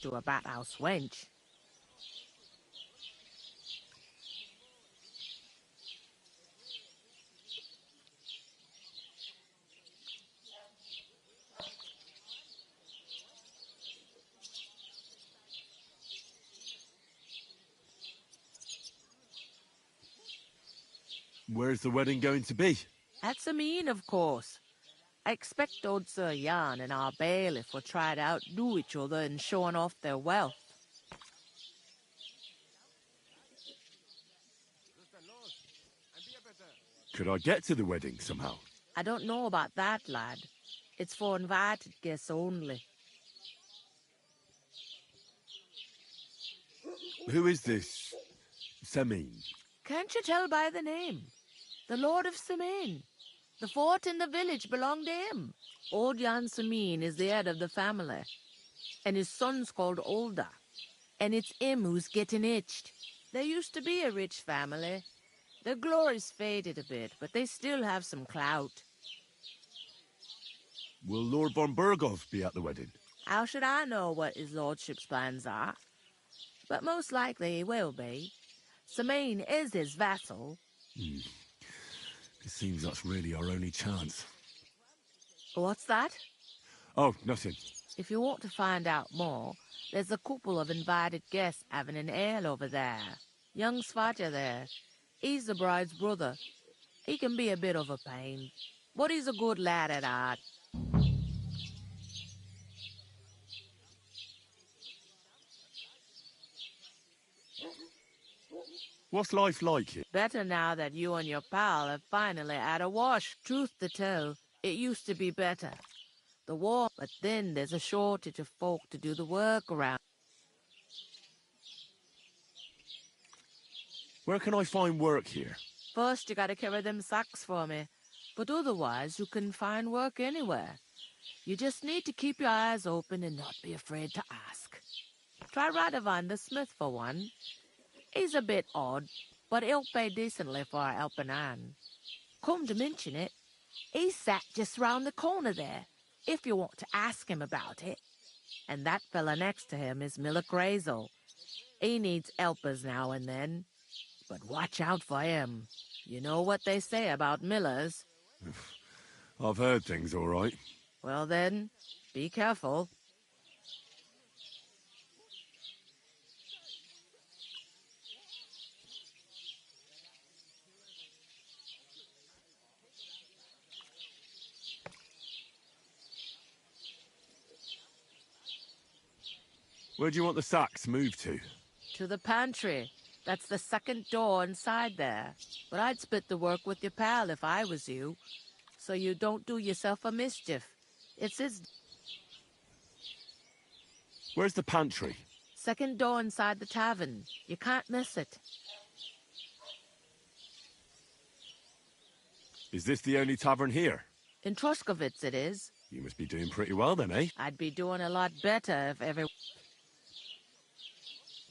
to a bathhouse wench. Where's the wedding going to be? At Sameen, of course. I expect old Sir Jan and our bailiff will try to outdo each other in showing off their wealth. Could I get to the wedding somehow? I don't know about that, lad. It's for invited guests only. Who is this Semin? Can't you tell by the name? The Lord of Sameen. The fort and the village belong to him. Old Jan Sameen is the head of the family, and his son's called Olda, and it's him who's getting itched. There used to be a rich family. Their glory's faded a bit, but they still have some clout. Will Lord von Burgov be at the wedding? How should I know what his lordship's plans are? But most likely he will be. Sameen is his vassal. It seems that's really our only chance. What's that? Oh, nothing. If you want to find out more, there's a couple of invited guests having an ale over there. Young Svaja there. He's the bride's brother. He can be a bit of a pain, but he's a good lad at heart. What's life like here? Better now that you and your pal have finally had a wash. Truth to tell, it used to be better. The war, but then there's a shortage of folk to do the work around. Where can I find work here? First, you gotta carry them sacks for me, but otherwise you can find work anywhere. You just need to keep your eyes open and not be afraid to ask. Try Radovan the smith for one. He's a bit odd, but he'll pay decently for a helping hand. Come to mention it, he's sat just round the corner there, if you want to ask him about it. And that fella next to him is Miller Crazel. He needs helpers now and then, but watch out for him. You know what they say about Millers. I've heard things all right. Well then, be careful. Where do you want the sacks moved to? To the pantry. That's the second door inside there. But I'd split the work with your pal if I was you, so you don't do yourself a mischief. It's his Where's the pantry? second door inside the tavern. You can't miss it. Is this the only tavern here? In Troskovitz it is. You must be doing pretty well then, eh? I'd be doing a lot better if every...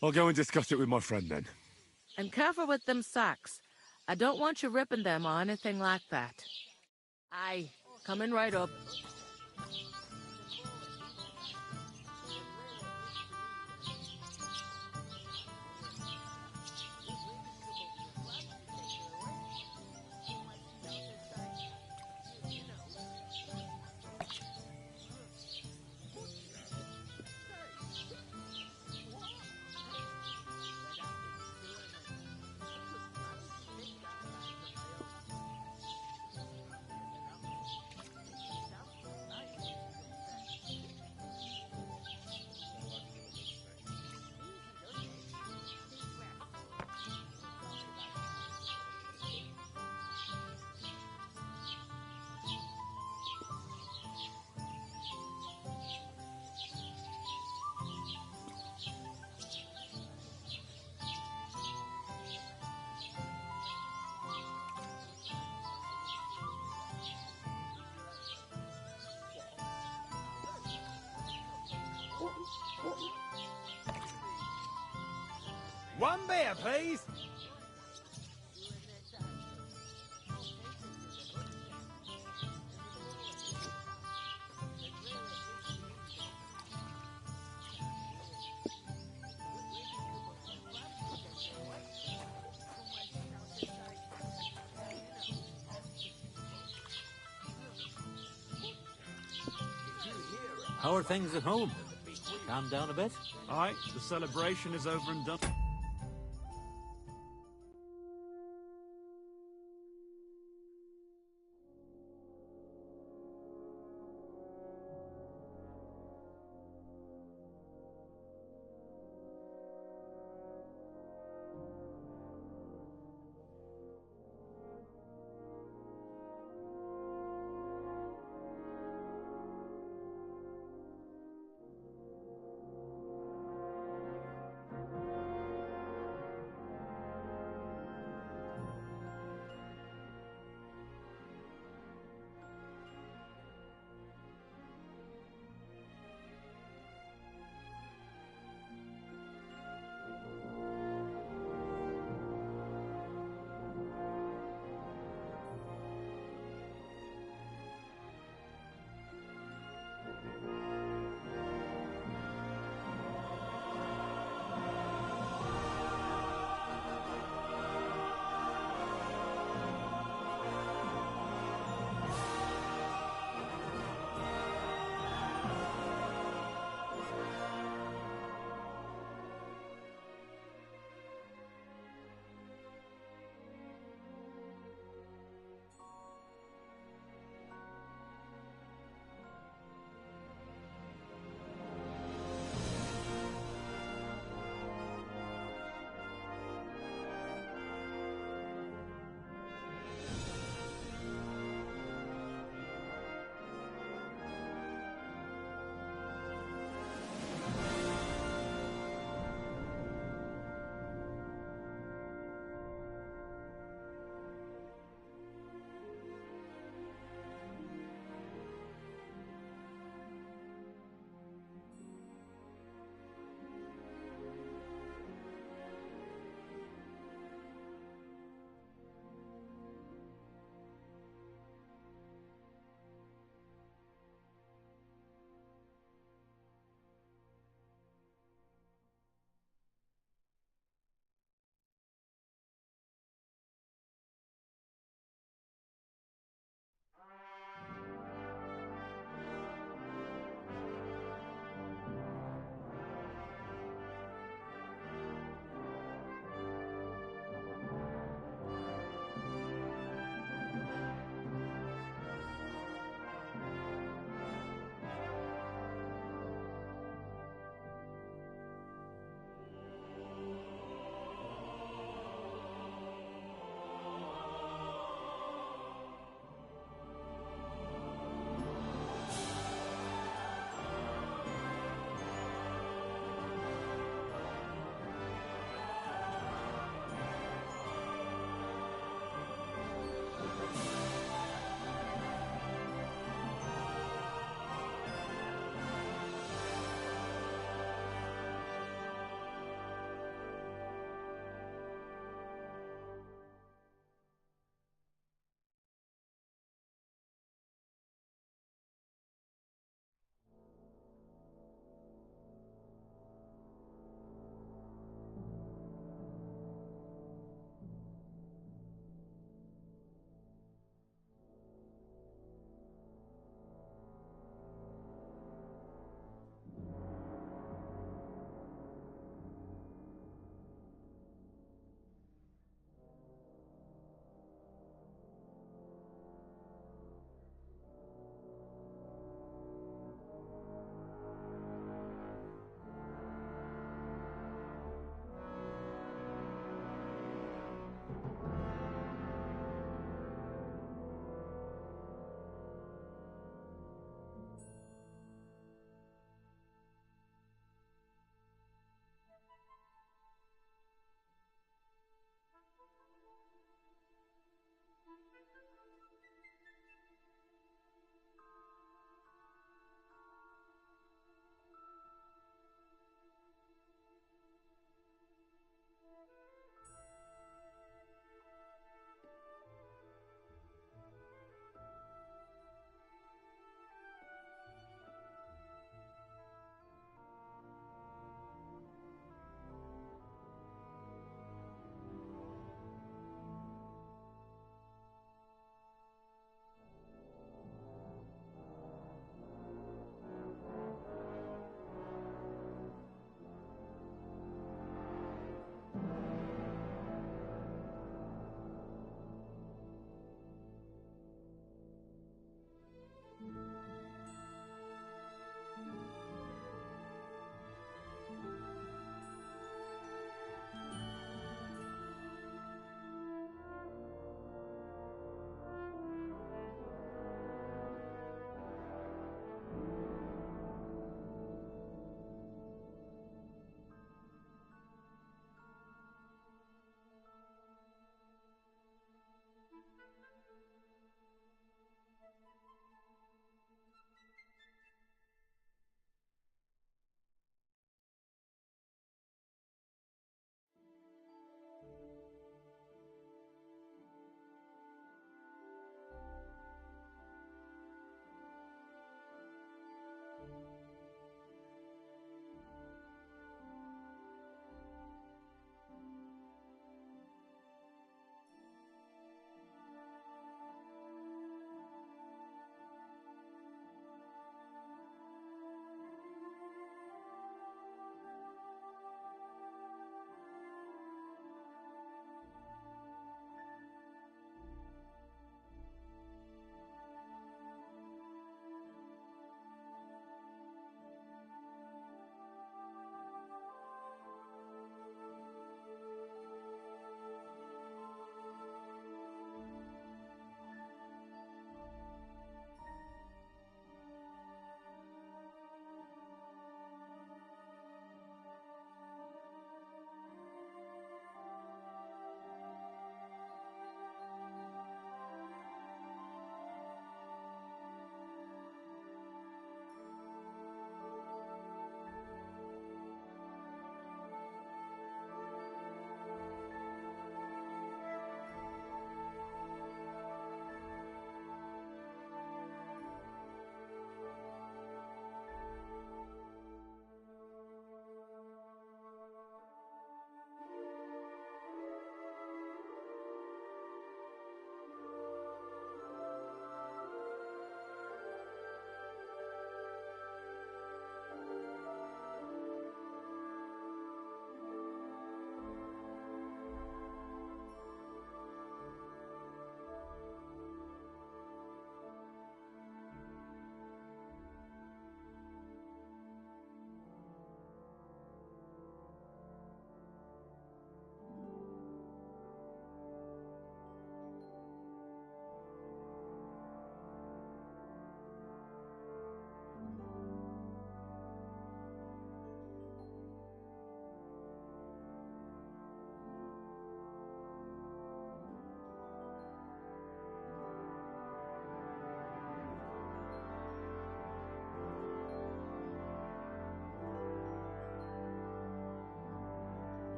I'll go and discuss it with my friend then. And careful with them sacks. I don't want you ripping them or anything like that. Aye, coming right up. One beer, please. How are things at home? Calm down a bit? Aye, the celebration is over and done.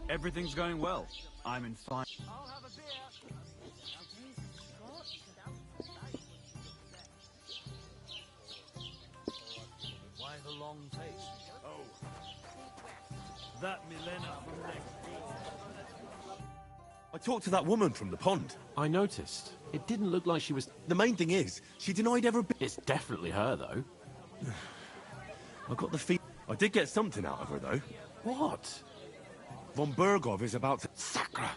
Everything's going well. I'm in fine. Why the long face? Oh. That Milena from next. I talked to that woman from the pond. I noticed. It didn't look like she was... The main thing is, she denied ever... It's definitely her, though. I got the feel... I did get something out of her, though. What? Von Bergov is about to... Sacre!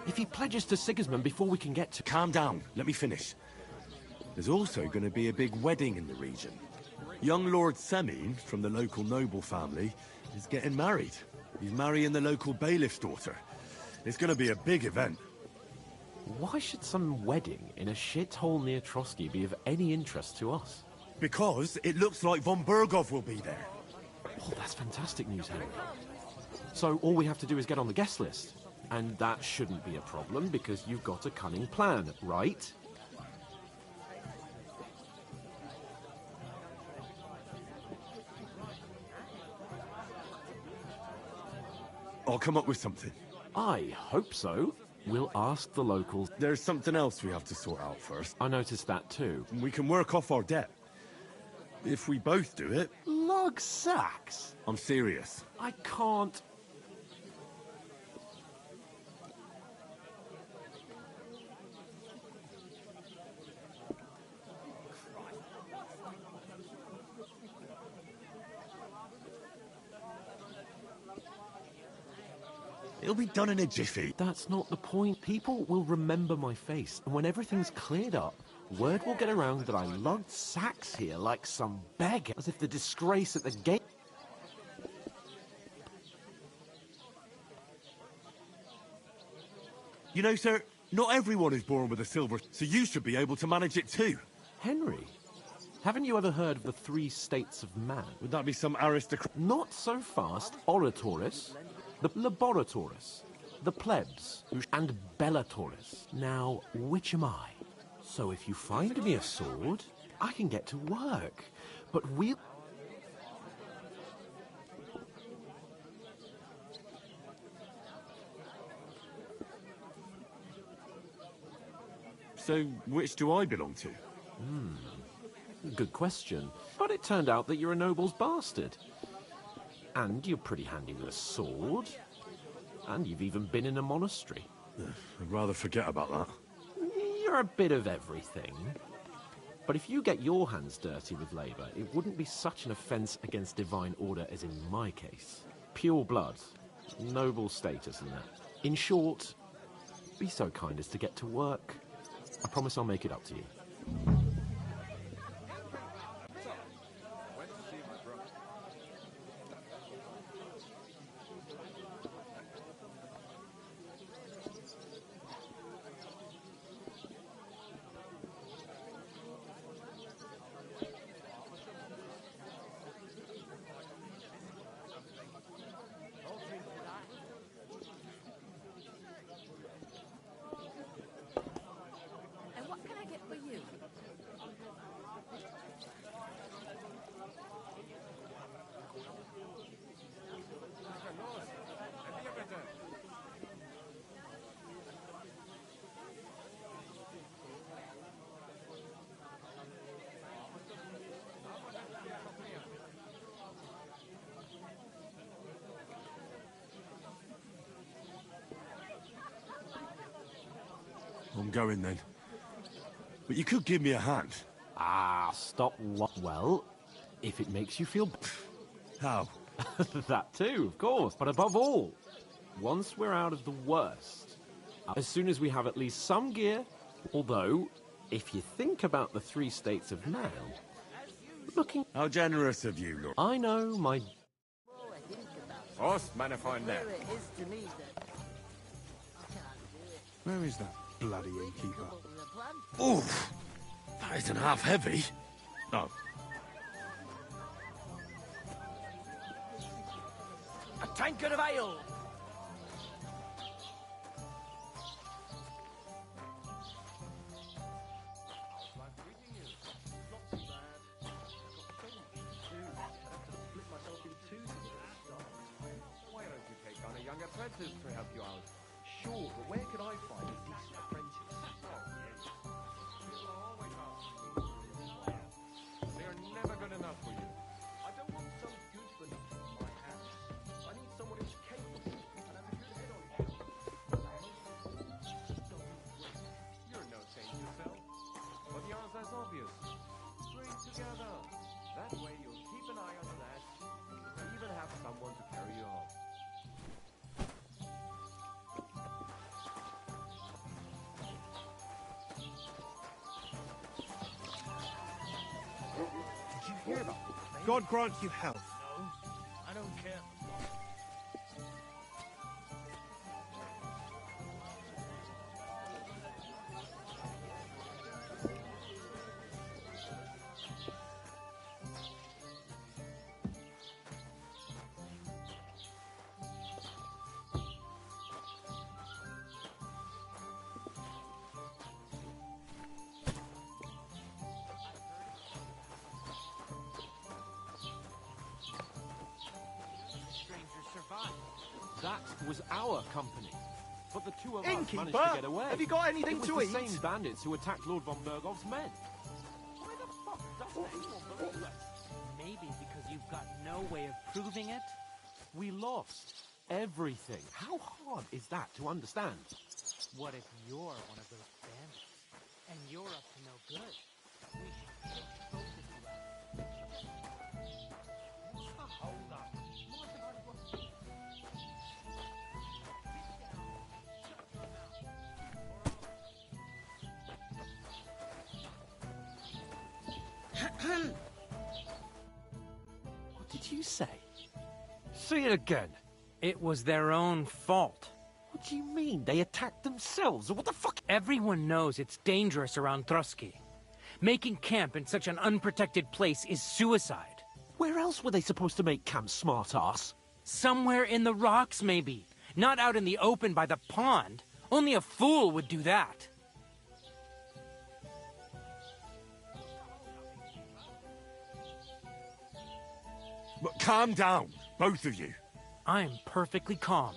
If he pledges to Sigismund before we can get to... Calm down. Let me finish. There's also going to be a big wedding in the region. Young Lord Semin, from the local noble family, is getting married. He's marrying the local bailiff's daughter. It's going to be a big event. Why should some wedding in a shithole near Trotsky be of any interest to us? Because it looks like Von Bergov will be there. Oh, that's fantastic news, Henry. So all we have to do is get on the guest list. And that shouldn't be a problem because you've got a cunning plan, right? I'll come up with something. I hope so. We'll ask the locals. There's something else we have to sort out first. I noticed that too. We can work off our debt. If we both do it... Lug sacks? I'm serious. I can't... It'll be done in a jiffy. That's not the point. People will remember my face, and when everything's cleared up, word will get around that I lugged sacks here like some beggar, as if the disgrace at the gate... You know, sir, not everyone is born with a silver, so you should be able to manage it too. Henry, haven't you ever heard of the 3 states of man? Would that be some aristocrat? Not so fast. Oratoris, the Laboratoris, the plebs, and Bellatoris. Now, which am I? So if you find me a sword, I can get to work. But we'll... So, which do I belong to? Good question. But it turned out that you're a noble's bastard. And you're pretty handy with a sword. And you've even been in a monastery. I'd rather forget about that. You're a bit of everything. But if you get your hands dirty with labour, it wouldn't be such an offence against divine order as in my case. Pure blood, noble status and that. In short, be so kind as to get to work. I promise I'll make it up to you. And what can I get for you? I'm going then. But you could give me a hand. Ah, stop what? Well, if it makes you feel... How? That too, of course. But above all, once we're out of the worst, as soon as we have at least some gear, although, if you think about the 3 states of man, looking... How generous of you, Lord. I know my... Oss, man, find that. Where is that bloody innkeeper? Oof! That isn't half heavy. Oh. A tankard of ale! Why don't you take on a younger tried to help you out. Sure, but where could I find a decent apprentice? They are never good enough for you. I don't want some good for nothing in my hands. I need someone who's capable and has a good head on his shoulders. You're no saint yourself, but the answer's obvious. Train together. That way you'll keep an eye on the lads, and even have someone to carry you home. Did you hear about this? God grant you health. No, I don't care. That was our company. But the two of us managed to Innkeeper, get away. have you got anything it was to the eat? same bandits who attacked Lord von Bergov's men. Why the fuck doesn't anyone believe us? Maybe because you've got no way of proving it? We lost everything. How hard is that to understand? What if you're one of those bandits? And you're up to no good? We should kick both of you out. Hold up. What did you say? Say it again. It was their own fault. What do you mean? They attacked themselves? What the fuck? Everyone knows it's dangerous around Trotsky. Making camp in such an unprotected place is suicide. Where else were they supposed to make camp, smart-ass? Somewhere in the rocks, maybe. Not out in the open by the pond. Only a fool would do that. But calm down, both of you. I'm perfectly calm.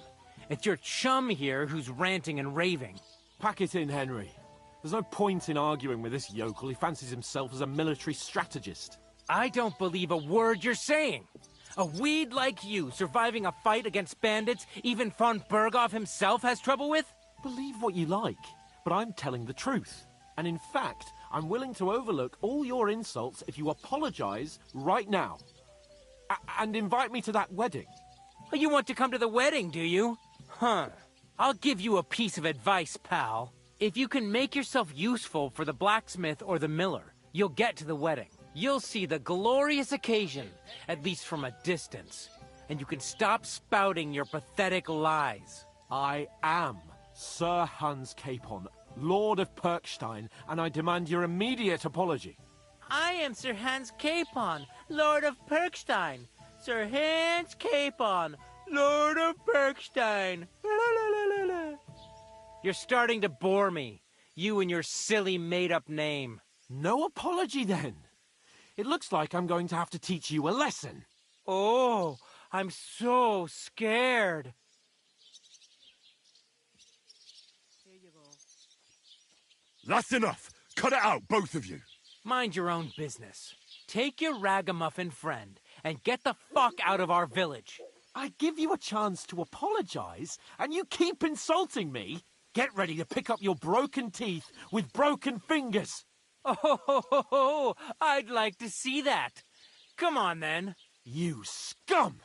It's your chum here who's ranting and raving. Pack it in, Henry. There's no point in arguing with this yokel. He fancies himself as a military strategist. I don't believe a word you're saying. A weed like you surviving a fight against bandits even von Berghoff himself has trouble with? Believe what you like, but I'm telling the truth. And in fact, I'm willing to overlook all your insults if you apologize right now. And invite me to that wedding. Oh, you want to come to the wedding, do you? Huh. I'll give you a piece of advice, pal. If you can make yourself useful for the blacksmith or the miller, you'll get to the wedding. You'll see the glorious occasion, at least from a distance. And you can stop spouting your pathetic lies. I am Sir Hans Capon, Lord of Perkstein, and I demand your immediate apology. I am Sir Hans Capon, Lord of Perkstein. Sir Hans Capon, Lord of Perkstein. La, la, la, la, la. You're starting to bore me, you and your silly made-up name. No apology, then. It looks like I'm going to have to teach you a lesson. Oh, I'm so scared. Here you go. That's enough. Cut it out, both of you. Mind your own business. Take your ragamuffin friend and get the fuck out of our village. I give you a chance to apologize, and you keep insulting me. Get ready to pick up your broken teeth with broken fingers. Oh, I'd like to see that. Come on, then. You scum!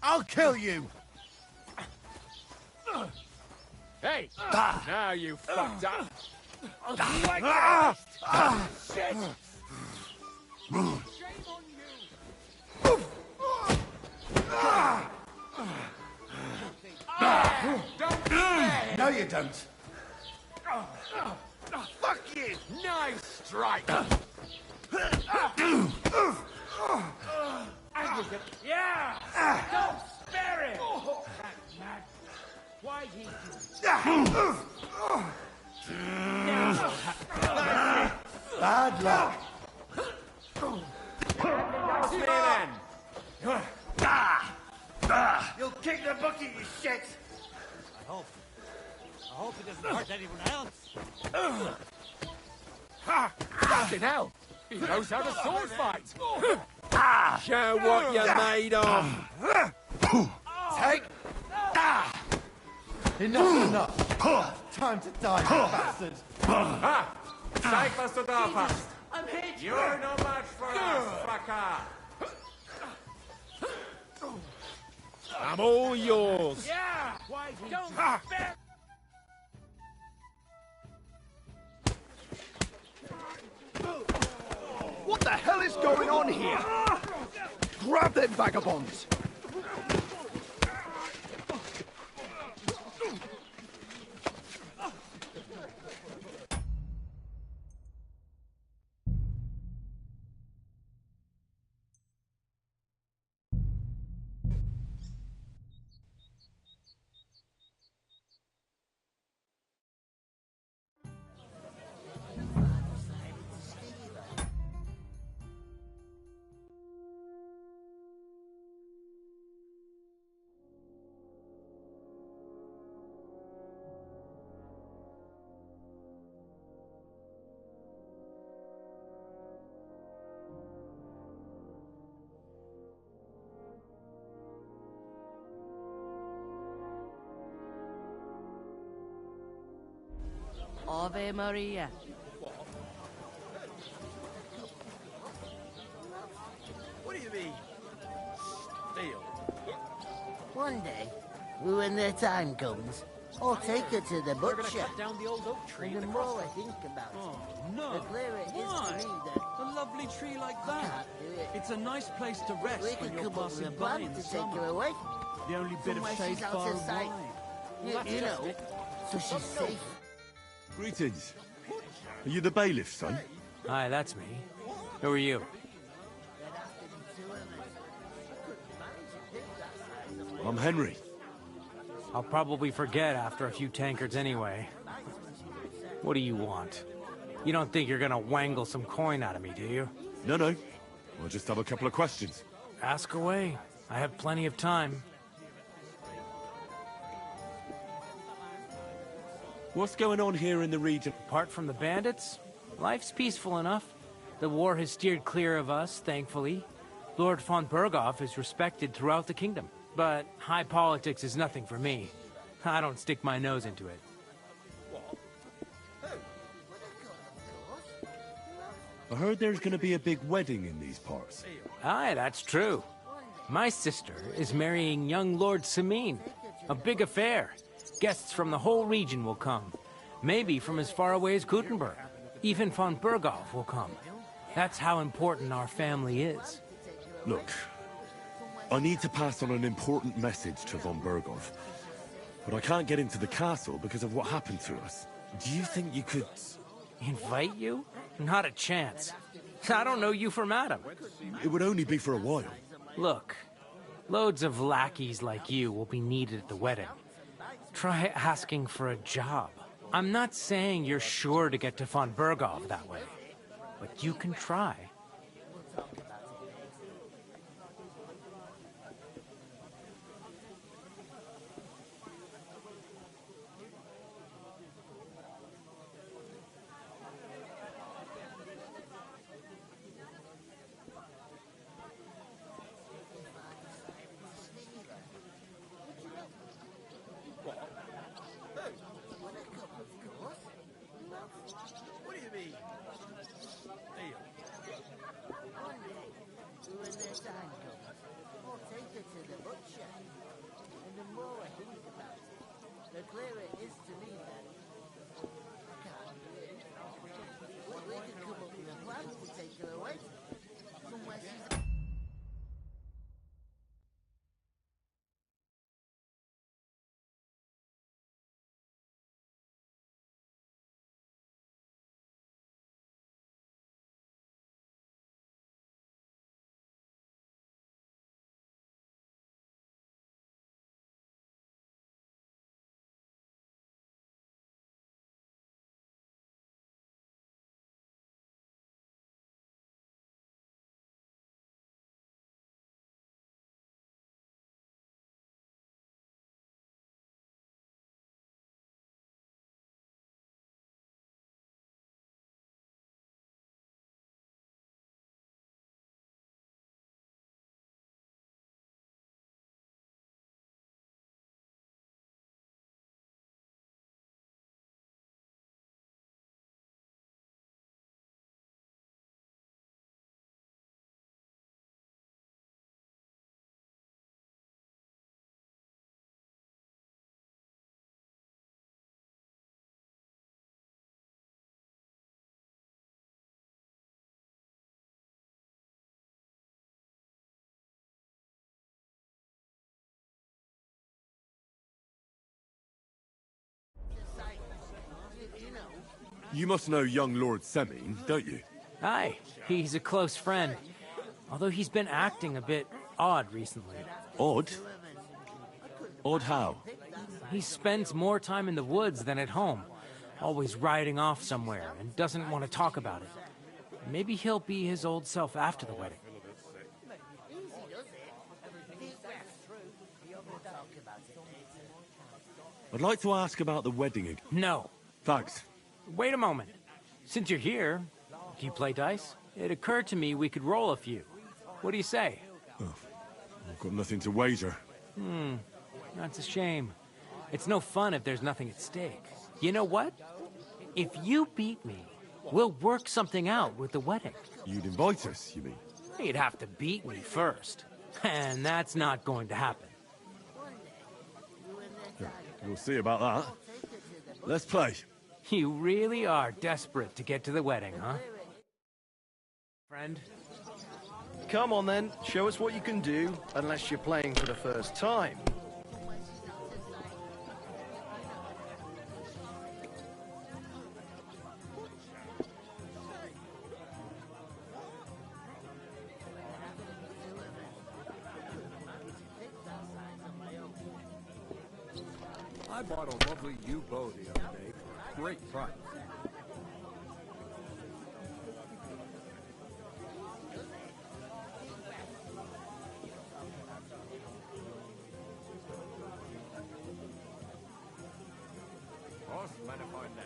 I'll kill you! Hey! Now you fucked up! Shit! Shame on you! Don't do that! No, you don't. Fuck you! Nice strike! Yeah! Don't spare him! Why he Bad luck. You'll kick the bucket, you shit! I hope it doesn't hurt anyone else. Fucking hell. He knows how to sword fight. Show what you're made of! Take. Enough. Time to die, you bastard. Zeig, was du drauf hast! I'm hit! You're no match for us, fucker! I'm all yours! Yeah! Why don't spare... What the hell is going on here? Grab them vagabonds. Ave Maria. What do you mean? Steal? One day, when their time comes, I'll take her to the We're gonna butcher. cut down the old oak tree. And the more I think about Oh, it, no. the clearer it is Why? to me that A lovely tree like I that. can't do it. It's a nice place to rest We when could you're come up with passing a by in plan the to take her summer. away. The only bit of Somewhere shade she's out far of and sight. wide. You know, so she's safe. Greetings. Are you the bailiff, son? Hi, that's me. Who are you? I'm Henry. I'll probably forget after a few tankards anyway. What do you want? You don't think you're gonna wangle some coin out of me, do you? No. I just have a couple of questions. Ask away. I have plenty of time. What's going on here in the region? Apart from the bandits, life's peaceful enough. The war has steered clear of us, thankfully. Lord von Berghoff is respected throughout the kingdom. But high politics is nothing for me. I don't stick my nose into it. I heard there's going to be a big wedding in these parts. Aye, that's true. My sister is marrying young Lord Samin. A big affair. Guests from the whole region will come. Maybe from as far away as Gutenberg. Even von Berghoff will come. That's how important our family is. Look, I need to pass on an important message to von Berghoff. But I can't get into the castle because of what happened to us. Do you think you could... Invite you? Not a chance. I don't know you from Adam. It would only be for a while. Look, loads of lackeys like you will be needed at the wedding. Try asking for a job. I'm not saying you're sure to get to von Berghoff that way, but you can try. What do you mean? Steal? You must know young Lord Semine, don't you? Aye, he's a close friend. Although he's been acting a bit odd recently. Odd? Odd how? He spends more time in the woods than at home. Always riding off somewhere and doesn't want to talk about it. Maybe he'll be his old self after the wedding. I'd like to ask about the wedding again. No. Thanks. Wait a moment. Since you're here, do you play dice? It occurred to me we could roll a few. What do you say? Oh, I've got nothing to wager. That's a shame. It's no fun if there's nothing at stake. You know what? If you beat me, we'll work something out with the wedding. You'd invite us, you mean? You'd have to beat me first. And that's not going to happen. We'll see about that. Let's play. You really are desperate to get to the wedding, huh? Friend? Come on then, show us what you can do, unless you're playing for the first time. I bought a lovely new bow the other day for a great price. Horse, man, I find that.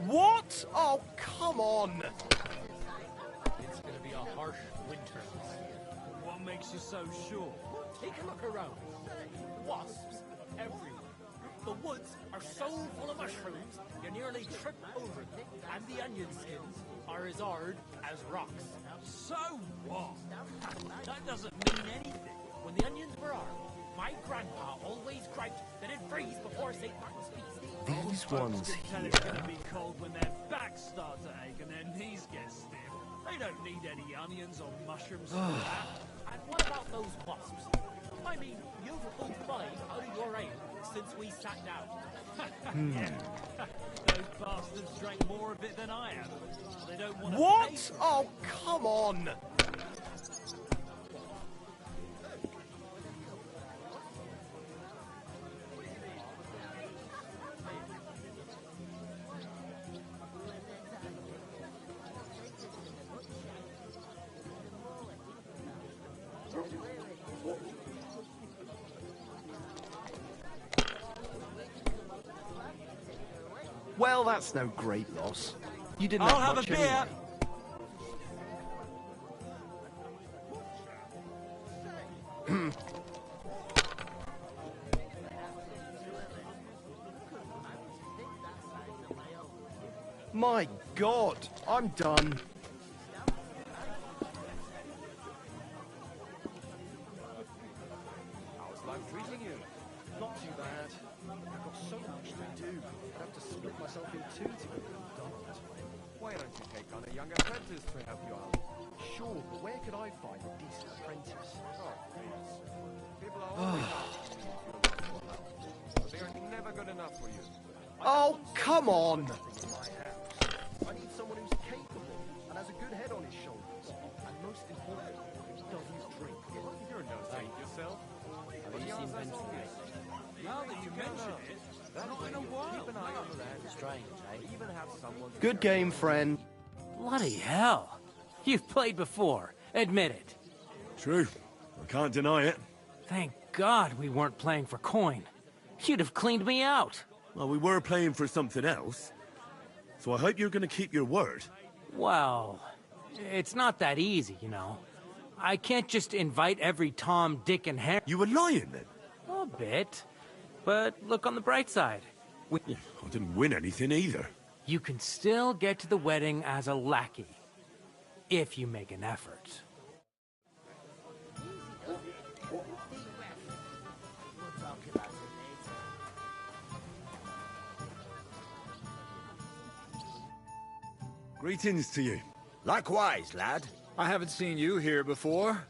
What? Oh, come on! It's gonna be a harsh winter this year. What makes you so sure? Take a look around. Wasps everywhere. The woods are so full of mushrooms, you nearly trip over them. And the onion skins are as hard as rocks. So what? That doesn't mean anything. When the onions were hard, my grandpa always griped that it'd freeze before St. Martin's feast. These ones Tell here. it's gonna be cold when their backs start to ache and their knees get stiff. They don't need any onions or mushrooms for that. And what about those wasps? I mean, you've pulled 5 out of your ale since we sat down. Yeah. Those bastards drank more of it than I have. They don't want to What? Oh, come on! Well, that's no great loss. You didn't I'll have have much a beer. anyway. My God, I'm done. How's life treating you? Not too bad. I've got so much to do. I'd have to split myself in two to get it all done. Why don't you take on a young apprentice to help you out? Sure, but where could I find a decent apprentice? Oh, please. People are always asking you if you're looking for help, but they are never good enough for you. Oh, come on! In my house. I need someone who's capable and has a good head on his shoulders. And most importantly, doesn't drink. You're no saint yourself. But the answer's obvious. Now that you mention it, That not way in a you'll while. keep an eye on the land. Strange, eh? Or even have someone to Good carry game, friend. Bloody hell. You've played before. Admit it. True. I can't deny it. Thank God we weren't playing for coin. You'd have cleaned me out. Well, we were playing for something else. So I hope you're going to keep your word. Well, it's not that easy, you know. I can't just invite every Tom, Dick, and Harry. You were lying then? A bit. But look on the bright side. Yeah, I didn't win anything either. You can still get to the wedding as a lackey. If you make an effort. Greetings to you. Likewise, lad. I haven't seen you here before.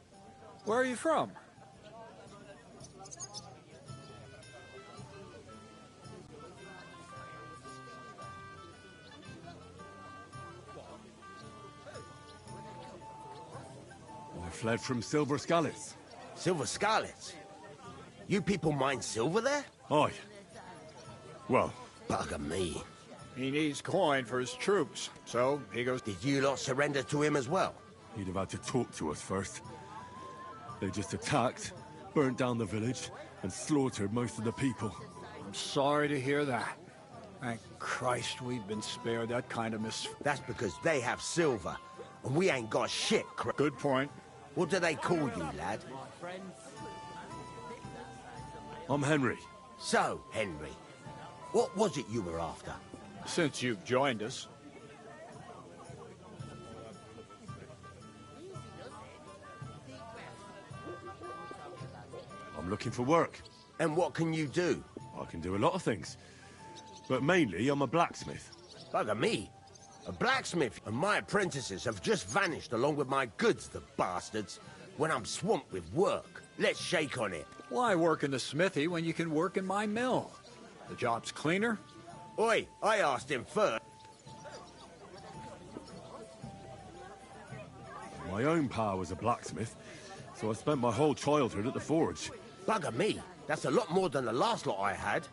Where are you from? I fled from Silver Scalets. Silver Scarlets? You people mine silver there? Aye. Well, Bugger me. He needs coin for his troops, so he goes... Did you lot surrender to him as well? he'd have had to talk to us first. They just attacked, burnt down the village, and slaughtered most of the people. I'm sorry to hear that. Thank Christ we've been spared that kind of That's because they have silver, and we ain't got shit. Good point. What do they call you, lad? I'm Henry. So, Henry, what was it you were after? Since you've joined us. I'm looking for work. And what can you do? I can do a lot of things. But mainly, I'm a blacksmith. Bugger me. A blacksmith and my apprentices have just vanished along with my goods, the bastards. When I'm swamped with work, let's shake on it. Why work in the smithy when you can work in my mill? The job's cleaner. Oi, I asked him first. My own pa was a blacksmith, so I spent my whole childhood at the forge. Bugger me, that's a lot more than the last lot I had.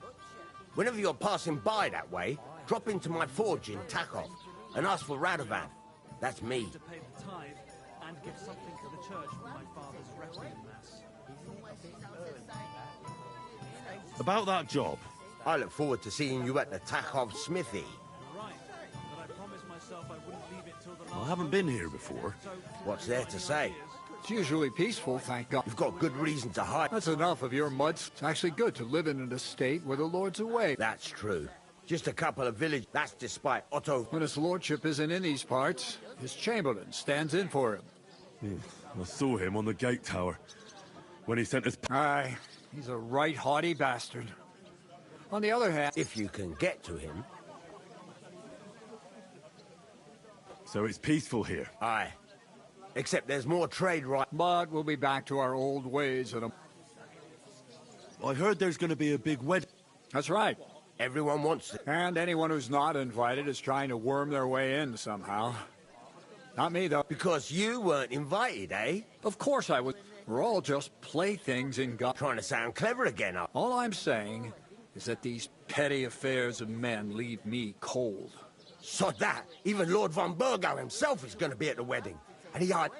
Whenever you're passing by that way, drop into my forge in Takov and ask for Radovan. That's me. To pay the tithe and give something to the church for my father's requiem mass. About that job. I look forward to seeing you at the Takov smithy. Right, but I promised myself I wouldn't leave it till the I last. haven't been here before. What's there to say? It's usually peaceful, thank God. You've got good reason to hide. That's enough of your muds. It's actually good to live in an estate where the Lord's away. That's true. Just a couple of villages. That's despite Otto. When his lordship isn't in these parts, his chamberlain stands in for him. I saw him on the gate tower when he sent us. Aye, he's a right haughty bastard. On the other hand, If you can get to him. So it's peaceful here. Aye. Except there's more trade right. but we'll be back to our old ways in a... I heard there's going to be a big wedding. That's right. Everyone wants it. And anyone who's not invited is trying to worm their way in somehow. Not me, though. Because you weren't invited, eh? Of course I was. We're all just playthings in God. Trying to sound clever again, huh? All I'm saying is that these petty affairs of men leave me cold. So that, even Lord von Burgo himself is going to be at the wedding. And he had...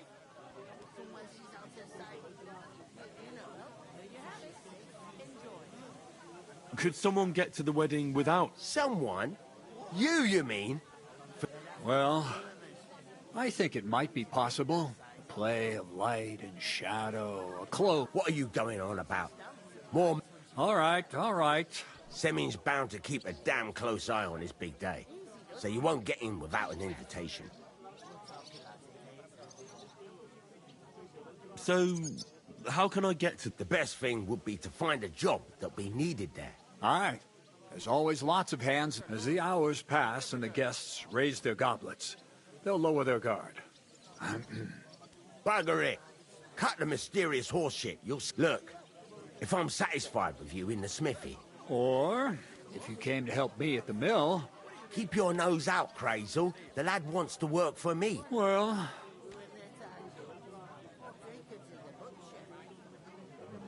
Could someone get to the wedding without? Someone? You mean? Well, I think it might be possible. A play of light and shadow, a cloak. What are you going on about? More... All right, all right. Semin's bound to keep a damn close eye on his big day. So you won't get in without an invitation. So, how can I get to... The best thing would be to find a job that we needed there. Aye. There's always lots of hands. As the hours pass and the guests raise their goblets, they'll lower their guard. Bugger it. Cut the mysterious horse shit. Look, if I'm satisfied with you in the smithy... Or, if you came to help me at the mill... Keep your nose out, Crazel. The lad wants to work for me. Well...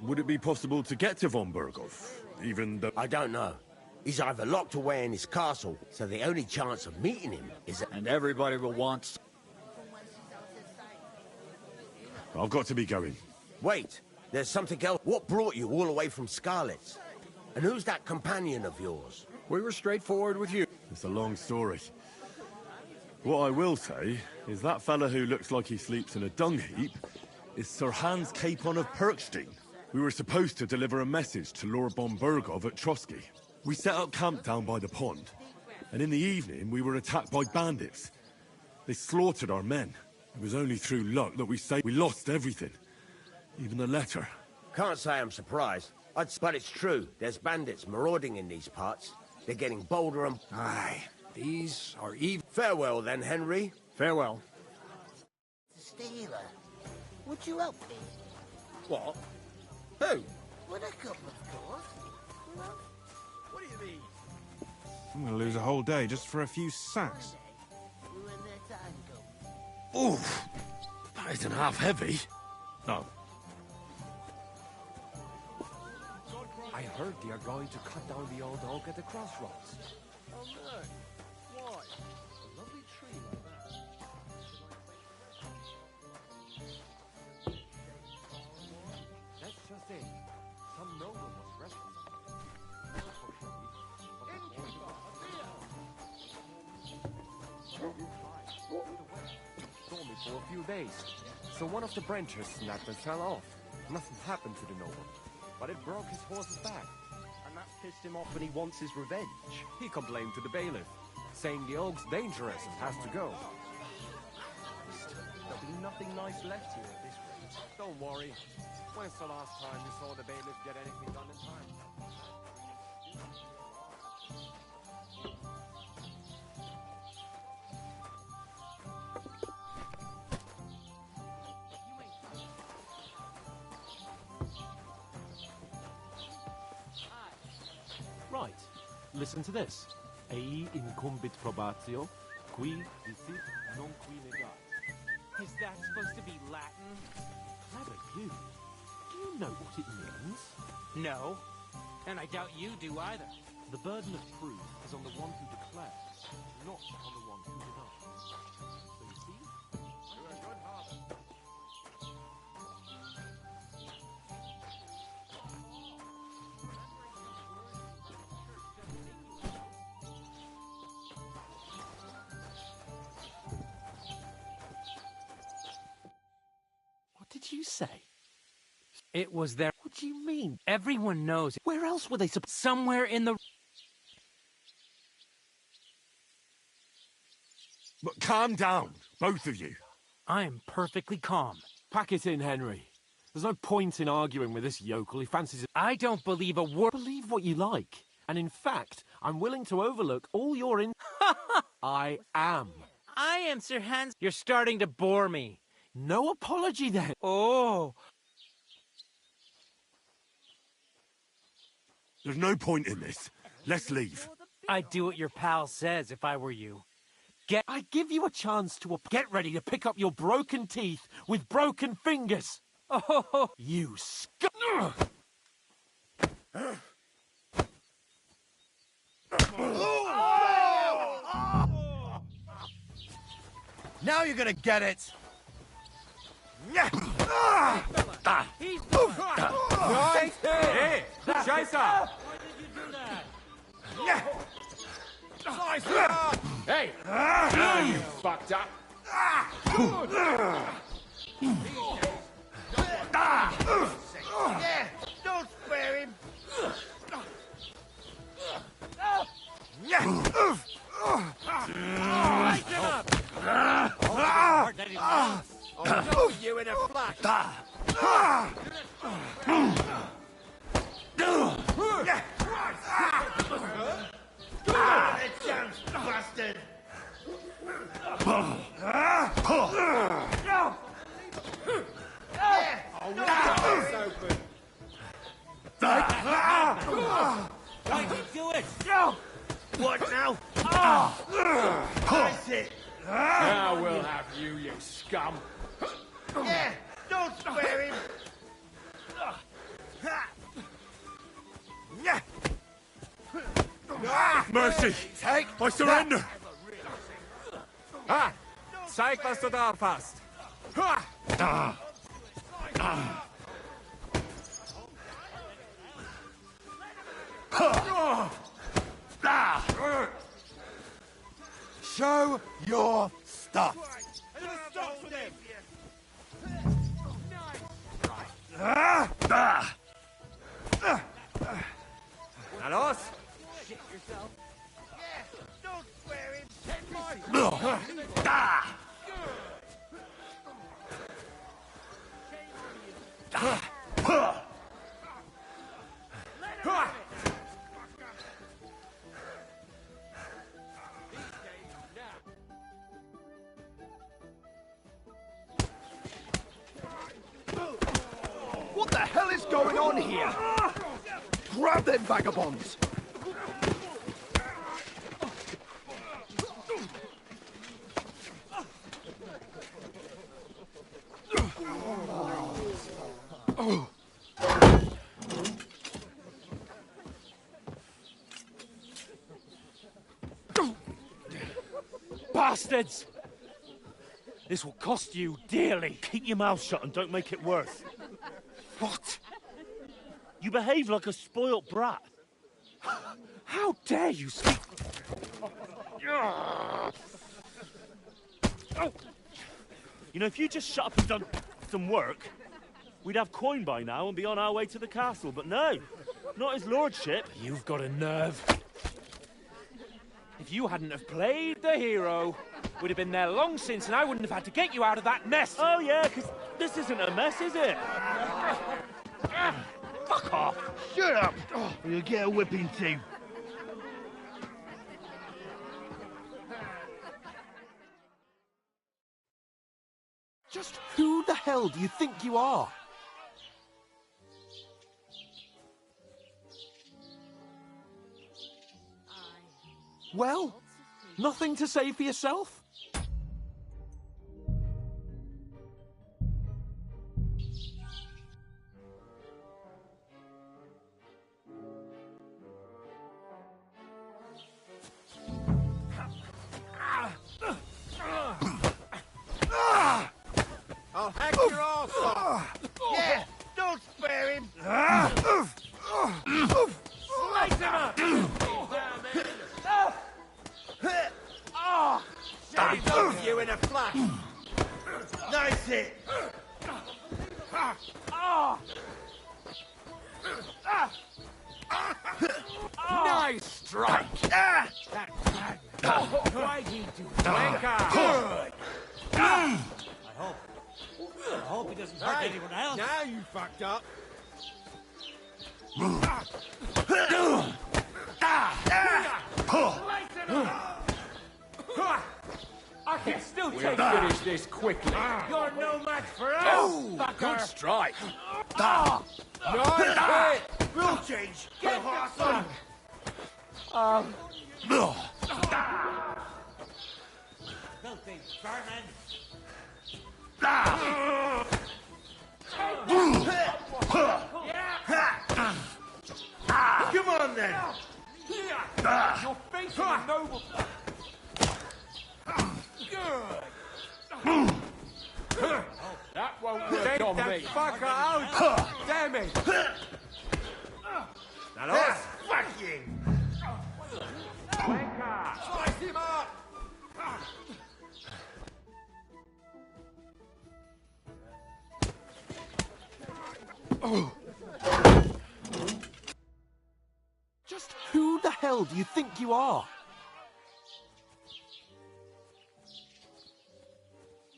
Would it be possible to get to von Burgov, even though... I don't know. He's either locked away in his castle, so the only chance of meeting him is... And everybody will want... I've got to be going. Wait, there's something else. What brought you all the way from Scarlet's? And who's that companion of yours? We were straightforward with you. It's a long story. What I will say is that fella who looks like he sleeps in a dung heap is Sir Hans Capon of Perkstein. We were supposed to deliver a message to Lord Bombergov at Trotsky. We set up camp down by the pond, and in the evening we were attacked by bandits. They slaughtered our men. It was only through luck that we lost everything. Even the letter. Can't say I'm surprised. But it's true. There's bandits marauding in these parts. They're getting bolder and... Aye, these are evil. Farewell then, Henry. Farewell. Stealer, would you help me? What? Who? With a couple of course. What do you mean? I'm gonna lose a whole day just for a few sacks. When their time comes. Oof! That isn't half heavy. No. I heard they are going to cut down the old oak at the crossroads. Oh no! Why? A lovely tree like that. That's just it. Some noble was resting on it. Stormy for a few days. So one of the branches snapped and fell off. Nothing happened to the noble, but it broke his horse's back. And that pissed him off and he wants his revenge. He complained to the bailiff, saying the oak's dangerous and has to go. There'll be nothing nice left here at this rate. Don't worry. When's the last time you saw the bailiff get anything done in time? Right, listen to this. Ei incumbit probatio, qui dicit non qui negat. Is that supposed to be Latin? Clever you. Do you know what it means? No. And I doubt you do either. The burden of proof is on the one who declares, not on the one who denies. So you see? You're a good father. What did you say? It was there. What do you mean? Everyone knows it. Where else were they Somewhere in the... But calm down, both of you. I'm perfectly calm. Pack it in, Henry. There's no point in arguing with this yokel. He fancies it. I don't believe a word. Believe what you like. And in fact, I'm willing to overlook all your I am. I am Sir Hans. You're starting to bore me. No apology then. Oh. There's no point in this. Let's leave. I'd do what your pal says if I were you. I give you a chance to get ready to pick up your broken teeth with broken fingers. Oh, you scum! Now you're gonna get it! Hey! Scheiße! Hey! You fucked up! Yeah, don't spare him! I'll know you in a flash! That sounds bastard! why did you do it? What now? That's it! Now we'll have you, you scum! Yeah, don't spare him! Mercy! I surrender! Ha! Zeig, was du drauf hast! Ha! Show your stuff! Nalos? Shit yourself. Yeah, don't swear him. What the hell is going on here? Grab them vagabonds! Bastards! This will cost you dearly. Keep your mouth shut and don't make it worse. What? You behave like a spoilt brat. How dare you speak... You know, if you just shut up and done some work, we'd have coin by now and be on our way to the castle, but no. Not his lordship. You've got a nerve. If you hadn't have played the hero, we'd have been there long since and I wouldn't have had to get you out of that mess. Oh, yeah, because this isn't a mess, is it? Fuck off. Shut up! Or you'll get a whipping too. Just who the hell do you think you are? Well, nothing to say for yourself? I'll hack your arse off. Yeah, don't spare him. Slice him up! I'll be done with you in a flash. Nice hit. Nice strike! Why'd he do that? Good. I hope he doesn't hurt anyone else. Now you fucked up. I can still We'll take finish this quickly. You're no match for us, fucker. Good strike. Nice hit. Rule change. Get horse on. Filthy vermin. Come on then. Your face is a noble. That won't work Take on that me. fucker out. Damn it. Nalos, fucking. Slice him up. Just who the hell do you think you are?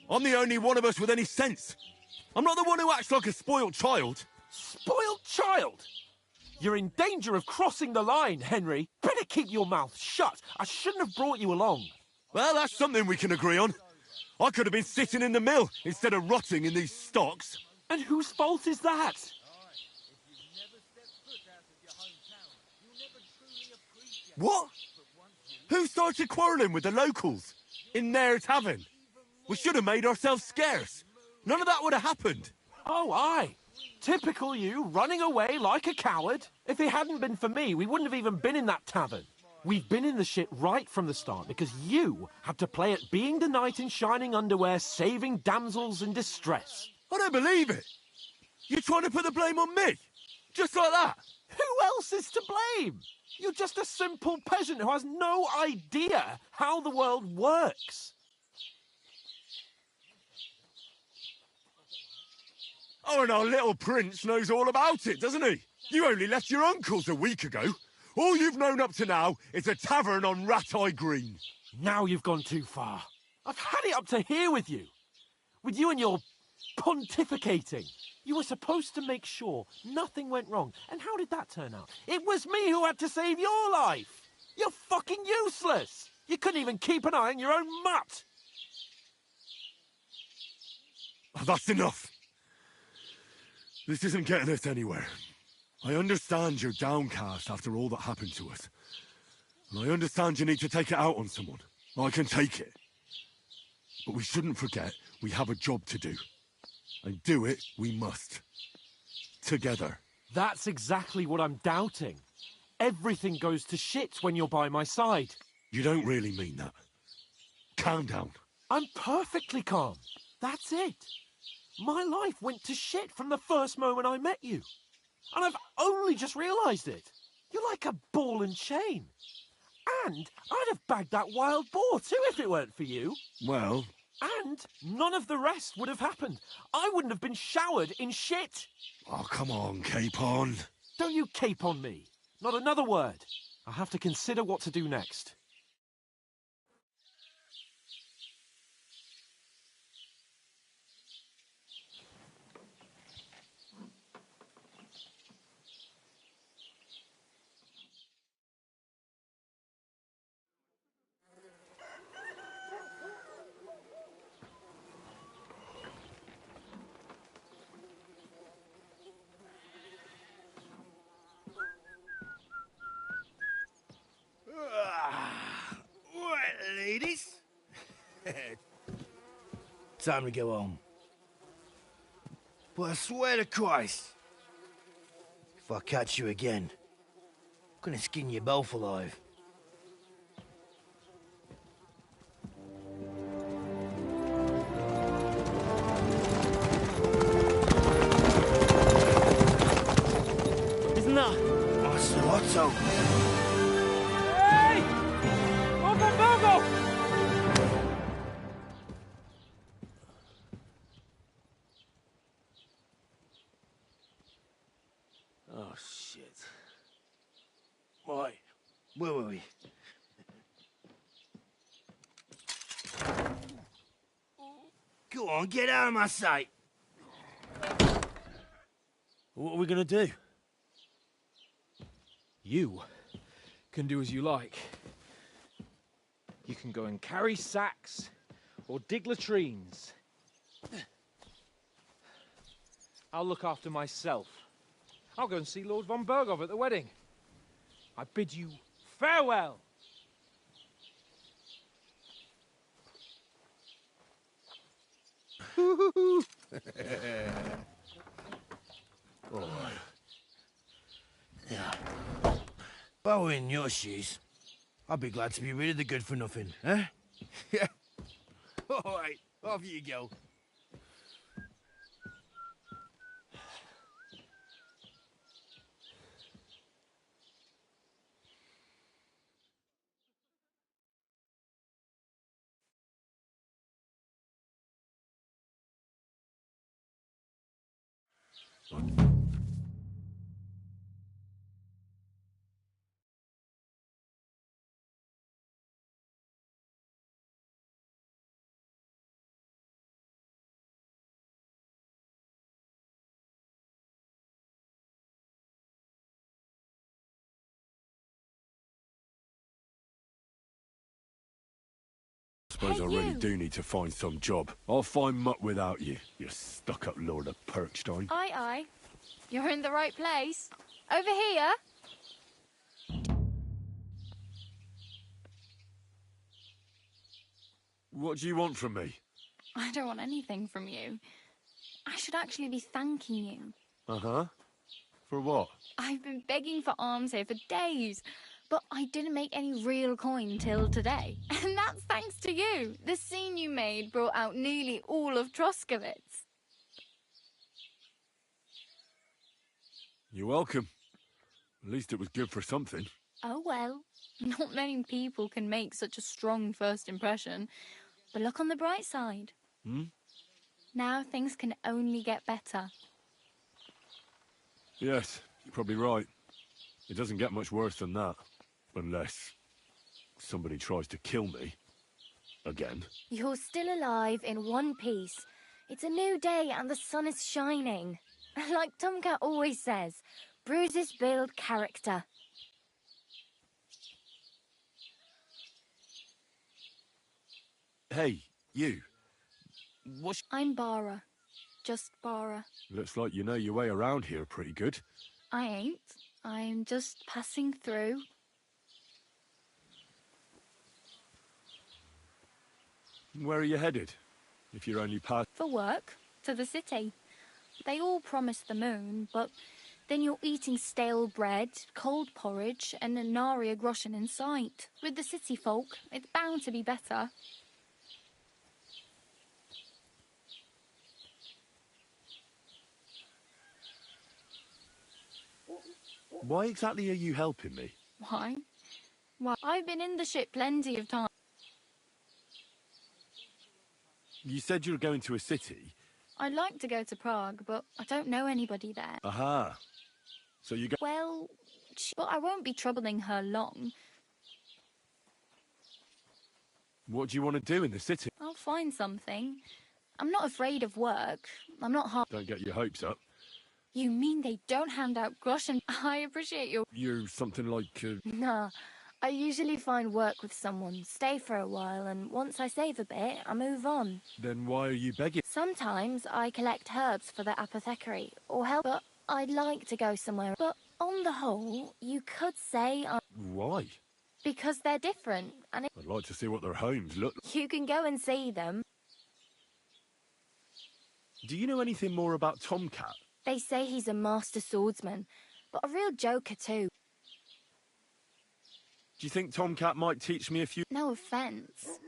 I'm the only one of us with any sense. I'm not the one who acts like a spoiled child. Spoiled child? You're in danger of crossing the line, Henry. Better keep your mouth shut. I shouldn't have brought you along. Well, that's something we can agree on. I could have been sitting in the mill instead of rotting in these stocks. And whose fault is that? What? Who started quarrelling with the locals? In their tavern? We should have made ourselves scarce. None of that would have happened. Oh, aye. Typical you, running away like a coward. If it hadn't been for me, we wouldn't have even been in that tavern. We've been in the shit right from the start because you had to play at being the knight in shining underwear, saving damsels in distress. I don't believe it. You're trying to put the blame on me? Just like that? Who else is to blame? You're just a simple peasant who has no idea how the world works. Oh, and our little prince knows all about it, doesn't he? You only left your uncle's a week ago. All you've known up to now is a tavern on Rat-Eye Green. Now you've gone too far. I've had it up to here with you. With you and your pontificating. You were supposed to make sure nothing went wrong. And how did that turn out? It was me who had to save your life. You're fucking useless. You couldn't even keep an eye on your own mutt. Oh, that's enough. This isn't getting us anywhere. I understand you're downcast after all that happened to us. And I understand you need to take it out on someone. I can take it. But we shouldn't forget we have a job to do. And do it we must. Together. That's exactly what I'm doubting. Everything goes to shit when you're by my side. You don't really mean that. Calm down. I'm perfectly calm. That's it. My life went to shit from the first moment I met you. And I've only just realised it. You're like a ball and chain. And I'd have bagged that wild boar too if it weren't for you. Well... And none of the rest would have happened. I wouldn't have been showered in shit. Oh, come on, Capon. Don't you cape on me. Not another word. I have to consider what to do next. Right, ladies. Time to go home. But I swear to Christ, if I catch you again, I'm gonna skin you both alive. Isn't that... Ocelotto! Hey! Uncle Bogo! Oh, shit. Right, where were we? Go on, get out of my sight! What are we gonna do? You can do as you like. You can go and carry sacks or dig latrines. I'll look after myself. I'll go and see Lord von Bergov at the wedding. I bid you farewell. Oh. Yeah. If I were in your shoes, I'd be glad to be rid of the good for nothing, eh? Yeah. All right, off you go. Suppose I really do need to find some job. I'll find mutt without you, you stuck-up Lord of Perkstein. Aye, aye. You're in the right place. Over here. What do you want from me? I don't want anything from you. I should actually be thanking you. Uh-huh. For what? I've been begging for alms here for days, but I didn't make any real coin till today. And that's thanks to you. The scene you made brought out nearly all of Troskowitz. You're welcome. At least it was good for something. Oh well, not many people can make such a strong first impression. But look on the bright side. Hmm? Now things can only get better. Yes, you're probably right. It doesn't get much worse than that. Unless somebody tries to kill me. Again. You're still alive in one piece. It's a new day and the sun is shining. Like Tomcat always says, bruises build character. Hey, you. I'm Bara. Just Bara. Looks like you know your way around here pretty good. I ain't. I'm just passing through. Where are you headed? If you're only For work. To the city. They all promise the moon, but then you're eating stale bread, cold porridge, and a nary a groschen in sight. With the city folk, it's bound to be better. Why exactly are you helping me? Why? Why, I've been in the ship plenty of times. You said you were going to a city. I'd like to go to Prague, but I don't know anybody there. Aha. So you go... Well, but I won't be troubling her long. What do you want to do in the city? I'll find something. I'm not afraid of work. I'm not hard. Don't get your hopes up. You mean they don't hand out groschen? I appreciate your... You're something like... Nah. I usually find work with someone, stay for a while, and once I save a bit, I move on. Then why are you begging? Sometimes I collect herbs for the apothecary, or help, but I'd like to go somewhere. But on the whole, you could say Why? because they're different, and I'd like to see what their homes look like. you can go and see them. Do you know anything more about Tomcat? They say he's a master swordsman, but a real joker too. Do you think Tomcat might teach me a few... No offence,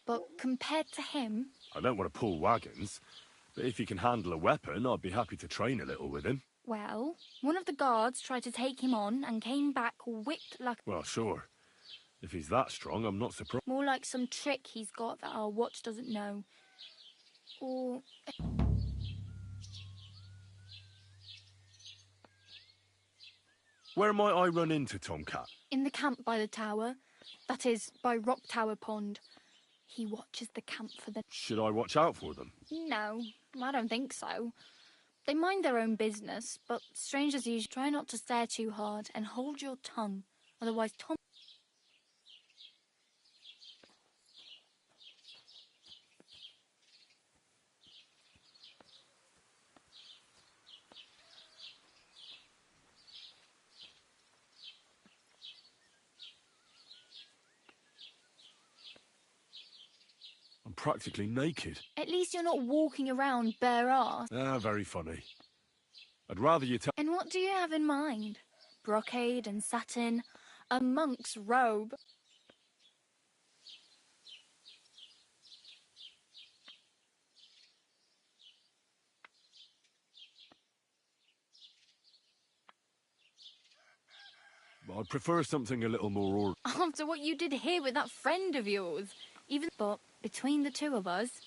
but compared to him... I don't want to pull wagons, but if he can handle a weapon, I'd be happy to train a little with him. Well, one of the guards tried to take him on and came back whipped like... Well, sure. If he's that strong, I'm not surprised. More like some trick he's got that our watch doesn't know. Or... Where might I run into Tomcat? In the camp by the tower. That is, by Rock Tower Pond. He watches the camp for the... Should I watch out for them? No, I don't think so. They mind their own business, but strangers usually try not to stare too hard and hold your tongue. Otherwise, Tom... I'm practically naked. At least you're not walking around bare ass. Ah, very funny. I'd rather you tell... And what do you have in mind? Brocade and satin? A monk's robe? I'd prefer something a little more After what you did here with that friend of yours. But between the two of us,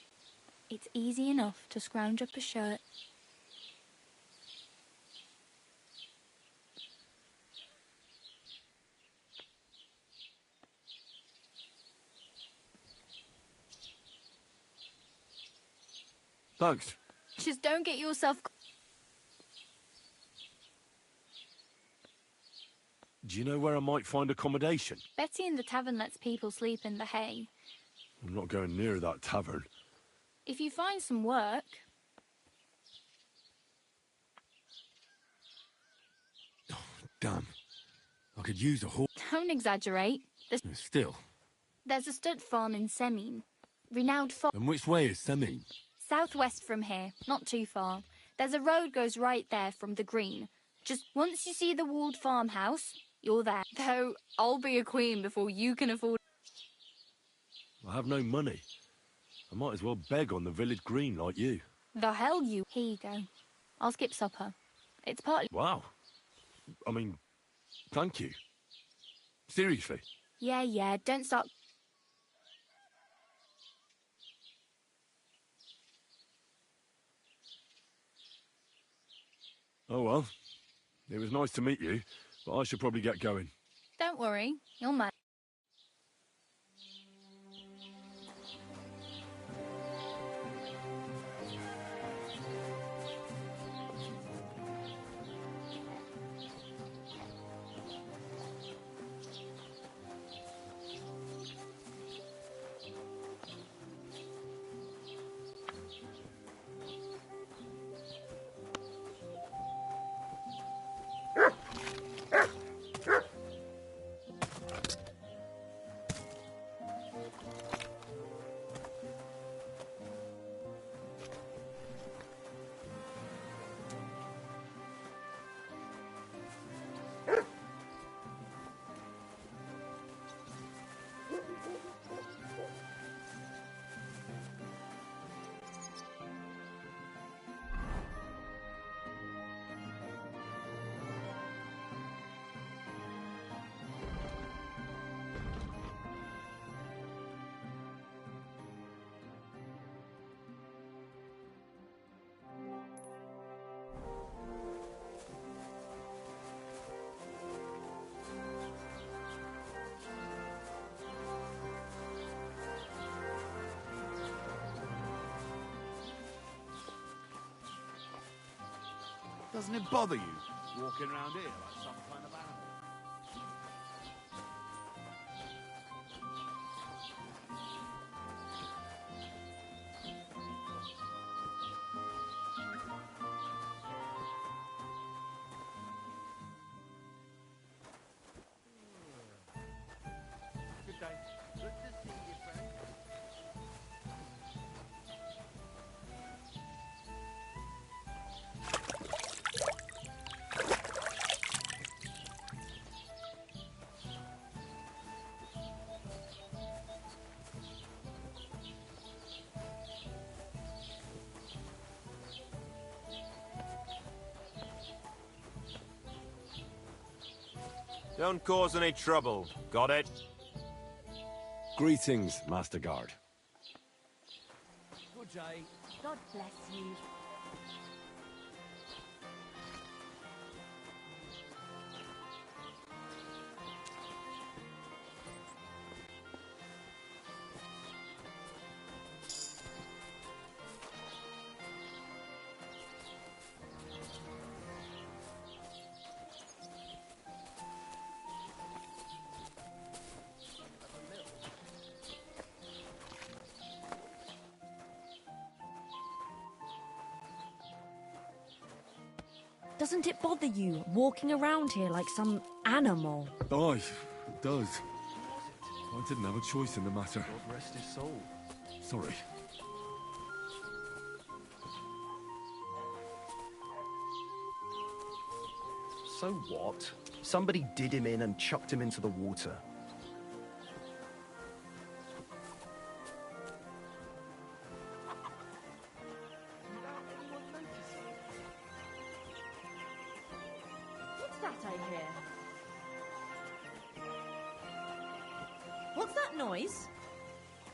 it's easy enough to scrounge up a shirt. Thanks. Just don't get yourself... Do you know where I might find accommodation? Betty in the tavern lets people sleep in the hay. I'm not going near that tavern. If you find some work... Damn. I could use a horse. Don't exaggerate. Still. There's a stud farm in Semin. Renowned for... And which way is Semin? Southwest from here, not too far. There's a road goes right there from the green. Just once you see the walled farmhouse, you're there. Though, I'll be a queen before you can afford... I have no money. I might as well beg on the village green like you. The hell you... Here you go. I'll skip supper. It's partly... Wow. I mean, thank you. Seriously. Yeah, don't start... Oh well. It was nice to meet you, but I should probably get going. Don't worry, you'll manage. Doesn't it bother you walking around here like some kind of animal? Good day. Good to see you, friend. Don't cause any trouble. Got it? Greetings, Master Guard. Good day. God bless you. Doesn't it bother you walking around here like some animal? Aye, it does. I didn't have a choice in the matter. God rest his soul. Sorry. So what? Somebody did him in and chucked him into the water. What's that I hear? What's that noise?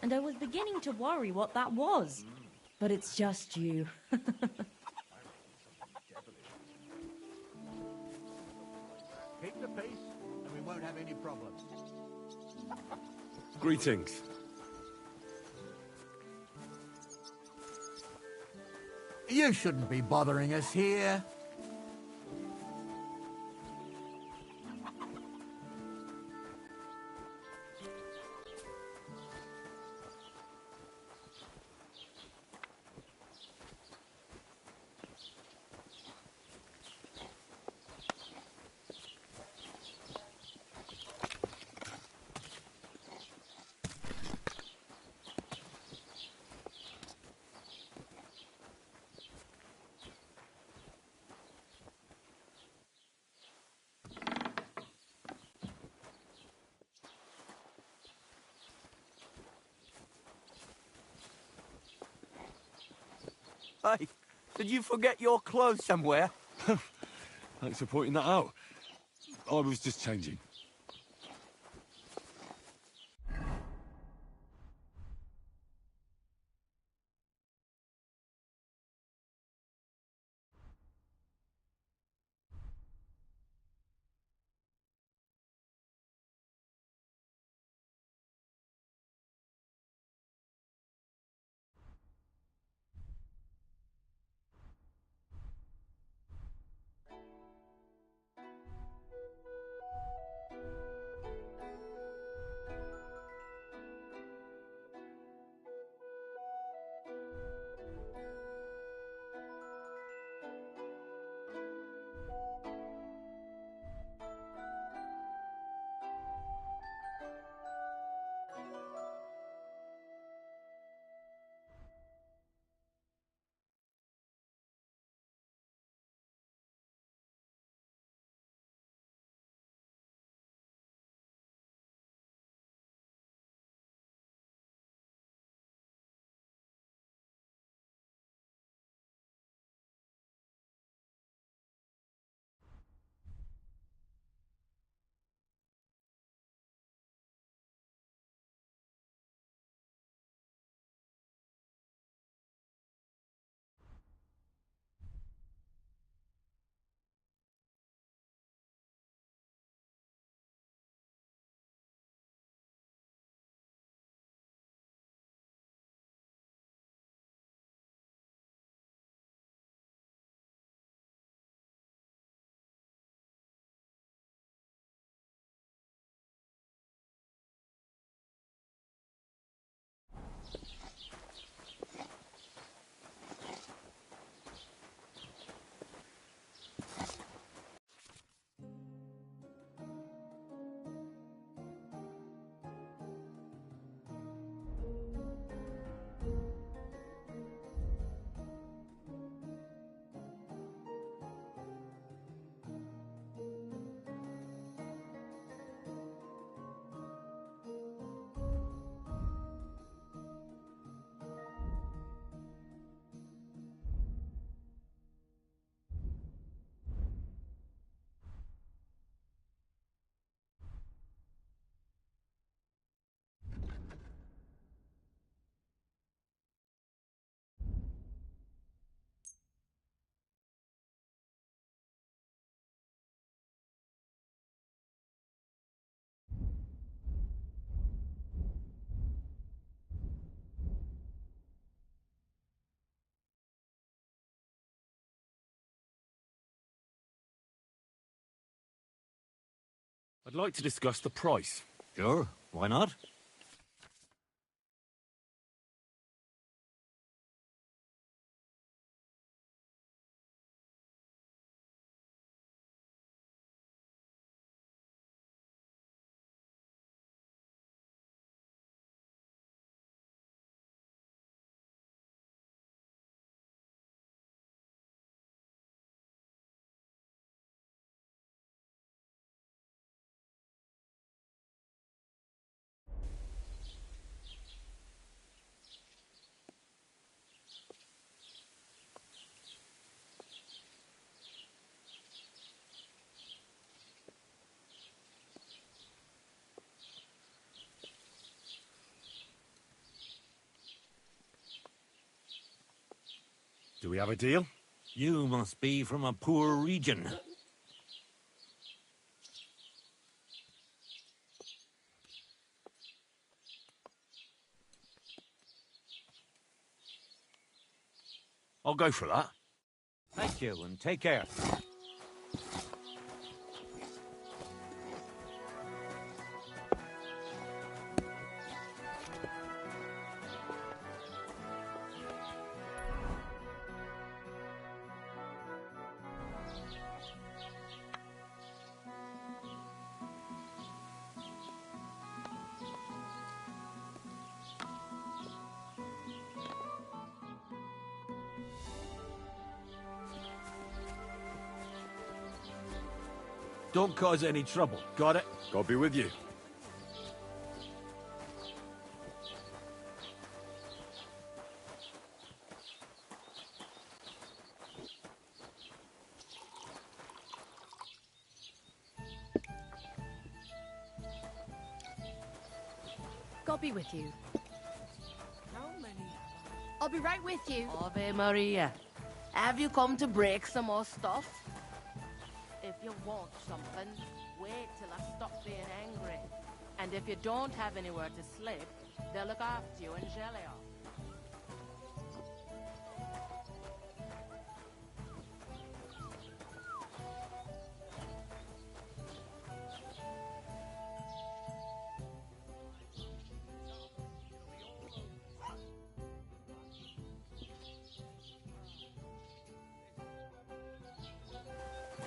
And I was beginning to worry what that was. But it's just you. Keep the peace, and we won't have any problems. Greetings. You shouldn't be bothering us here. Hey, did you forget your clothes somewhere? Thanks for pointing that out. I was just changing. I'd like to discuss the price. Sure, why not? Do we have a deal? You must be from a poor region. I'll go for that. Thank you, and take care. Don't cause any trouble. Got it? God be with you. God be with you. I'll be right with you. Ave Maria. Have you come to break some more stuff? If you want something, wait till I stop being angry. And if you don't have anywhere to sleep, they'll look after you in Gelio.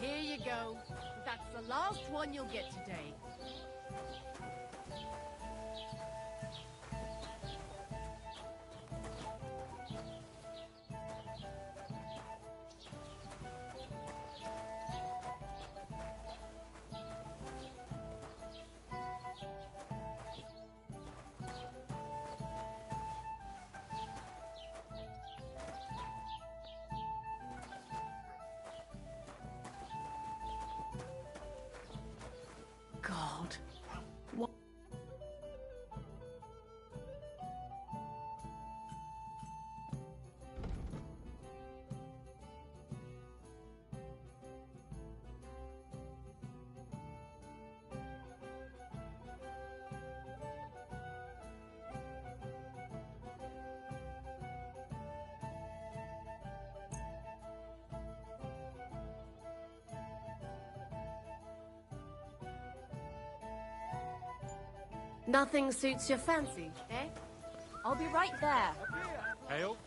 Here you go. That's the last one you'll get today. God. What? Nothing suits your fancy, eh? I'll be right there. Hail.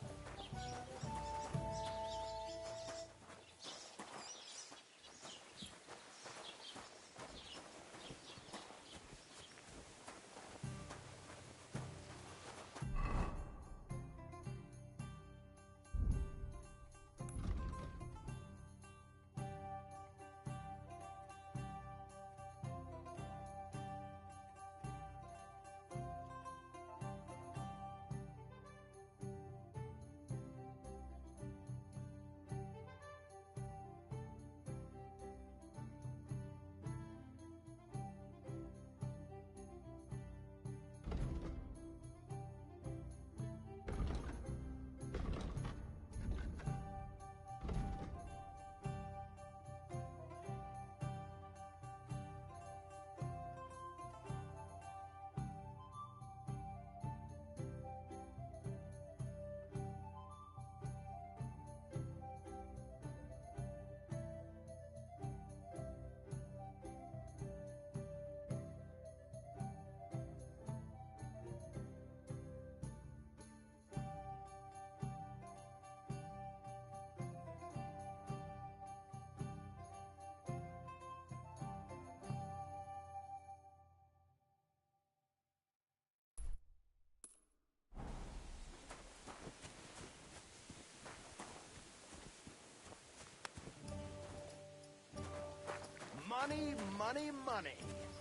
Money, money, money.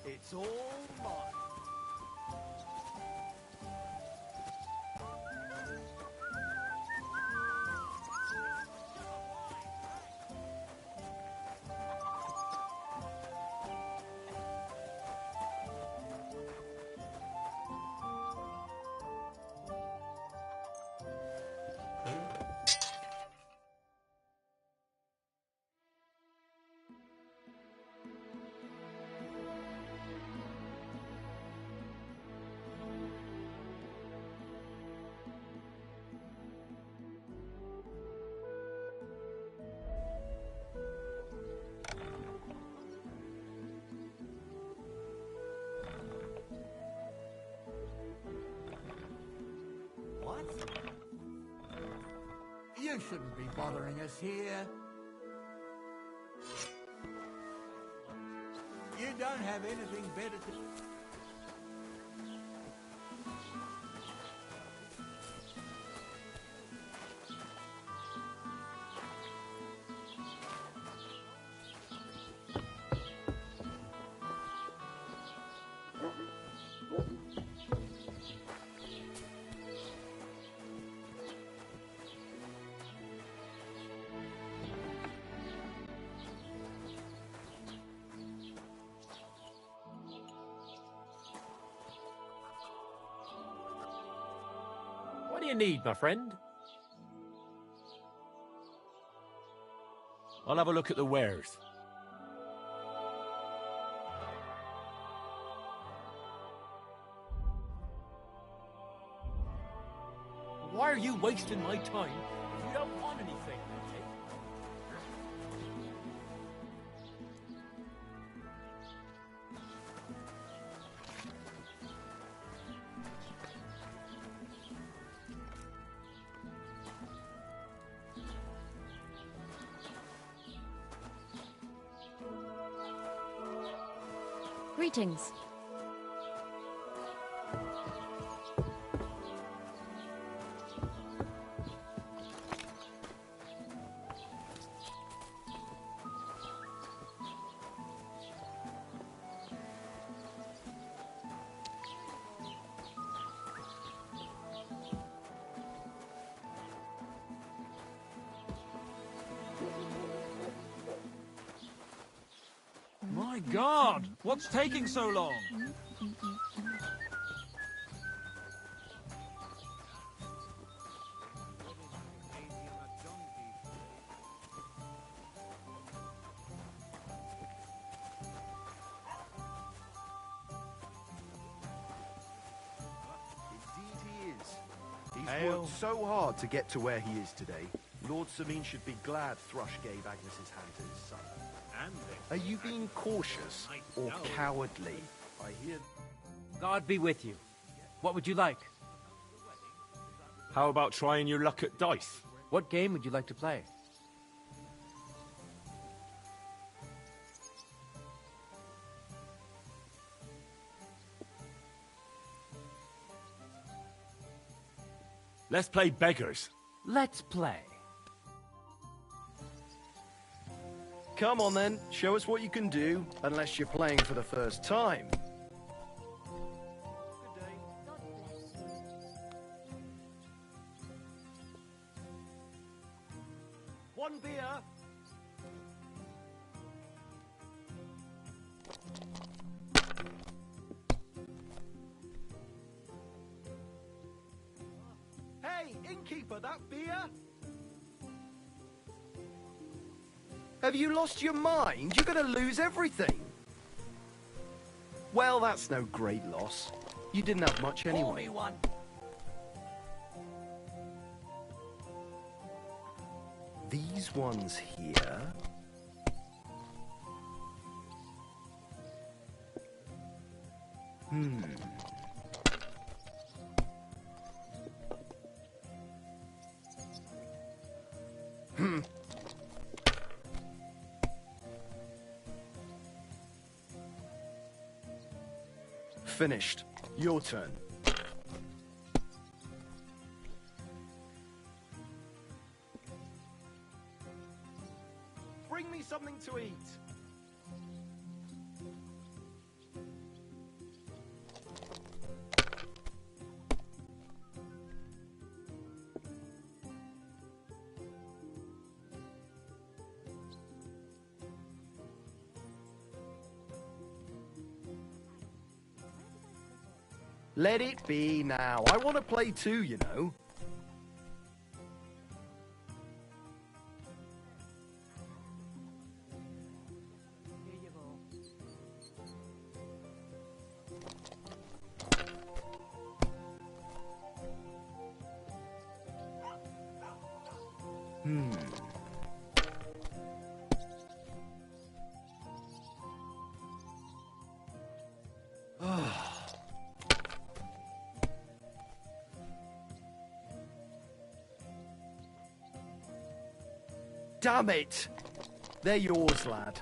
It's all mine. What? You shouldn't be bothering us here. You don't have anything better to... What do you need, my friend? I'll have a look at the wares. Why are you wasting my time if you don't want anything? Greetings. My God! What's taking so long? He's worked so hard to get to where he is today. Lord Samin should be glad Thrush gave Agnes's hand to his son. Are you being cautious or cowardly? I hear... God be with you. What would you like? How about trying your luck at dice? What game would you like to play? Let's play beggars. Let's play. Come on then, show us what you can do, unless you're playing for the first time. One beer. Hey, innkeeper, that beer? Have you lost your mind? You're gonna lose everything. Well, that's no great loss. You didn't have much anyway. Pour me one. These ones here... Finished. Your turn. Bring me something to eat. Let it be now. I want to play too, you know. Damn it! They're yours, lad.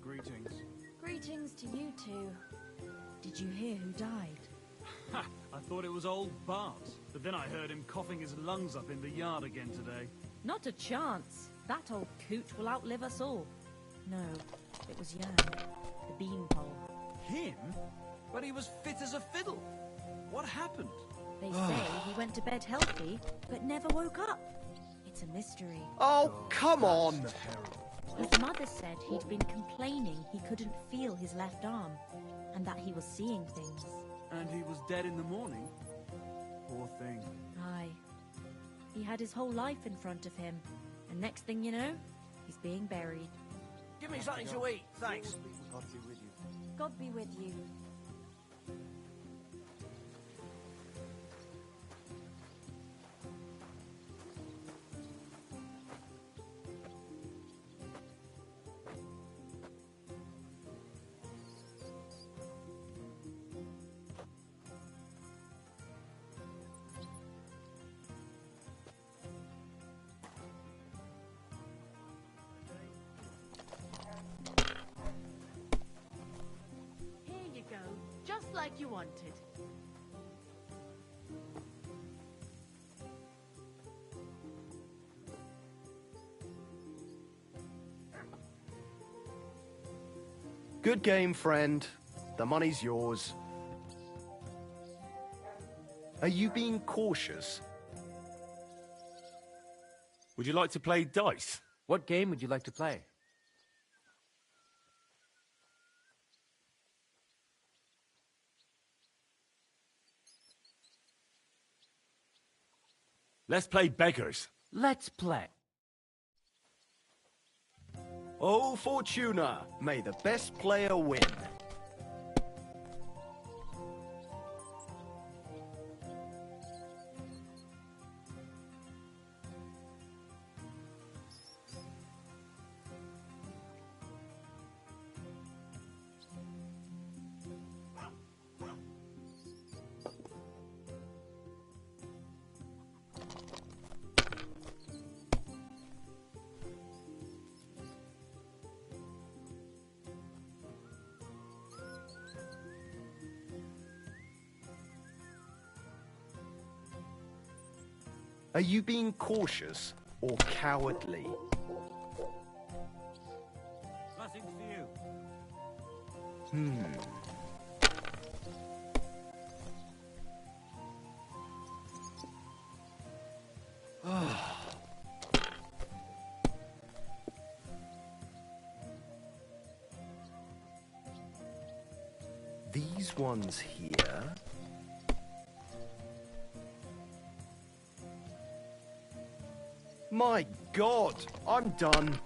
Greetings. Greetings to you two. Did you hear who died? Ha! I thought it was old Bart, but then I heard him coughing his lungs up in the yard again today. Not a chance. That old coot will outlive us all. No, it was Jan, the beanpole. Him? But he was fit as a fiddle. What happened? They say he went to bed healthy, but never woke up. It's a mystery. Oh, come on! His mother said he'd been complaining he couldn't feel his left arm, and that he was seeing things. And he was dead in the morning? Poor thing. Aye. He had his whole life in front of him, and next thing you know, he's being buried. Give me something to eat, thanks. God be with you. God be with you. Here you go, just like you wanted. Good game, friend. The money's yours. Are you being cautious? Would you like to play dice? What game would you like to play? Let's play beggars. Let's play. Oh, Fortuna, may the best player win. Are you being cautious or cowardly? Nothing for you. These ones here. My God, I'm done.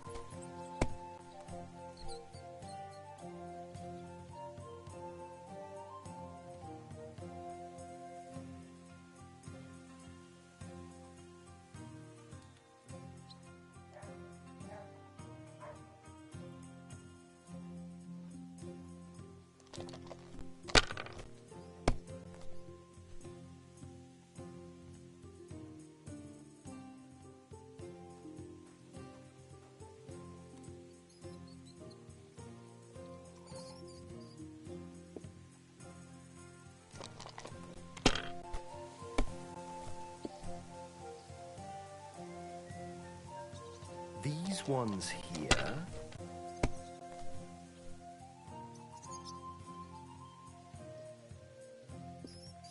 these ones here.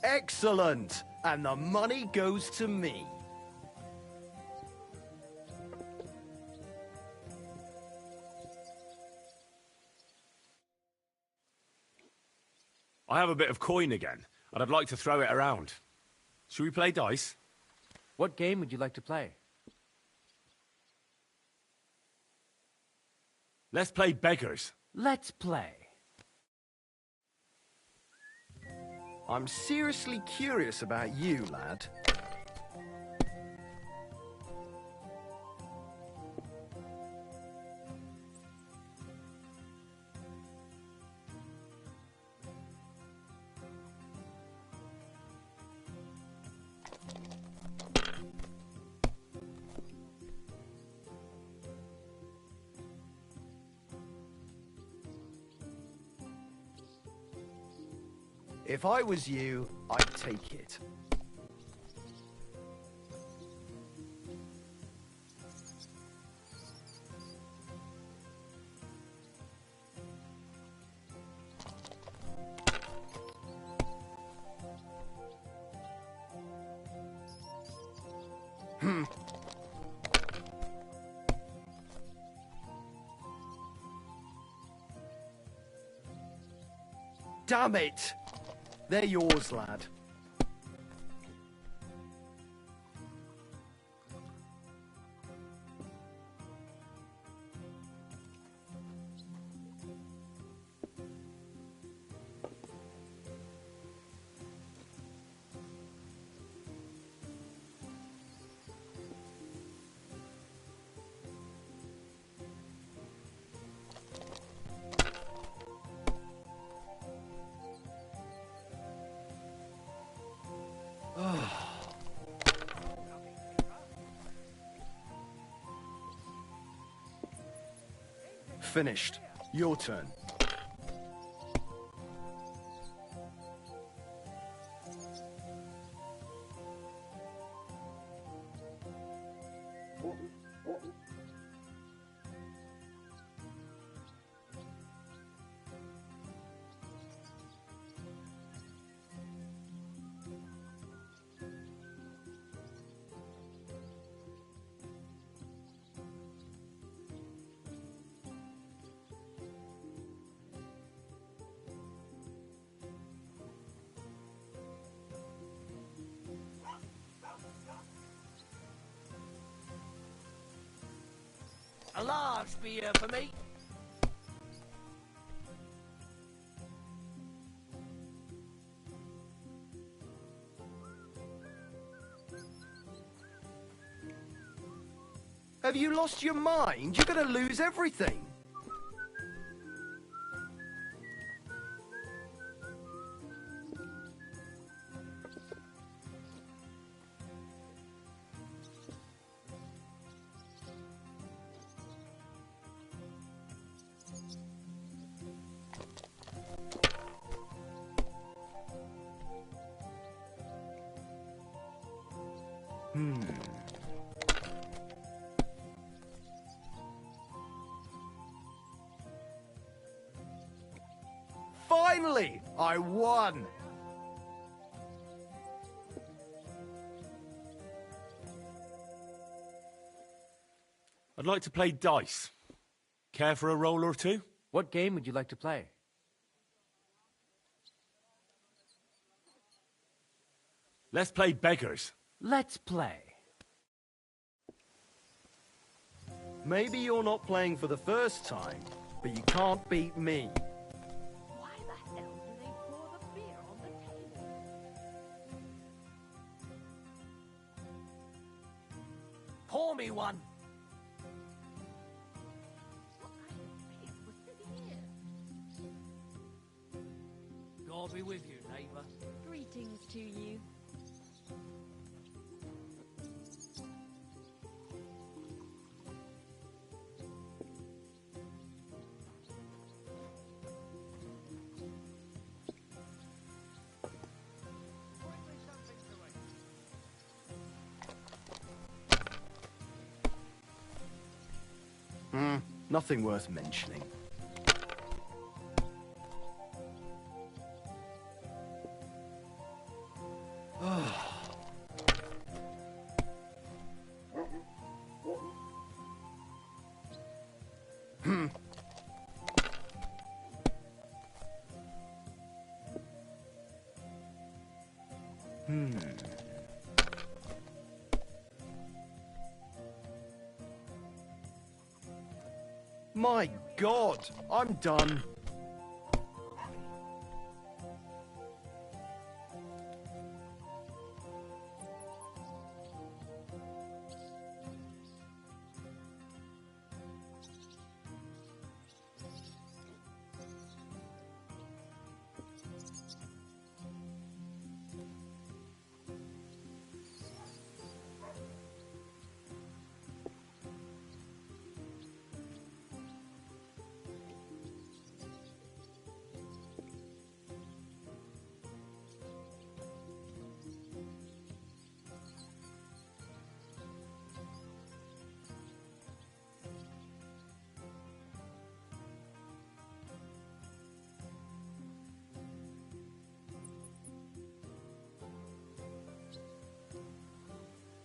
Excellent! And the money goes to me. I have a bit of coin again, and I'd like to throw it around. Should we play dice? What game would you like to play? Let's play beggars. Let's play. I'm seriously curious about you, lad. If I was you, I'd take it. Damn it! They're yours, lad. Finished. Your turn. A large beer for me. Have you lost your mind? You're gonna lose everything. Finally, I won. I'd like to play dice. Care for a roll or two? What game would you like to play? Let's play beggars. Let's play. Maybe you're not playing for the first time, but you can't beat me. Why the hell do they pour the beer on the table? Pour me one. What kind of pig was sitting here? God be with you, neighbour. Greetings to you. Nothing worth mentioning. My God, I'm done.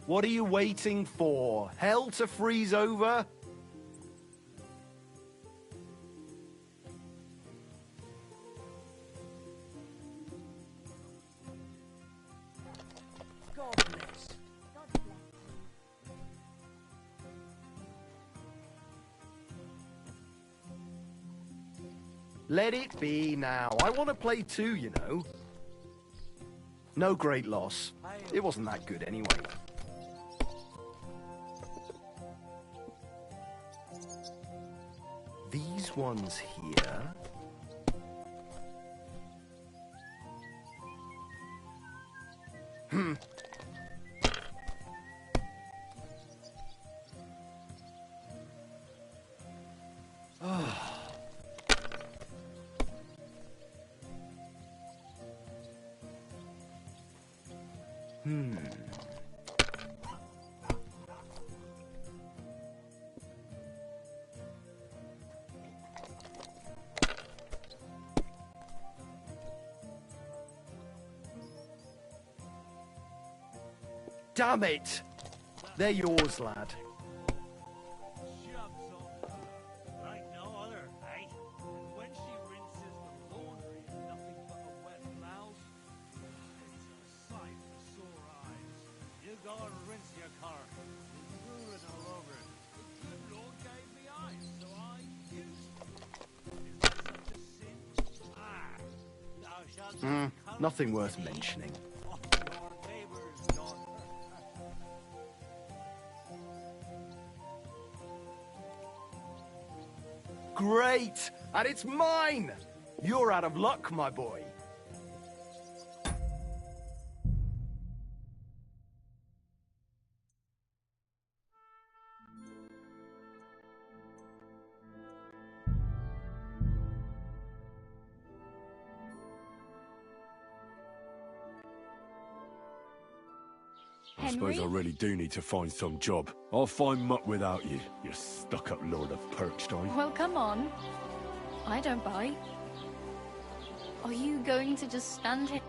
What are you waiting for? Hell to freeze over? God bless. Let it be now. I want to play too, you know. No great loss. It wasn't that good anyway. These ones here. Damn it! They're yours, lad. Like no other, eh? And when she rinses the laundry in nothing but a wet blouse, it's a sight for sore eyes. You go and rinse your car. There's ruin all over it. The good Lord gave me eyes, so I used them. Is that such a sin? Ah, thou shalt not come Nothing to worth me. mentioning. Oh, your neighbor's daughter. Great! And it's mine! You're out of luck, my boy. I suppose I really do need to find some job. I'll find muck without you, you stuck-up Lord of Perkstein. Well, come on. I don't bite. Are you going to just stand here?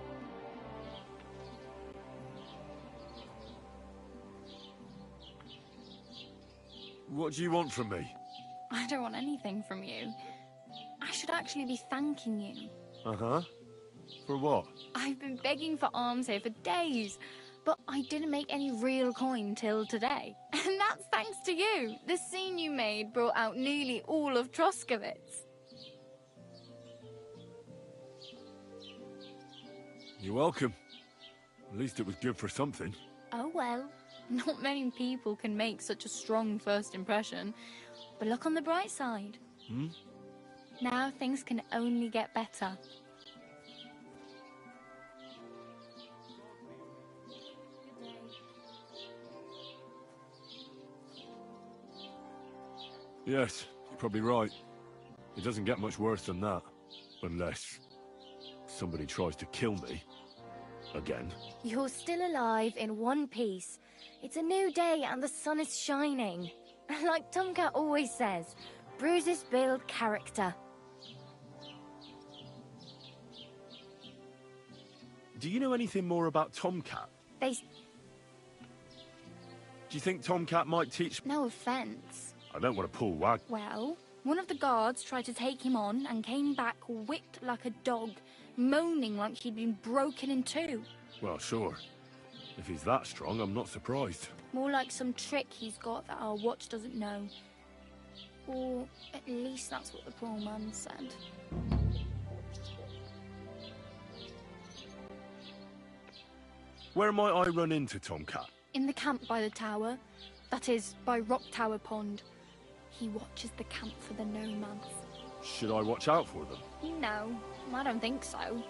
What do you want from me? I don't want anything from you. I should actually be thanking you. Uh-huh. For what? I've been begging for alms here for days, but I didn't make any real coin till today. And that's thanks to you. The scene you made brought out nearly all of Troskowitz. You're welcome. At least it was good for something. Oh well. Not many people can make such a strong first impression. But look on the bright side. Now things can only get better. Yes, you're probably right. It doesn't get much worse than that. Unless somebody tries to kill me. Again. You're still alive in one piece. It's a new day and the sun is shining. Like Tomcat always says, bruises build character. Do you know anything more about Tomcat? They... Do you think Tomcat might teach... No offense. I don't want to pull wag... Well, one of the guards tried to take him on and came back whipped like a dog, moaning like he'd been broken in two. Well, sure. If he's that strong, I'm not surprised. More like some trick he's got that our watch doesn't know. Or at least that's what the poor man said. Where might I run into Tomcat? In the camp by the tower. That is, by Rock Tower Pond. He watches the camp for the nomads. Should I watch out for them? No, I don't think so.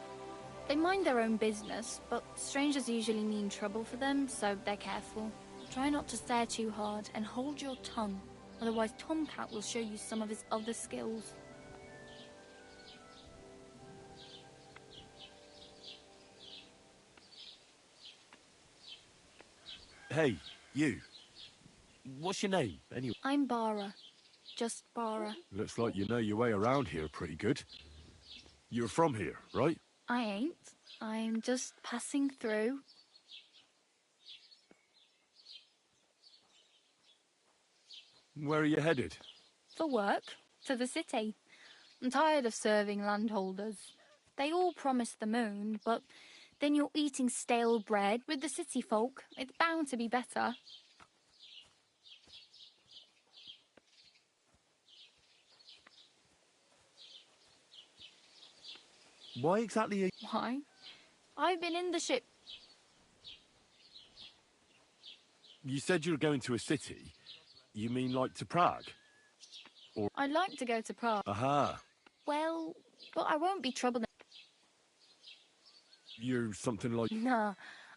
They mind their own business, but strangers usually mean trouble for them, so they're careful. Try not to stare too hard and hold your tongue, otherwise Tomcat will show you some of his other skills. Hey, you. What's your name, anyway? I'm Bara. Just Bara. Looks like you know your way around here pretty good. You're from here, right? I ain't. I'm just passing through. Where are you headed? For work. To the city. I'm tired of serving landholders. They all promise the moon, but then you're eating stale bread. With the city folk, it's bound to be better. Why exactly are you... Why? I've been in the ship. You said you were going to a city. You mean like to Prague? Or... I'd like to go to Prague. Aha. Well, but I won't be troubled. You're something like... Nah,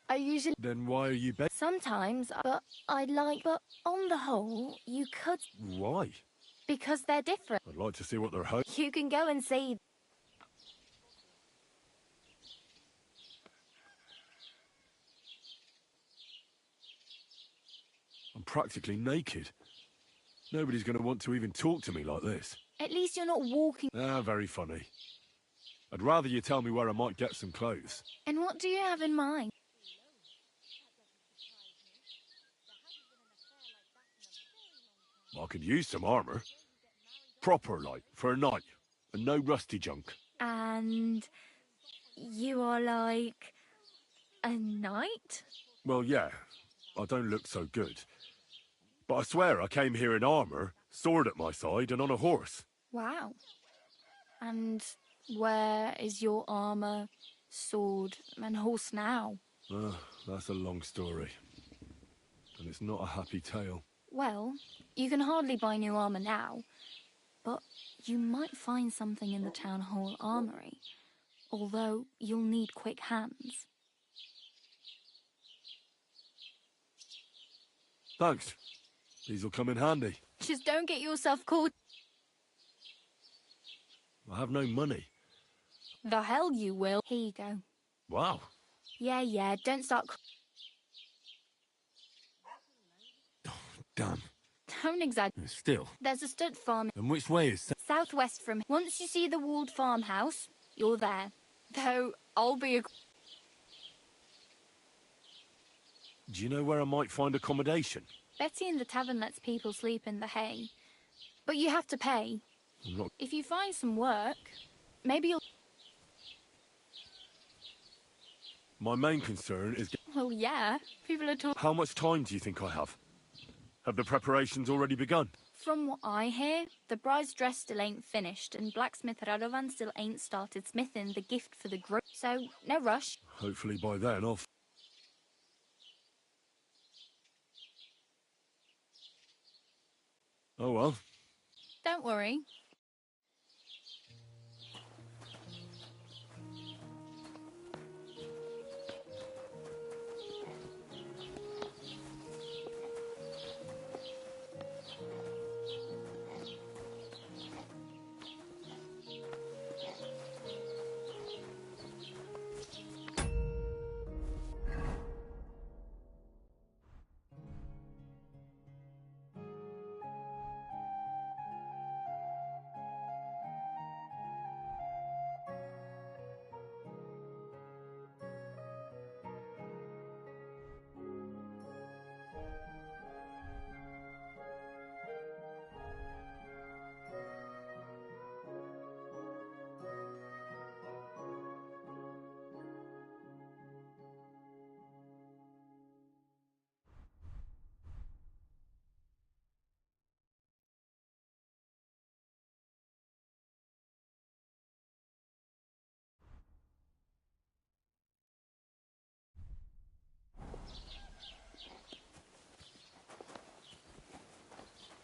I usually... Then why are you... Sometimes, but I'd like... But on the whole, you could... Why? Because they're different. I'd like to see what they're hoping. You can go and see. I'm practically naked. Nobody's going to want to even talk to me like this. At least you're not walking... Ah, very funny. I'd rather you tell me where I might get some clothes. And what do you have in mind? I could use some armour. Proper, like, for a night. And no rusty junk. And... you are like... a knight? Well, yeah. I don't look so good. But I swear I came here in armour, sword at my side, and on a horse. Wow. And where is your armour, sword, and horse now? That's a long story. And it's not a happy tale. Well, you can hardly buy new armour now, but you might find something in the town hall armoury, although you'll need quick hands. Thanks. These will come in handy. Just don't get yourself caught. I have no money. The hell you will. Here you go. Wow. Yeah, don't start... Damn. Don't exaggerate. Still. There's a stud farm... And which way is... southwest from... Once you see the walled farmhouse, you're there. Though, I'll be a... Do you know where I might find accommodation? Betty in the tavern lets people sleep in the hay. But you have to pay. I'm not... If you find some work, maybe you'll... My main concern is... Well, yeah. People are talking... How much time do you think I have? Have the preparations already begun? From what I hear, the bride's dress still ain't finished, and blacksmith Radovan still ain't started smithing the gift for the group. So, no rush. Hopefully by then I'll... Oh well. Don't worry.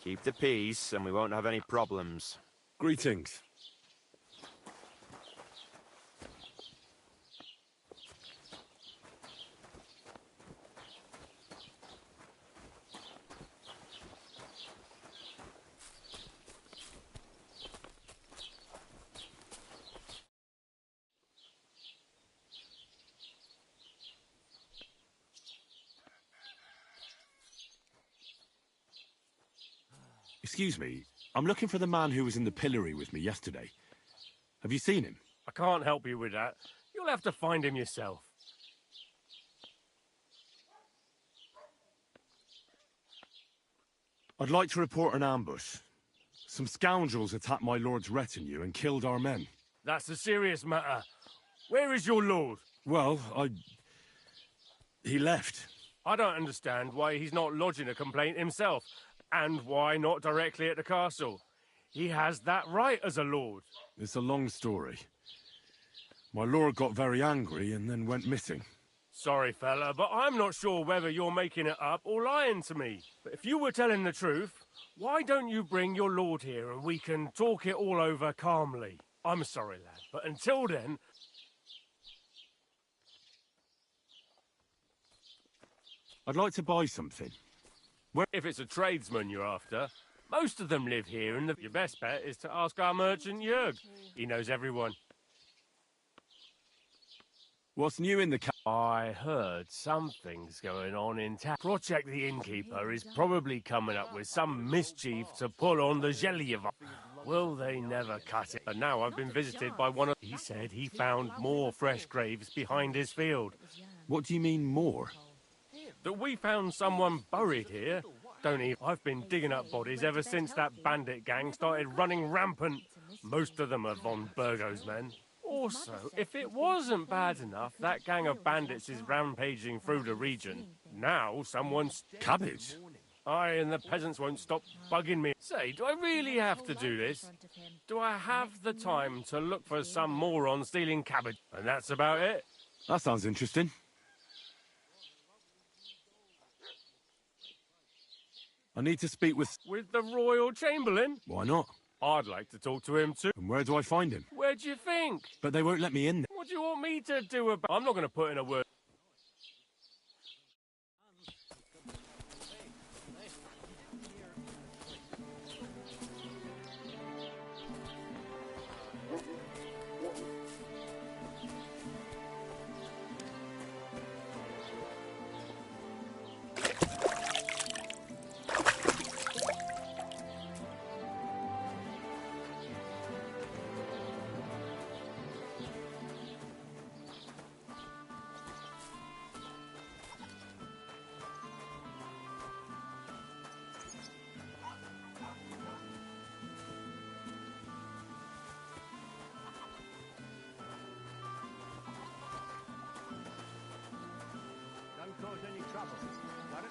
Keep the peace, and we won't have any problems. Greetings. Excuse me, I'm looking for the man who was in the pillory with me yesterday. Have you seen him? I can't help you with that. You'll have to find him yourself. I'd like to report an ambush. Some scoundrels attacked my lord's retinue and killed our men. That's a serious matter. Where is your lord? Well, he left. I don't understand why he's not lodging a complaint himself, and why not directly at the castle. He has that right as a lord. It's a long story. My lord got very angry and then went missing. Sorry, fella, but I'm not sure whether you're making it up or lying to me. But if you were telling the truth, why don't you bring your lord here and we can talk it all over calmly? I'm sorry, lad, but until then... I'd like to buy something. If it's a tradesman you're after, most of them live here, and your best bet is to ask our merchant Jörg. He knows everyone. What's new in the I heard something's going on in town. Project the Innkeeper is probably coming up with some mischief to pull on the Zhelyeva. Will they never cut it? And now I've been visited by one of... He said he found more fresh graves behind his field. What do you mean, more? That we found someone buried here. Don't even... I've been digging up bodies ever since that bandit gang started running rampant. Most of them are von Burgo's men. Also, if it wasn't bad enough, that gang of bandits is rampaging through the region. Now someone's... Cabbage? Aye, and the peasants won't stop bugging me. Say, do I really have to do this? Do I have the time to look for some moron stealing cabbage? And that's about it. That sounds interesting. I need to speak with... With the Royal Chamberlain? Why not? I'd like to talk to him too. And where do I find him? Where do you think? But they won't let me in. What do you want me to do about... I'm not going to put in a word. Don't cause any trouble. Got it?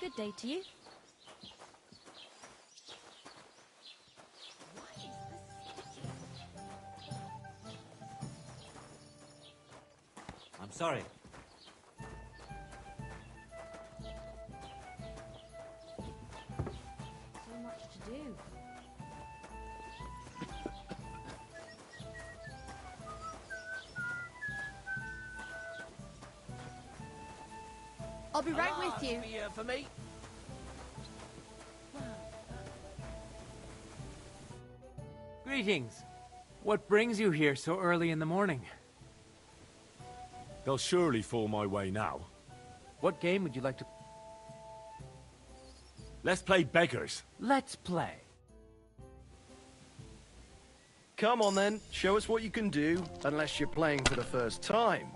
Good day to you. I'm sorry. So much to do. I'll be right with you. For me. Greetings. What brings you here so early in the morning? They'll surely fall my way now. What game would you like to... Let's play beggars. Let's play. Come on then, show us what you can do, unless you're playing for the first time.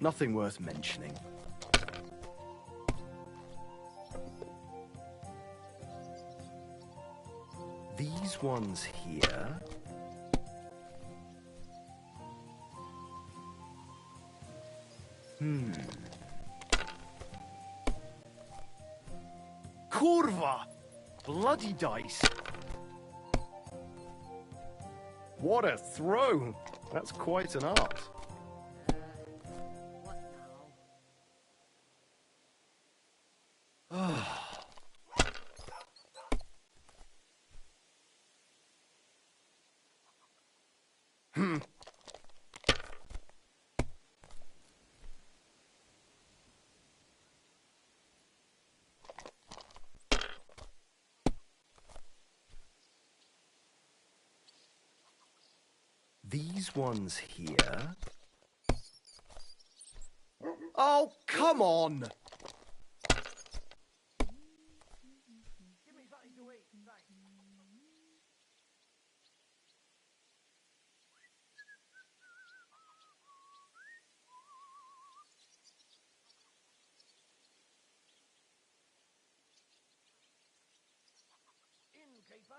Nothing worth mentioning. These ones here... Kurva! Bloody dice! What a throw! That's quite an art. These ones here... Oh, come on! Innkeeper,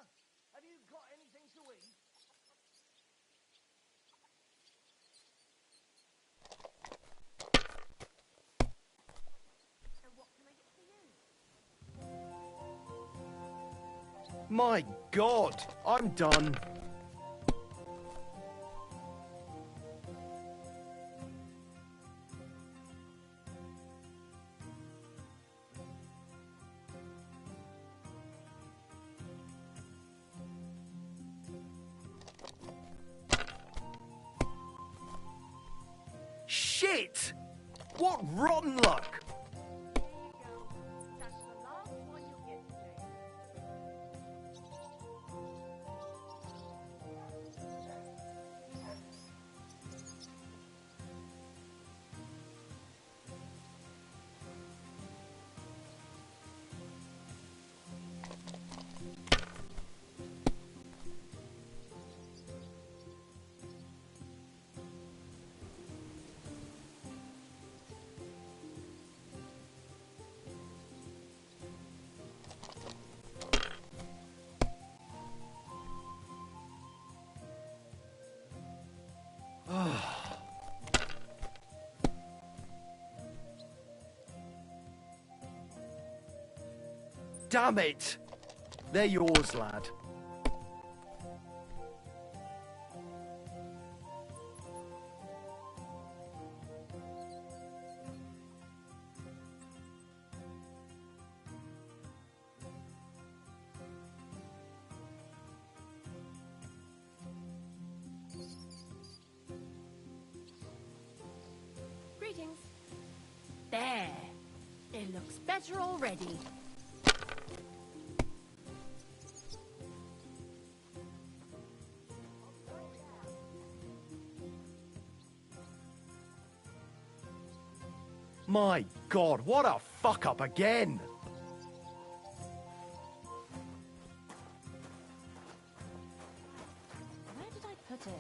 have you got anything to eat? My God, I'm done. Shit! What rotten luck! Damn it! They're yours, lad. Greetings. There. It looks better already. My God, what a fuck up again! Where did I put it?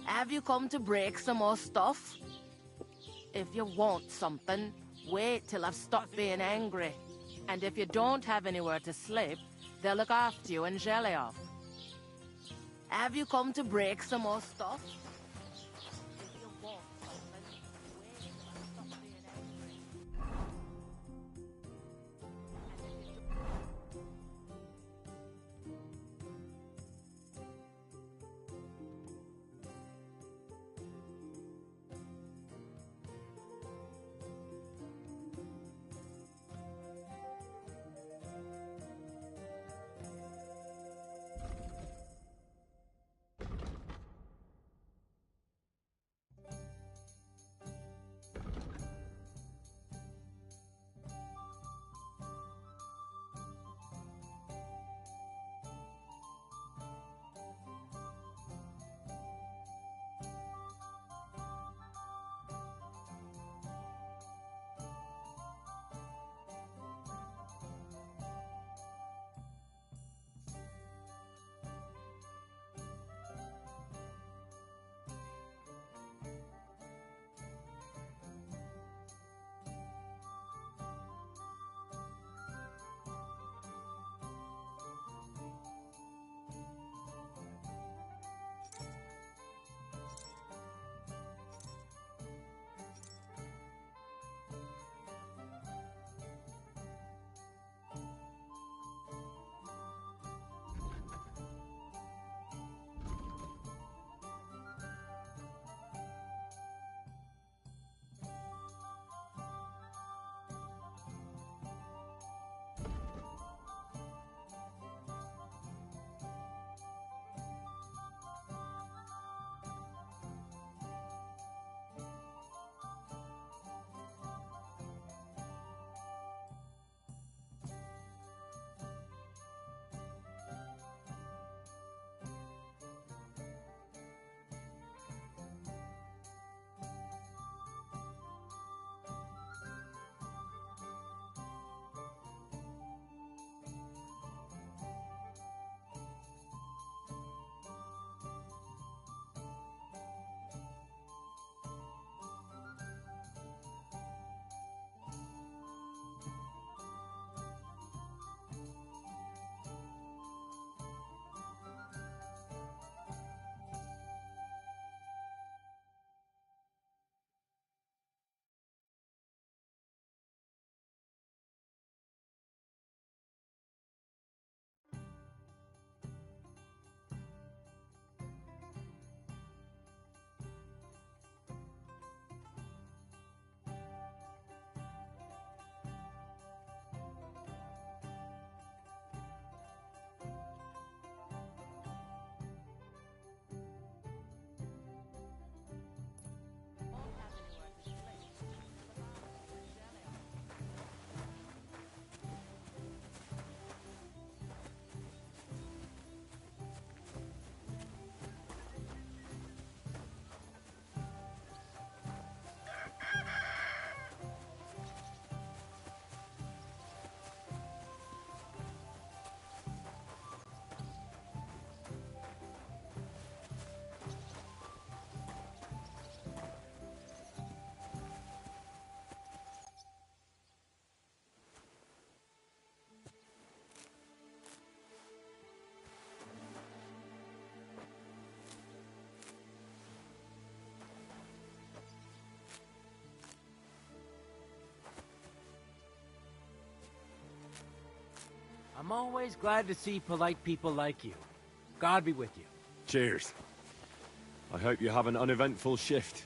Have you come to break some more stuff? If you want something, wait till I've stopped being angry. And if you don't have anywhere to sleep, they'll look after you and jelly off. Have you come to break some more stuff? If you want something, wait till I've stopped being angry. I'm always glad to see polite people like you. God be with you. Cheers. I hope you have an uneventful shift.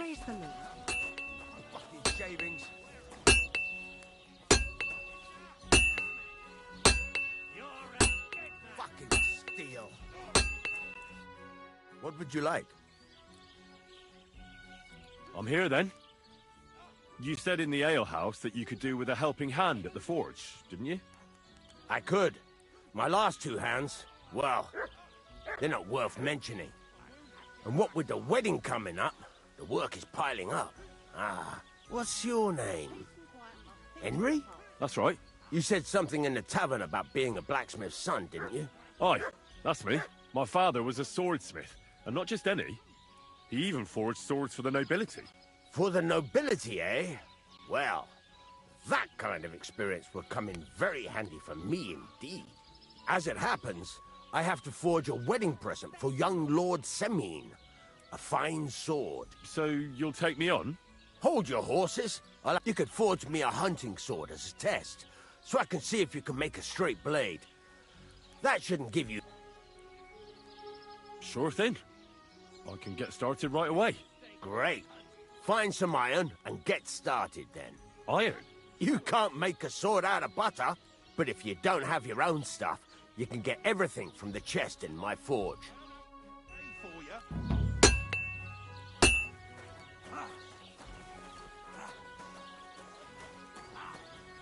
Where's the loom? Fucking shavings. Fucking steel. What would you like? I'm here then. You said in the alehouse that you could do with a helping hand at the forge, didn't you? I could. My last two hands, well, they're not worth mentioning. And what with the wedding coming up, the work is piling up. Ah, what's your name? Henry? That's right. You said something in the tavern about being a blacksmith's son, didn't you? Aye, that's me. My father was a swordsmith, and not just any. He even forged swords for the nobility. For the nobility, eh? Well, that kind of experience will come in very handy for me indeed. As it happens, I have to forge a wedding present for young Lord Semine. A fine sword. So you'll take me on? Hold your horses. You could forge me a hunting sword as a test, so I can see if you can make a straight blade. That shouldn't give you... Sure thing. I can get started right away. Great. Find some iron and get started then. Iron? You can't make a sword out of butter, but if you don't have your own stuff, you can get everything from the chest in my forge.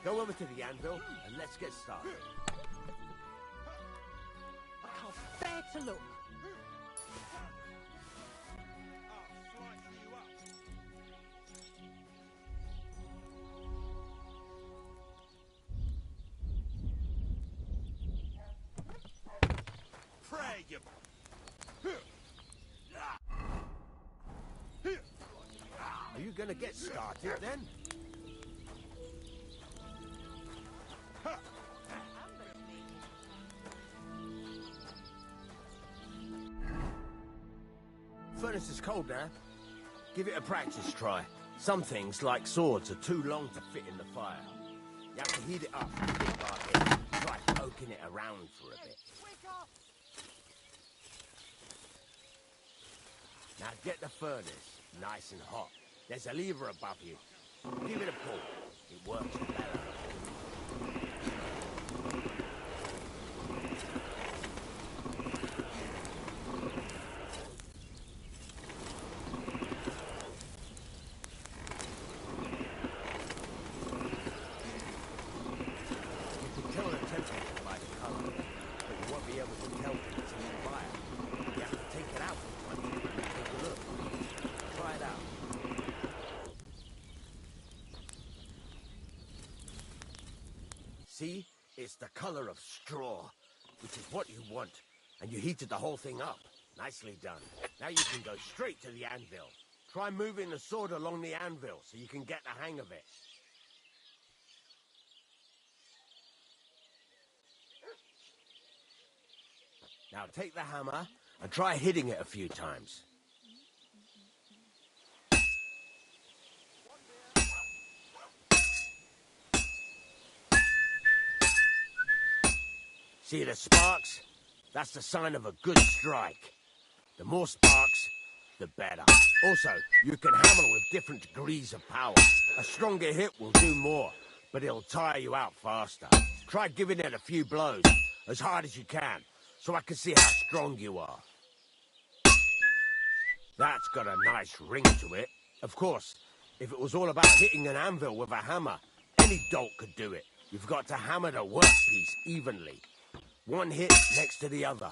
Go over to the anvil and let's get started. I can't bear to look. Pray you. Are you gonna get started then? Furnace is cold now. Give it a practice try. Some things, like swords, are too long to fit in the fire. You have to heat it up a bit by bit. Try poking it around for a bit. Now get the furnace nice and hot. There's a lever above you. Give it a pull. It works better. You can tell the temperature by the color, but you won't be able to tell from it's in the fire. You have to take it out once and take a look. Try it out. See? It's the color of straw, which is what you want. And you heated the whole thing up. Nicely done. Now you can go straight to the anvil. Try moving the sword along the anvil so you can get the hang of it. Now take the hammer and try hitting it a few times. See the sparks? That's the sign of a good strike. The more sparks, the better. Also, you can hammer with different degrees of power. A stronger hit will do more, but it'll tire you out faster. Try giving it a few blows, as hard as you can, so I can see how strong you are. That's got a nice ring to it. Of course, if it was all about hitting an anvil with a hammer, any dolt could do it. You've got to hammer the workpiece evenly. One hit next to the other.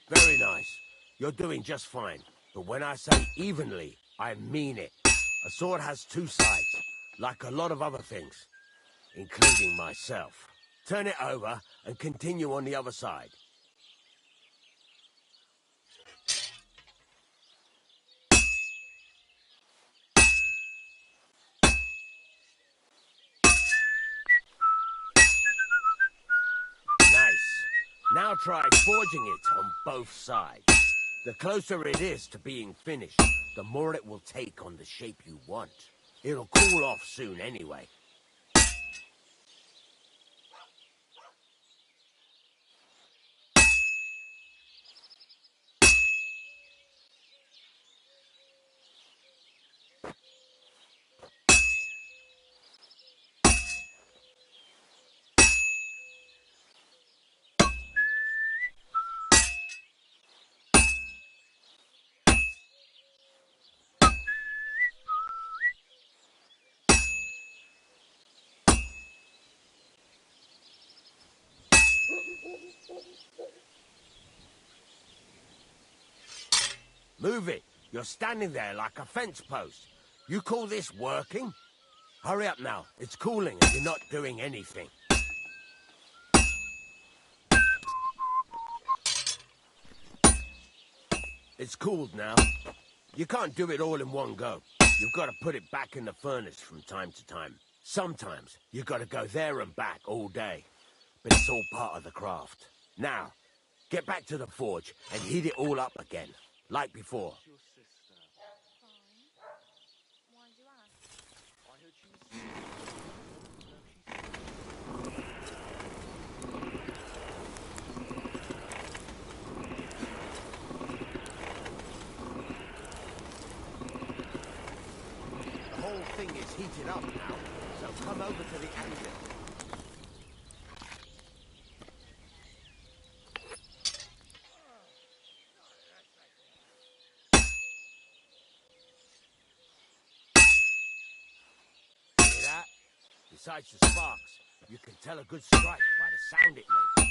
Very nice. You're doing just fine. But when I say evenly, I mean it. A sword has two sides, like a lot of other things, including myself. Turn it over and continue on the other side. Nice. Now try forging it on both sides. The closer it is to being finished, the more it will take on the shape you want. It'll cool off soon anyway. Move it. You're standing there like a fence post. You call this working? Hurry up now. It's cooling and you're not doing anything. It's cooled now. You can't do it all in one go. You've got to put it back in the furnace from time to time. Sometimes you've got to go there and back all day. But it's all part of the craft. Now, get back to the forge and heat it all up again, like before. The whole thing is heated up now, so come over to the anvil. Hear that? Besides the sparks, you can tell a good strike by the sound it makes.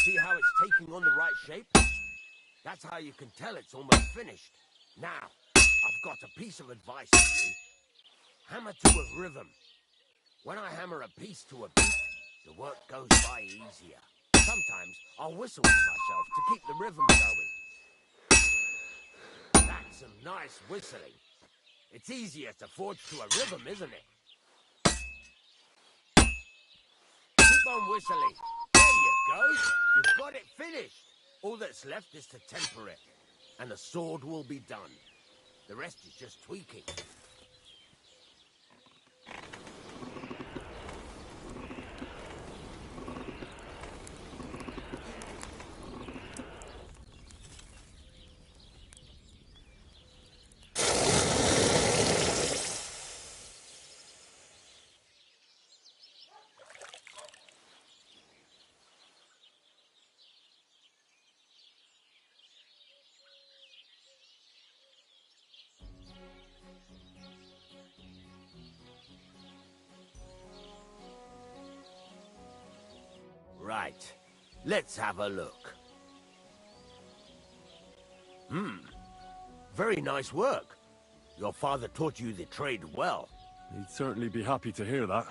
See how it's taking on the right shape? That's how you can tell it's almost finished. Now, I've got a piece of advice for you. Hammer to a rhythm. When I hammer a piece to a beat, the work goes by easier. Sometimes I'll whistle to myself to keep the rhythm going. That's some nice whistling. It's easier to forge to a rhythm, isn't it? Keep on whistling. There you go. You've got it finished. All that's left is to temper it, and the sword will be done. The rest is just tweaking. Right. Let's have a look. Very nice work. Your father taught you the trade well. He'd certainly be happy to hear that.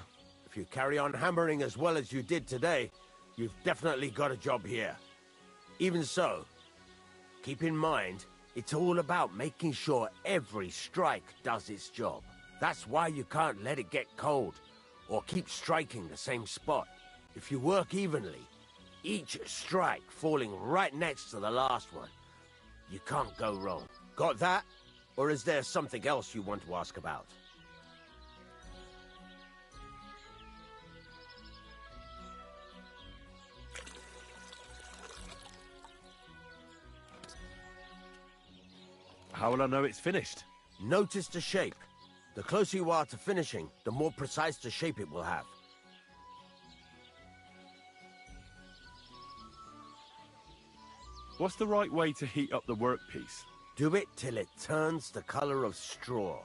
If you carry on hammering as well as you did today, you've definitely got a job here. Even so, keep in mind, it's all about making sure every strike does its job. That's why you can't let it get cold, or keep striking the same spot. If you work evenly, each strike falling right next to the last one, you can't go wrong. Got that? Or is there something else you want to ask about? How will I know it's finished? Notice the shape. The closer you are to finishing, the more precise the shape it will have. What's the right way to heat up the workpiece? Do it till it turns the color of straw.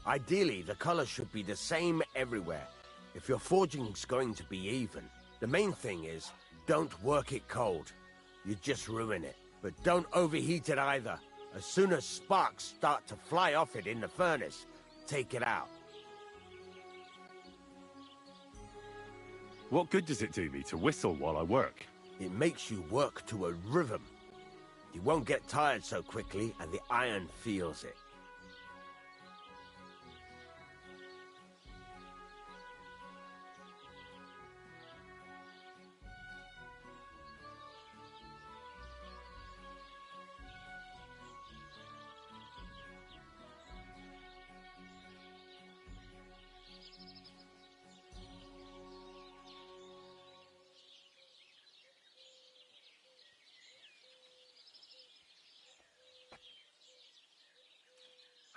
Ideally, the color should be the same everywhere. If your forging's going to be even, the main thing is, don't work it cold. You just ruin it. But don't overheat it either. As soon as sparks start to fly off it in the furnace, take it out. What good does it do me to whistle while I work? It makes you work to a rhythm. You won't get tired so quickly, and the iron feels it.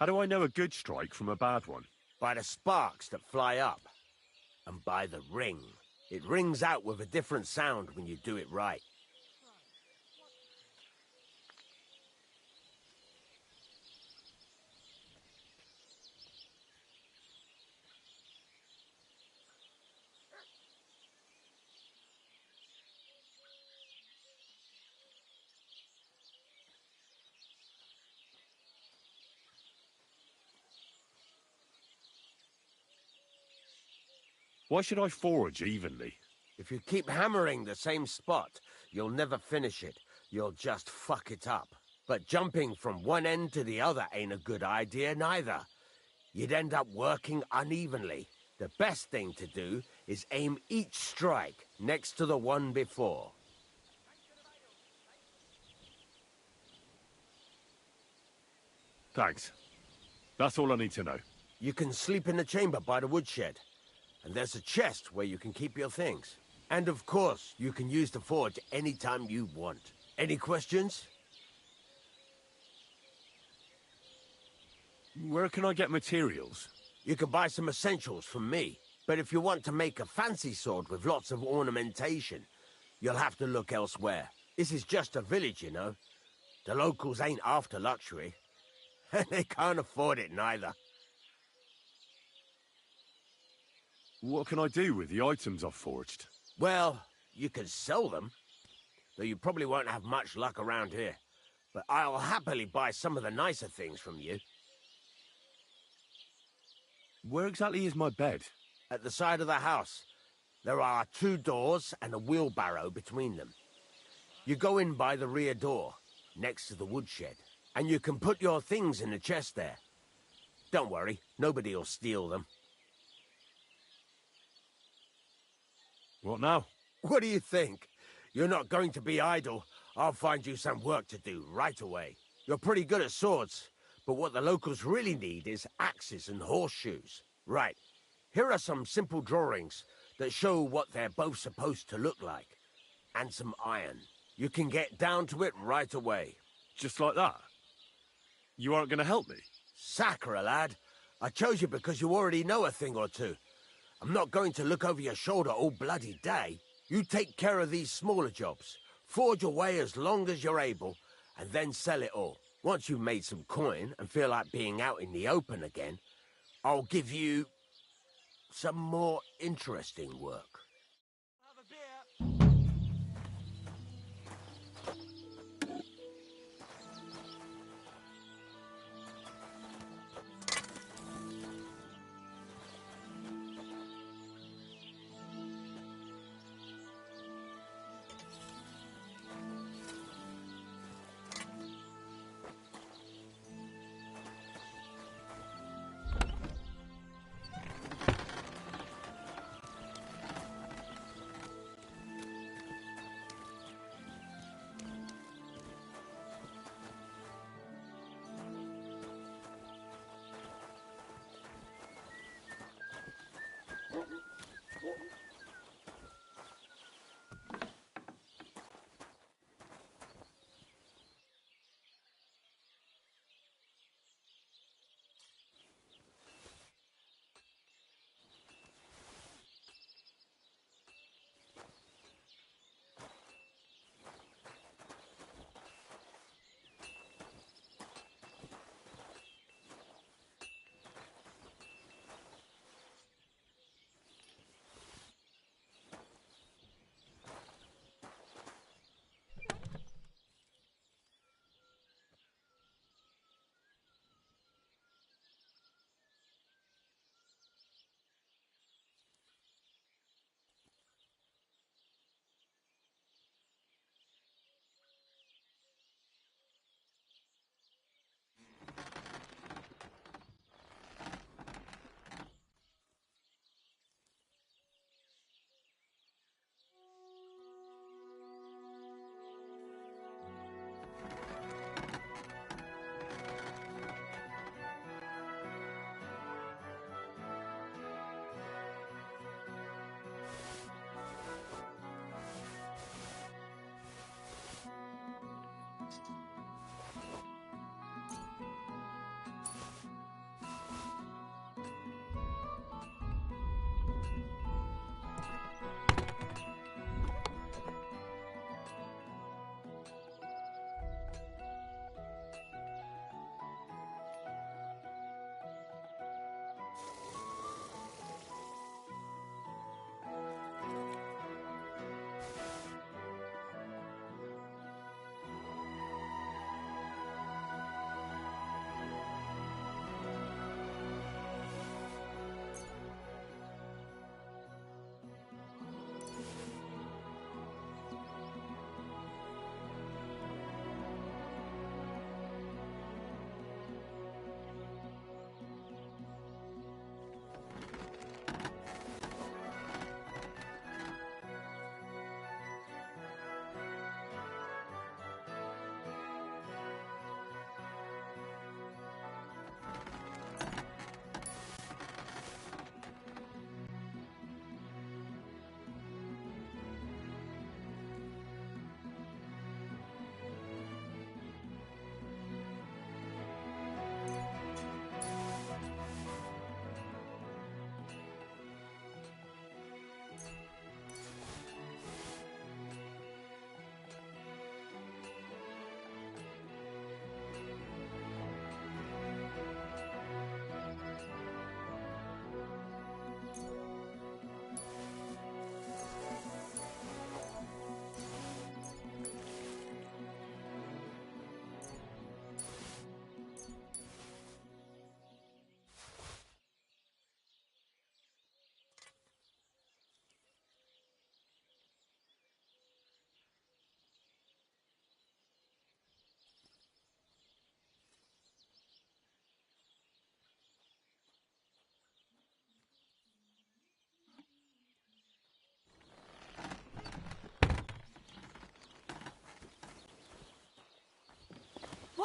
How do I know a good strike from a bad one? By the sparks that fly up. And by the ring. It rings out with a different sound when you do it right. Why should I forage evenly? If you keep hammering the same spot, you'll never finish it. You'll just fuck it up. But jumping from one end to the other ain't a good idea neither. You'd end up working unevenly. The best thing to do is aim each strike next to the one before. Thanks. That's all I need to know. You can sleep in the chamber by the woodshed. And there's a chest where you can keep your things. And of course, you can use the forge anytime you want. Any questions? Where can I get materials? You can buy some essentials from me. But if you want to make a fancy sword with lots of ornamentation, you'll have to look elsewhere. This is just a village, you know. The locals ain't after luxury. And they can't afford it neither. What can I do with the items I've forged? Well, you can sell them. Though you probably won't have much luck around here. But I'll happily buy some of the nicer things from you. Where exactly is my bed? At the side of the house. There are 2 doors and a wheelbarrow between them. You go in by the rear door, next to the woodshed, and you can put your things in the chest there. Don't worry, nobody'll steal them. What now? What do you think? You're not going to be idle. I'll find you some work to do right away. You're pretty good at swords, but what the locals really need is axes and horseshoes. Right, here are some simple drawings that show what they're both supposed to look like. And some iron. You can get down to it right away. Just like that? You aren't going to help me? Sacre, lad. I chose you because you already know a thing or two. I'm not going to look over your shoulder all bloody day. You take care of these smaller jobs. Forge away as long as you're able, and then sell it all. Once you've made some coin and feel like being out in the open again, I'll give you some more interesting work.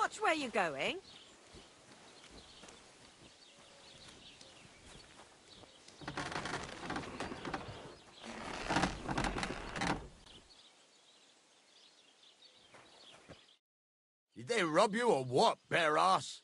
Watch where you're going. Did they rob you or what, bare ass?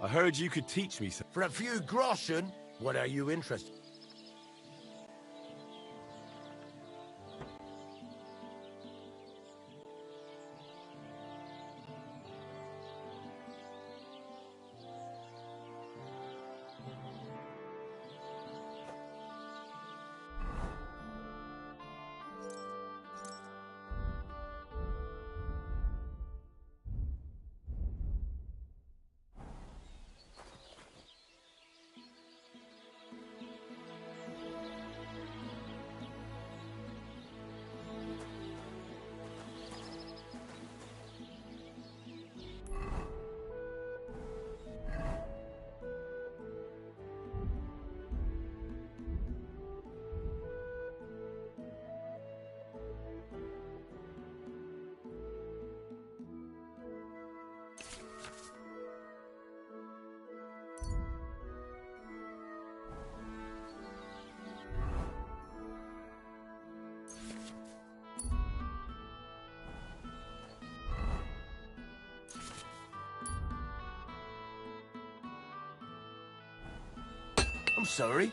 I heard you could teach me something. For a few groschen, what are you interested? I'm sorry.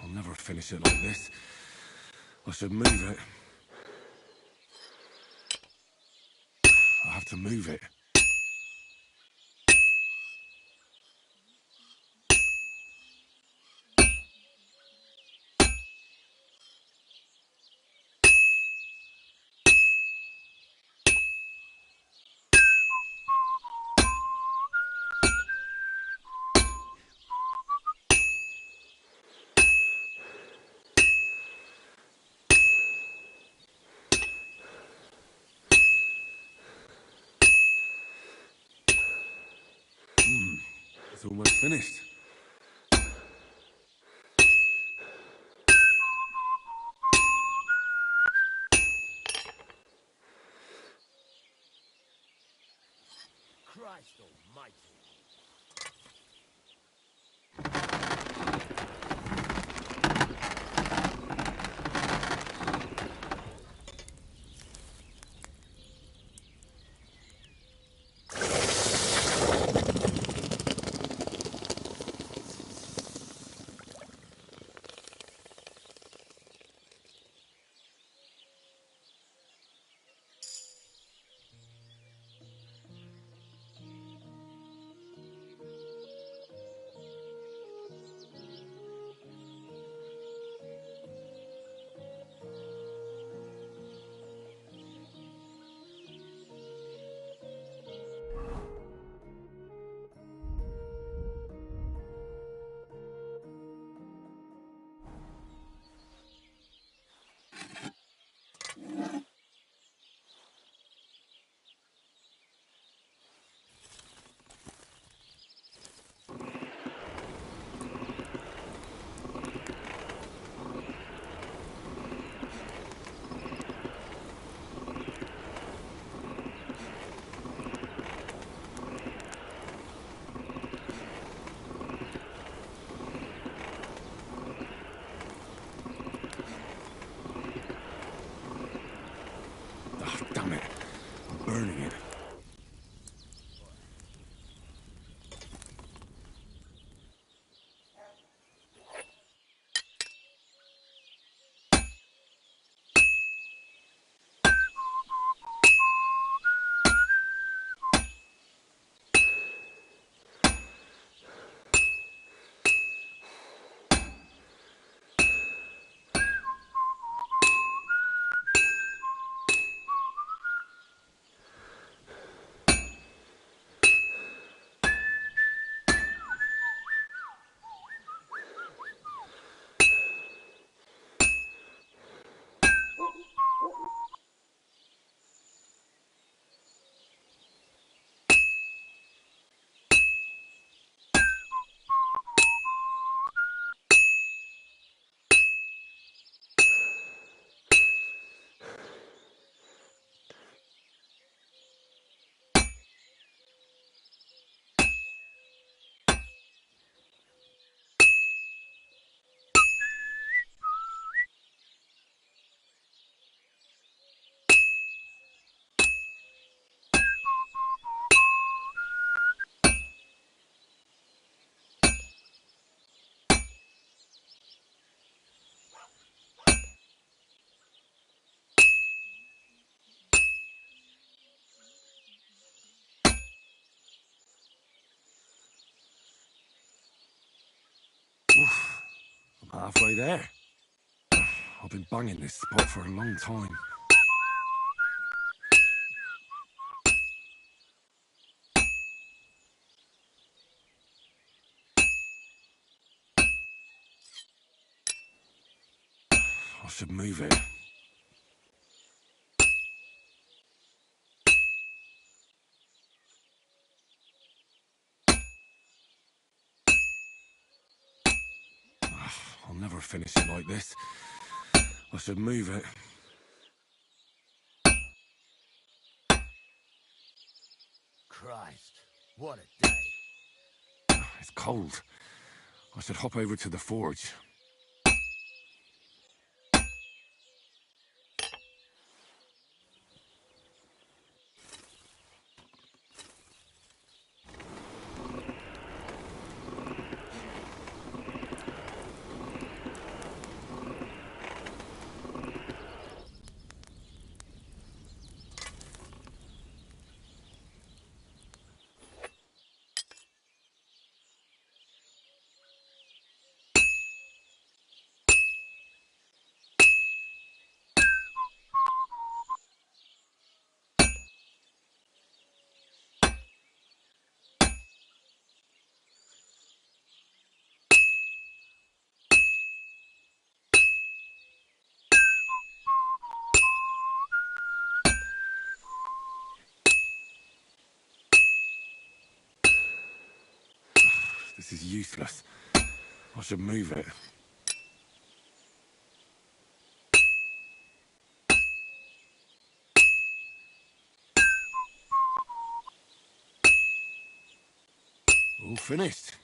I'll never finish it like this. I should move it. I have to move it. It's almost finished. Christ almighty. Oh, damn it. I'm burning it. Oof. I'm halfway there. I've been banging this spot for a long time. I should move it. I'll never finish it like this. I should move it. Christ, what a day. It's cold. I should hop over to the forge. This is useless. I should move it. All finished.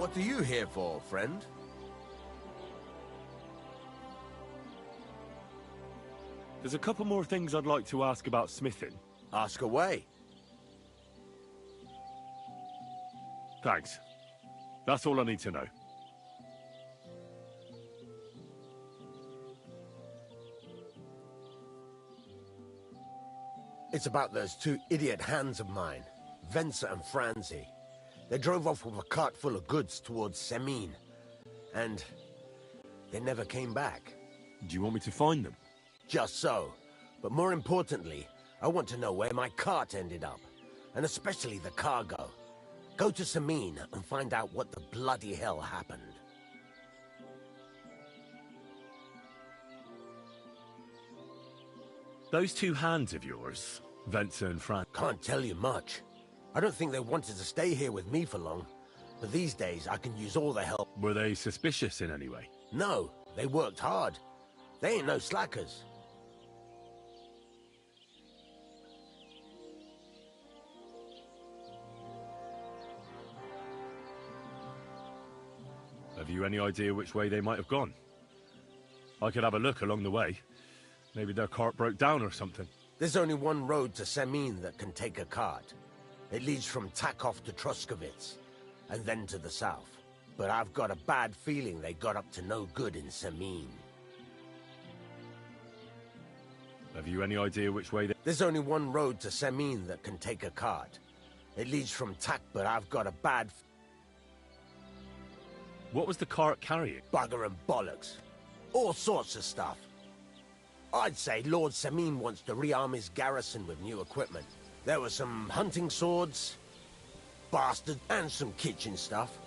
What are you here for, friend? There's a couple more things I'd like to ask about smithing. Ask away. Thanks. That's all I need to know. It's about those two idiot hands of mine, Venser and Franzi. They drove off with a cart full of goods towards Semine, and they never came back. Do you want me to find them? Just so. But more importantly, I want to know where my cart ended up, and especially the cargo. Go to Semine and find out what the bloody hell happened. Those two hands of yours, Venser and Fran... Can't tell you much. I don't think they wanted to stay here with me for long, but these days I can use all the help. Were they suspicious in any way? No, they worked hard. They ain't no slackers. Have you any idea which way they might have gone? I could have a look along the way. Maybe their cart broke down or something. There's only one road to Semine that can take a cart. It leads from Takov to Truskovitz, and then to the south. But I've got a bad feeling they got up to no good in Samin. Have you any idea which way they... There's only one road to Samin that can take a cart. It leads from Tak, but I've got a bad... What was the cart carrying? Bugger and bollocks. All sorts of stuff. I'd say Lord Samin wants to rearm his garrison with new equipment. There were some hunting swords, bastards, and some kitchen stuff.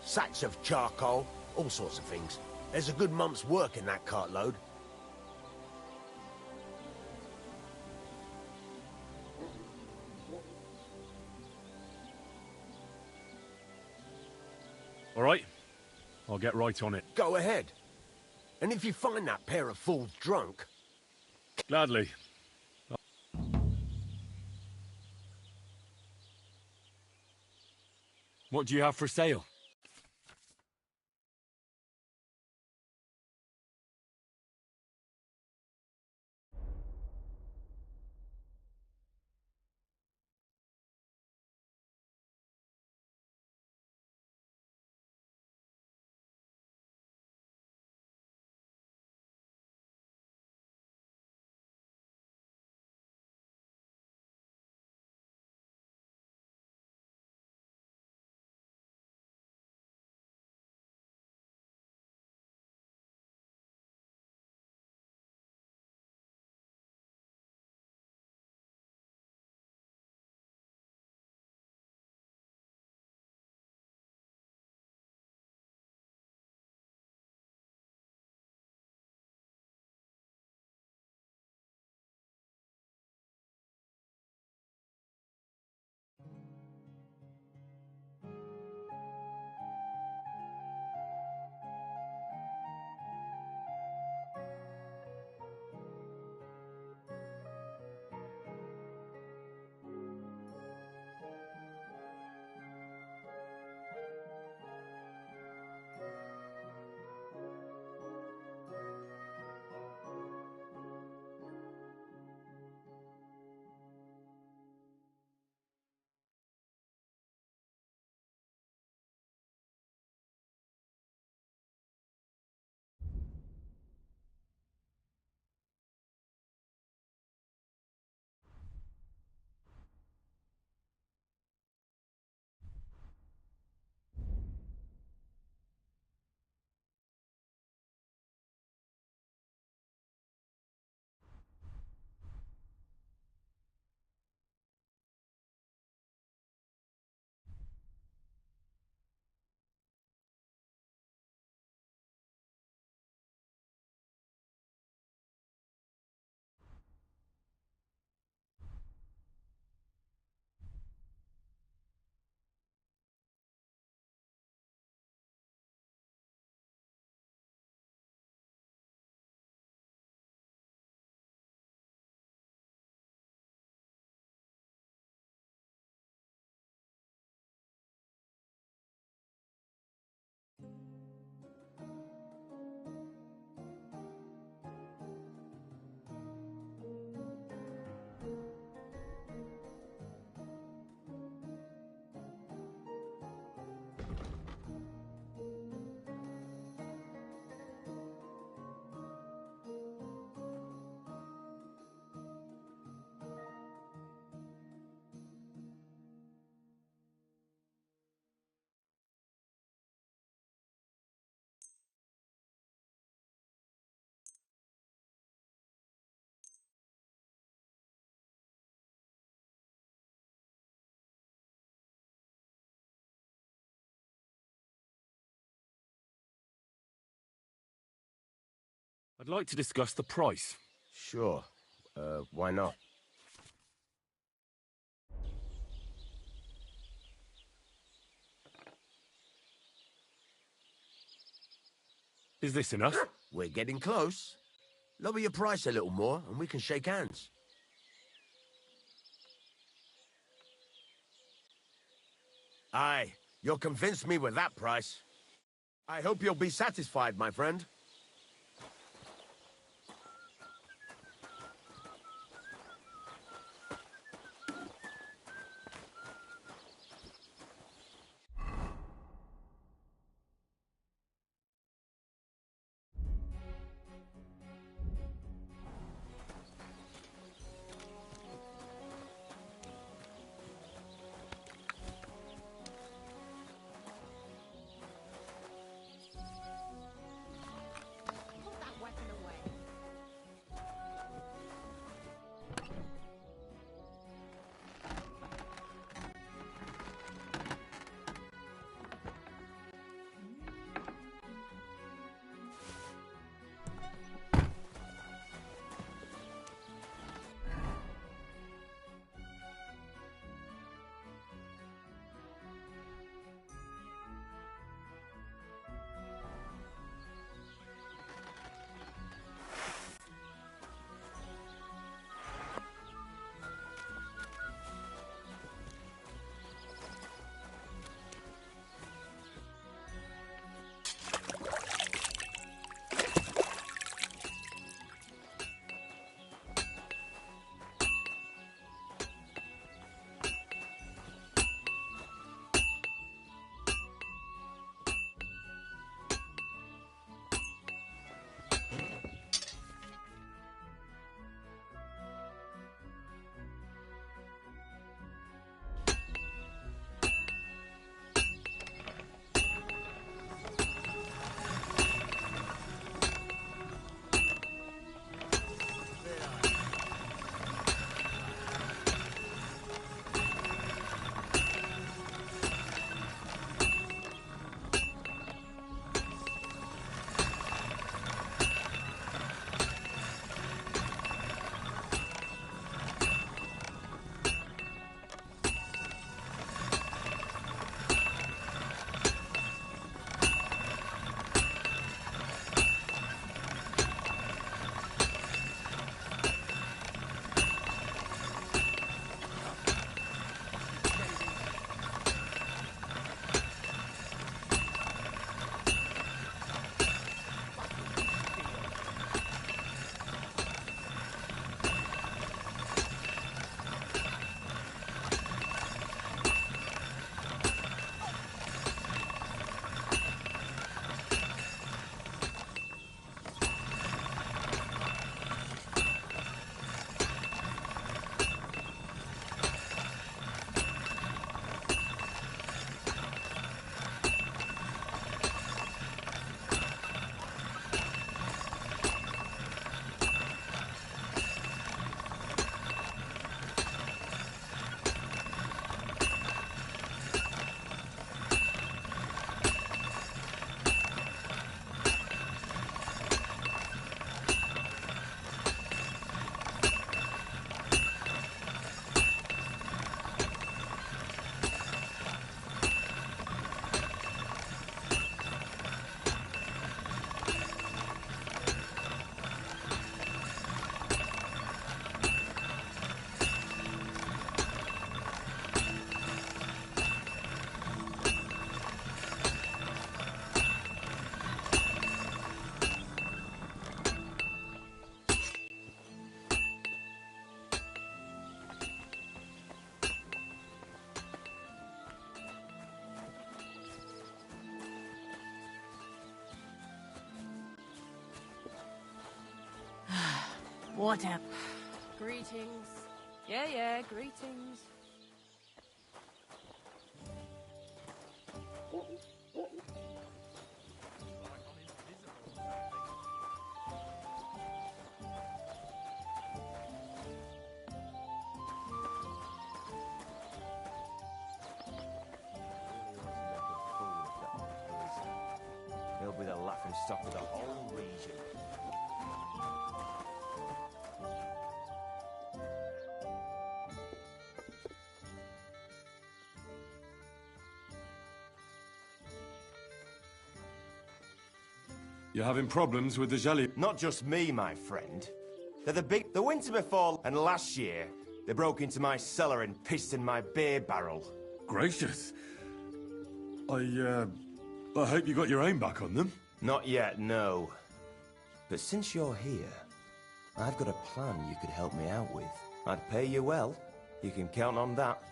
Sacks of charcoal, all sorts of things. There's a good month's work in that cartload. All right. I'll get right on it. Go ahead. And if you find that pair of fools drunk... Gladly. What do you have for sale? I'd like to discuss the price. Sure. Why not? Is this enough? We're getting close. Lower your price a little more, and we can shake hands. Aye, you'll convince me with that price. I hope you'll be satisfied, my friend. Whatever. Greetings. Yeah, greetings. He'll be the laughing stock of the whole region. You're having problems with the jelly? Not just me, my friend. They're the winter before and last year, they broke into my cellar and pissed in my beer barrel. Gracious. I hope you got your aim back on them. Not yet, no. But since you're here, I've got a plan you could help me out with. I'd pay you well. You can count on that.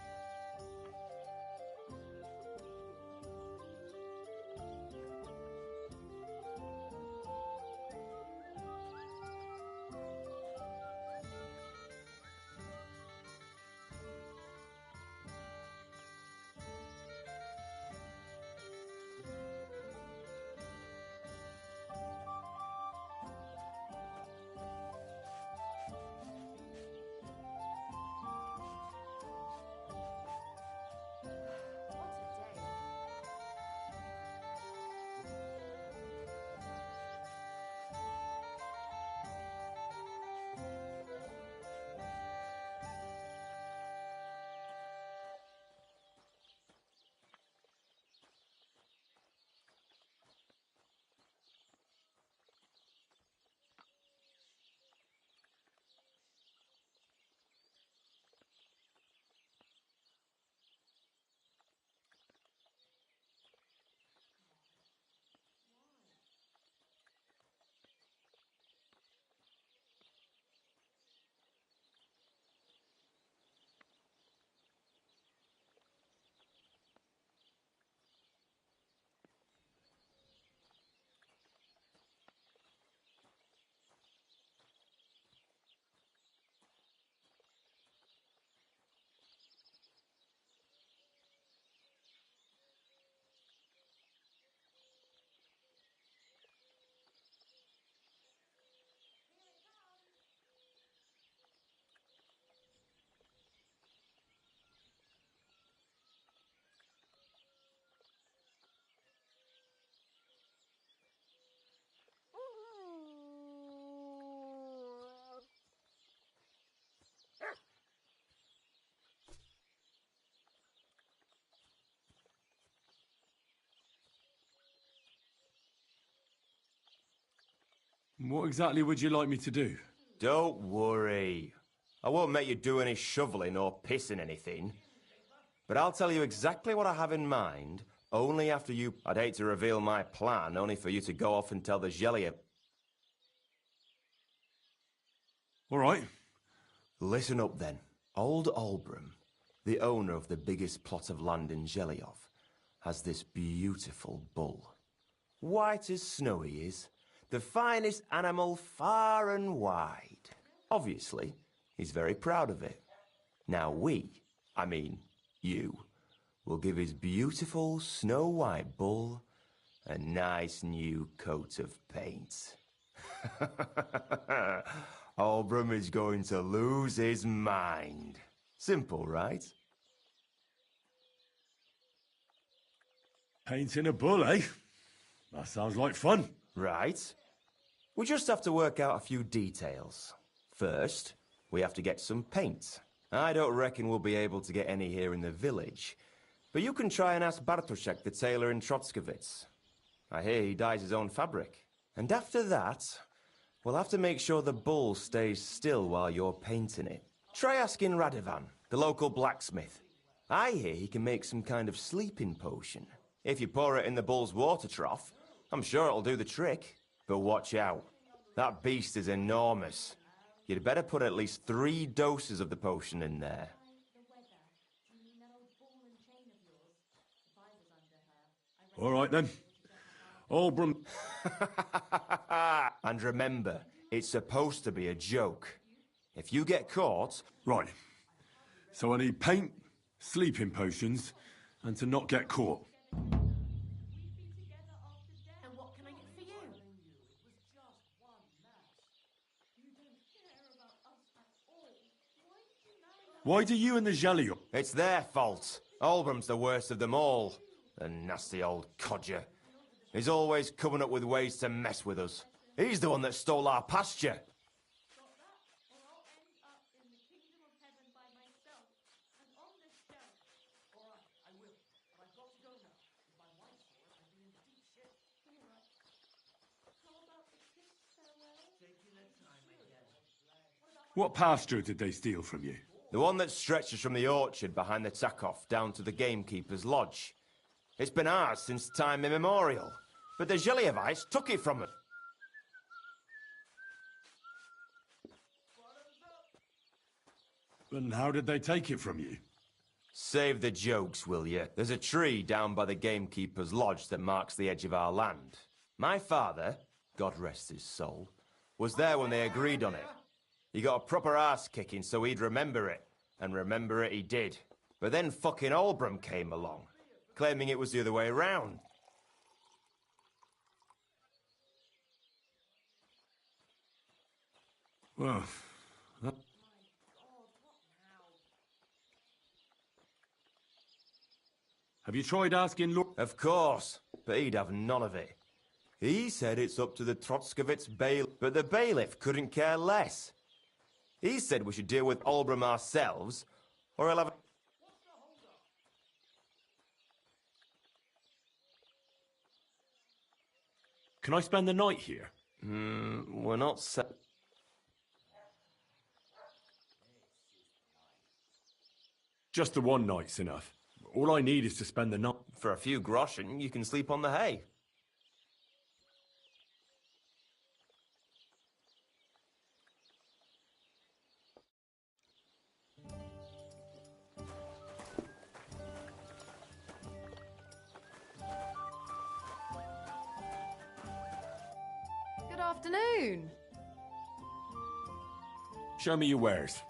What exactly would you like me to do? Don't worry. I won't make you do any shoveling or pissing anything. But I'll tell you exactly what I have in mind, only after you... I'd hate to reveal my plan, only for you to go off and tell the Jellier. All right. Listen up, then. Old Albram, the owner of the biggest plot of land in Jeliov, has this beautiful bull. White as snow he is. The finest animal far and wide. Obviously, he's very proud of it. Now you, will give his beautiful snow-white bull a nice new coat of paint. Albram is going to lose his mind. Simple, right? Painting a bull, eh? That sounds like fun. Right. We just have to work out a few details. First, we have to get some paint. I don't reckon we'll be able to get any here in the village. But you can try and ask Bartoszek, the tailor in Trotskovitz. I hear he dyes his own fabric. And after that, we'll have to make sure the bull stays still while you're painting it. Try asking Radovan, the local blacksmith. I hear he can make some kind of sleeping potion. If you pour it in the bull's water trough, I'm sure it'll do the trick. But watch out. That beast is enormous. You'd better put at least 3 doses of the potion in there. All right, then. Albram... And remember, it's supposed to be a joke. If you get caught... Right. So I need paint, sleeping potions, and to not get caught. And what can I get for you? Why do you and the Jalio... It's their fault. Olbram's the worst of them all. The nasty old codger. He's always coming up with ways to mess with us. He's the one that stole our pasture. What pasture did they steal from you? The one that stretches from the orchard behind the Takoff down to the gamekeeper's lodge. It's been ours since time immemorial, but the Zhelievites took it from us. And how did they take it from you? Save the jokes, will you? There's a tree down by the gamekeeper's lodge that marks the edge of our land. My father, God rest his soul, was there when they agreed on it. He got a proper ass kicking so he'd remember it, and remember it he did. But then fucking Olbram came along, claiming it was the other way around. Well, have you tried asking Lord... Of course, but he'd have none of it. He said it's up to the Trotskovitz bailiff, but the bailiff couldn't care less. He said we should deal with Olbram ourselves, or he'll have a... Can I spend the night here? We're not set... Just the one night's enough. All I need is to spend the night. For a few groschen, you can sleep on the hay. Good afternoon. Show me your wares.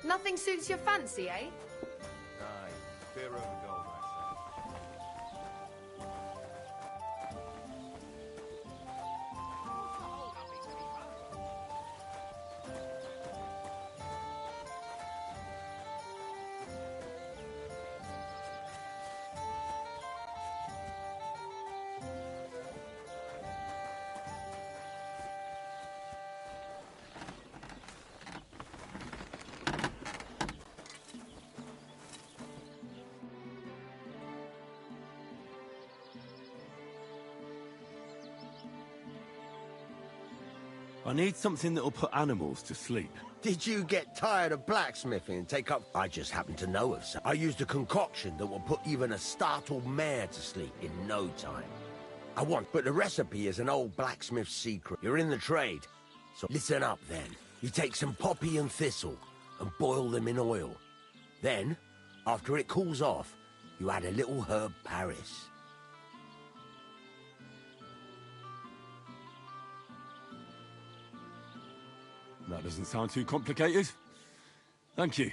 Nothing suits your fancy, eh? Aye, beer over gold, I I need something that'll put animals to sleep. Did you get tired of blacksmithing and take up... I just happen to know of some. I used a concoction that will put even a startled mare to sleep in no time. But the recipe is an old blacksmith's secret. You're in the trade. So listen up then. You take some poppy and thistle and boil them in oil. Then, after it cools off, you add a little herb Paris. That doesn't sound too complicated. Thank you.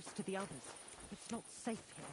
close to the others. It's not safe here.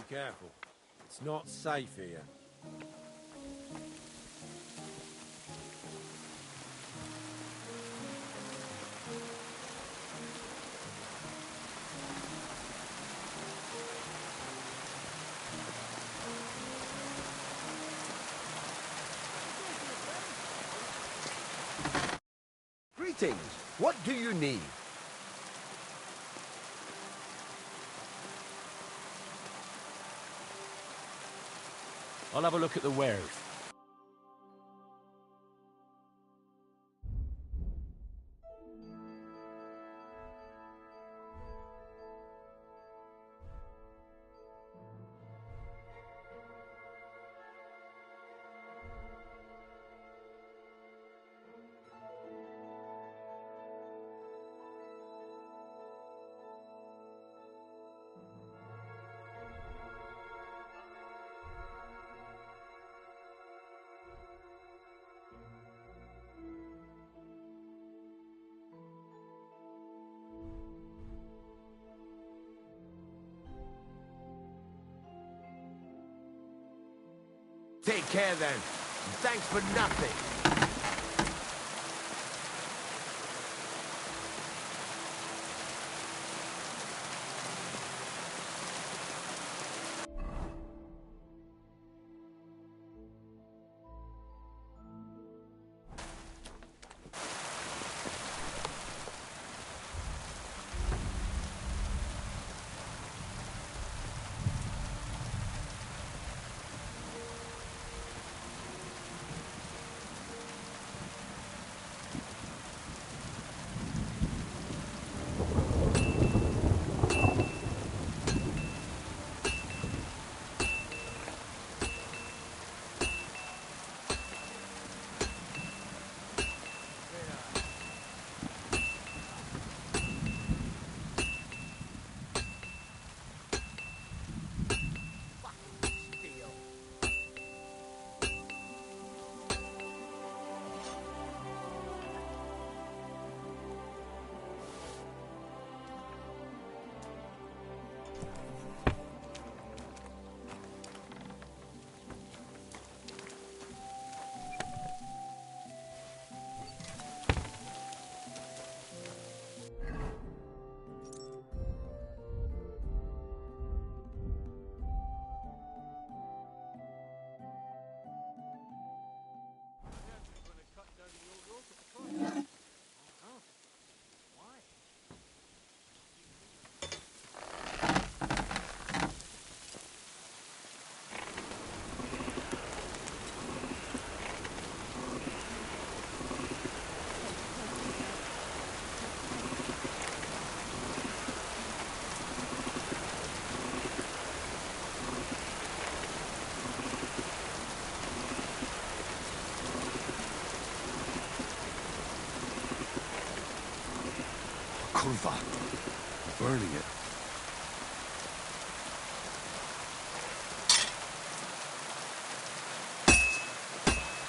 Be careful. It's not safe here. Greetings. What do you need? I'll have a look at the wares. Take care then. Thanks for nothing. Curva. Burning it.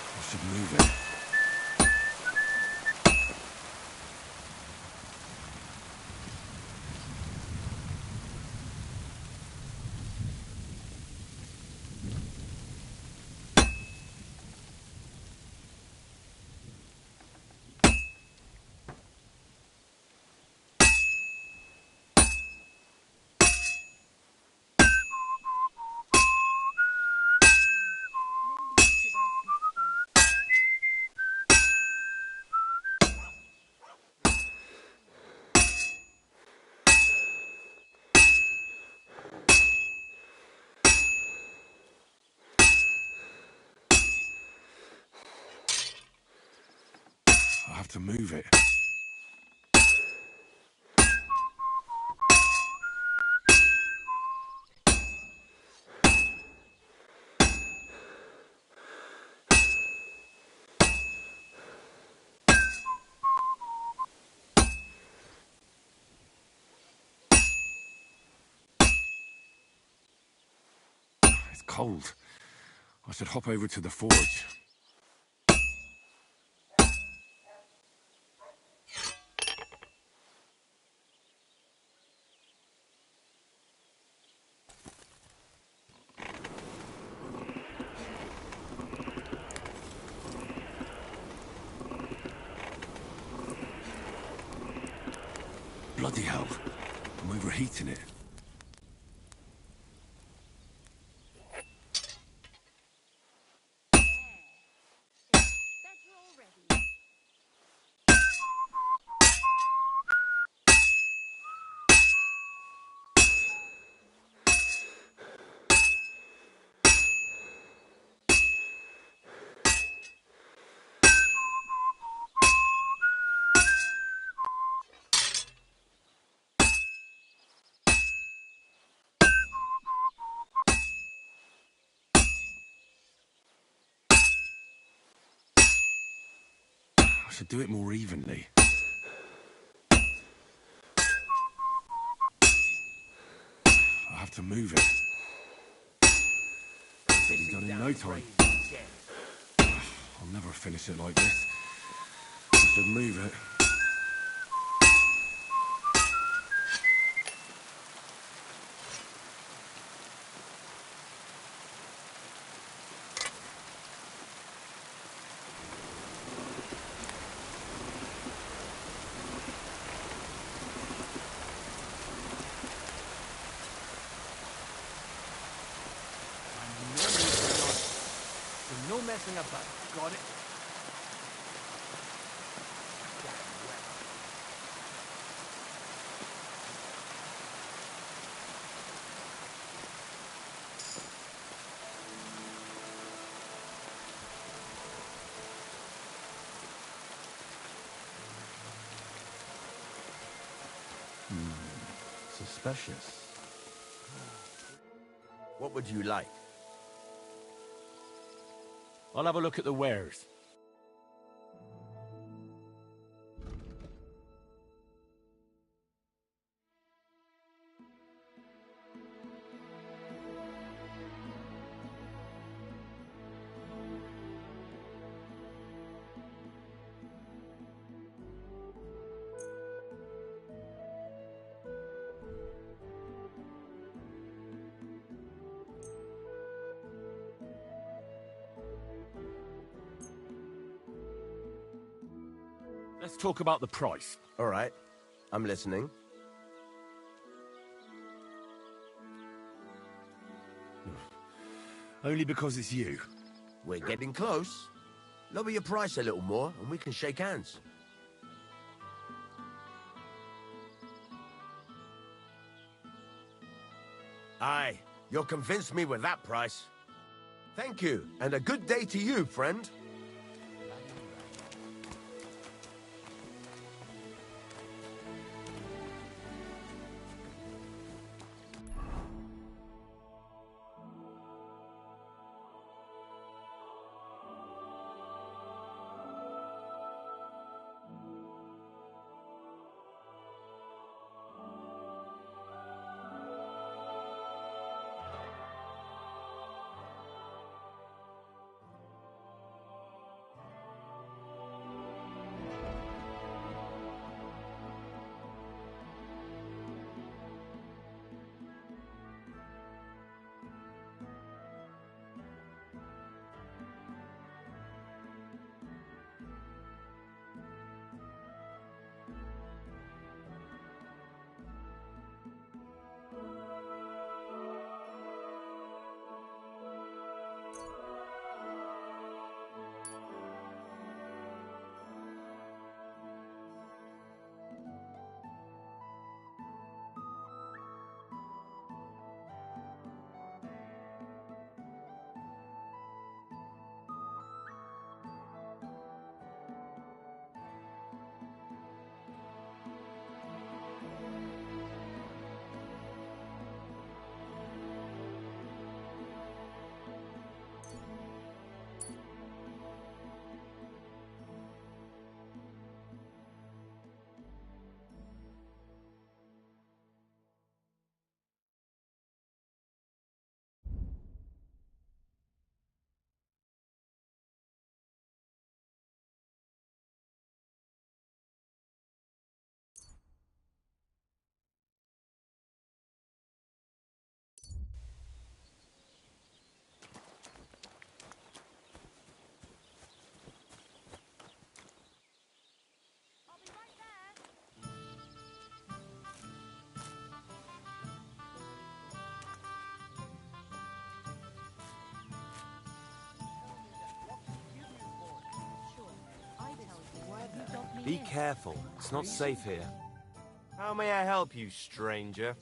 I should move it. have to move it. It's cold. I should hop over to the forge. Bloody hell. I'm overheating it. I should do it more evenly. I have to move it. It'll be done in no time. I'll never finish it like this. I should move it. No messing about. Got it? Suspicious. What would you like? I'll have a look at the wares. Let's talk about the price. All right. I'm listening. Only because it's you. We're getting close. Lower your price a little more, and we can shake hands. Aye, you'll convince me with that price. Thank you, and a good day to you, friend. Be careful. It's not safe here. How may I help you, stranger?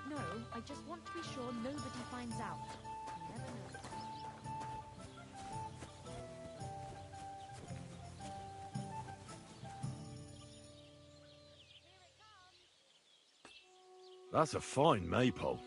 No, I just want to be sure nobody finds out. You never know. That's a fine maypole.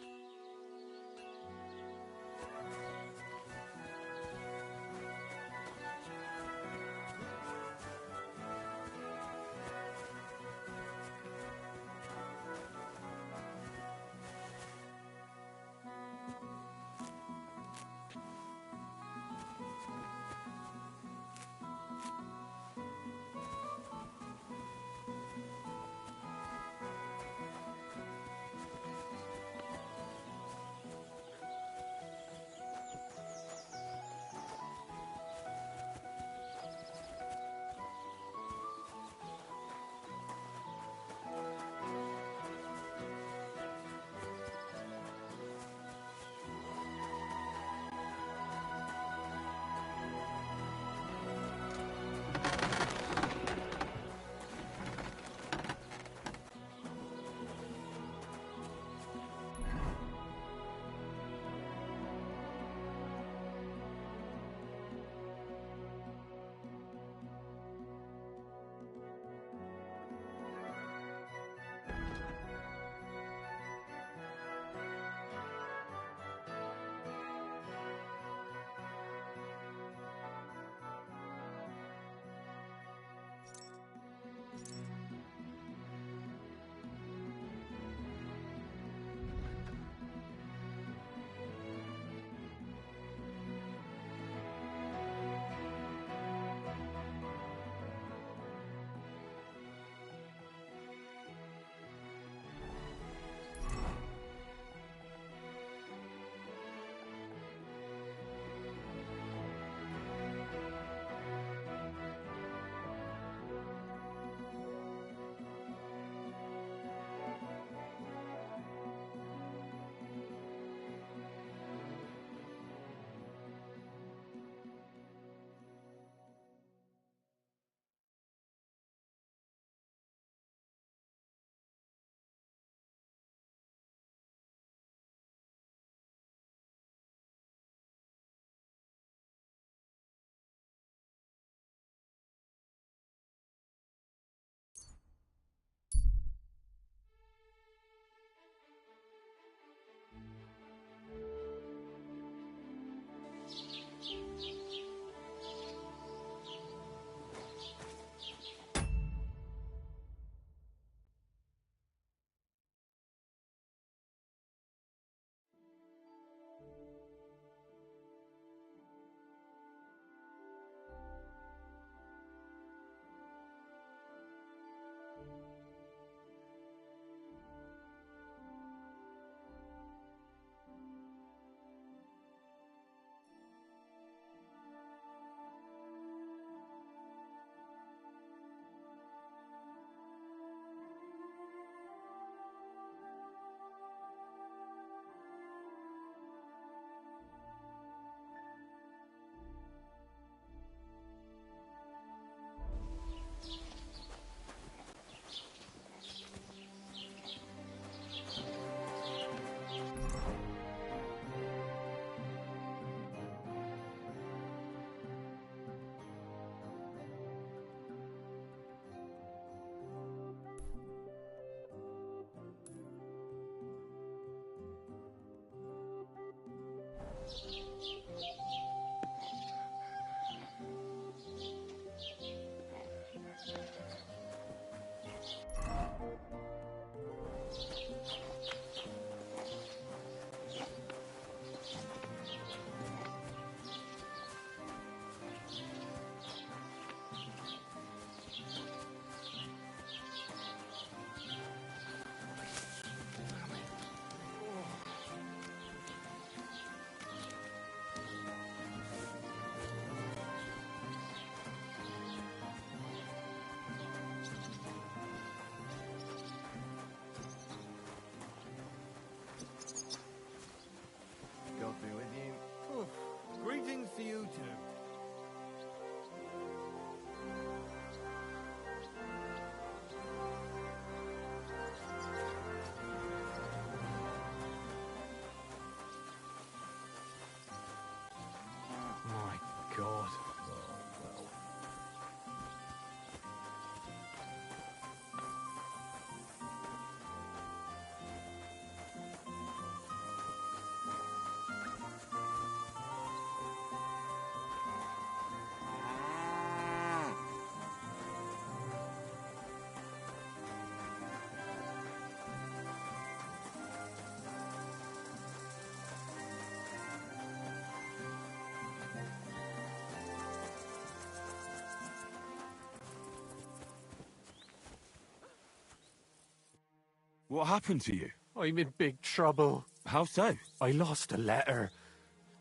What happened to you? I'm in big trouble. How so? I lost a letter.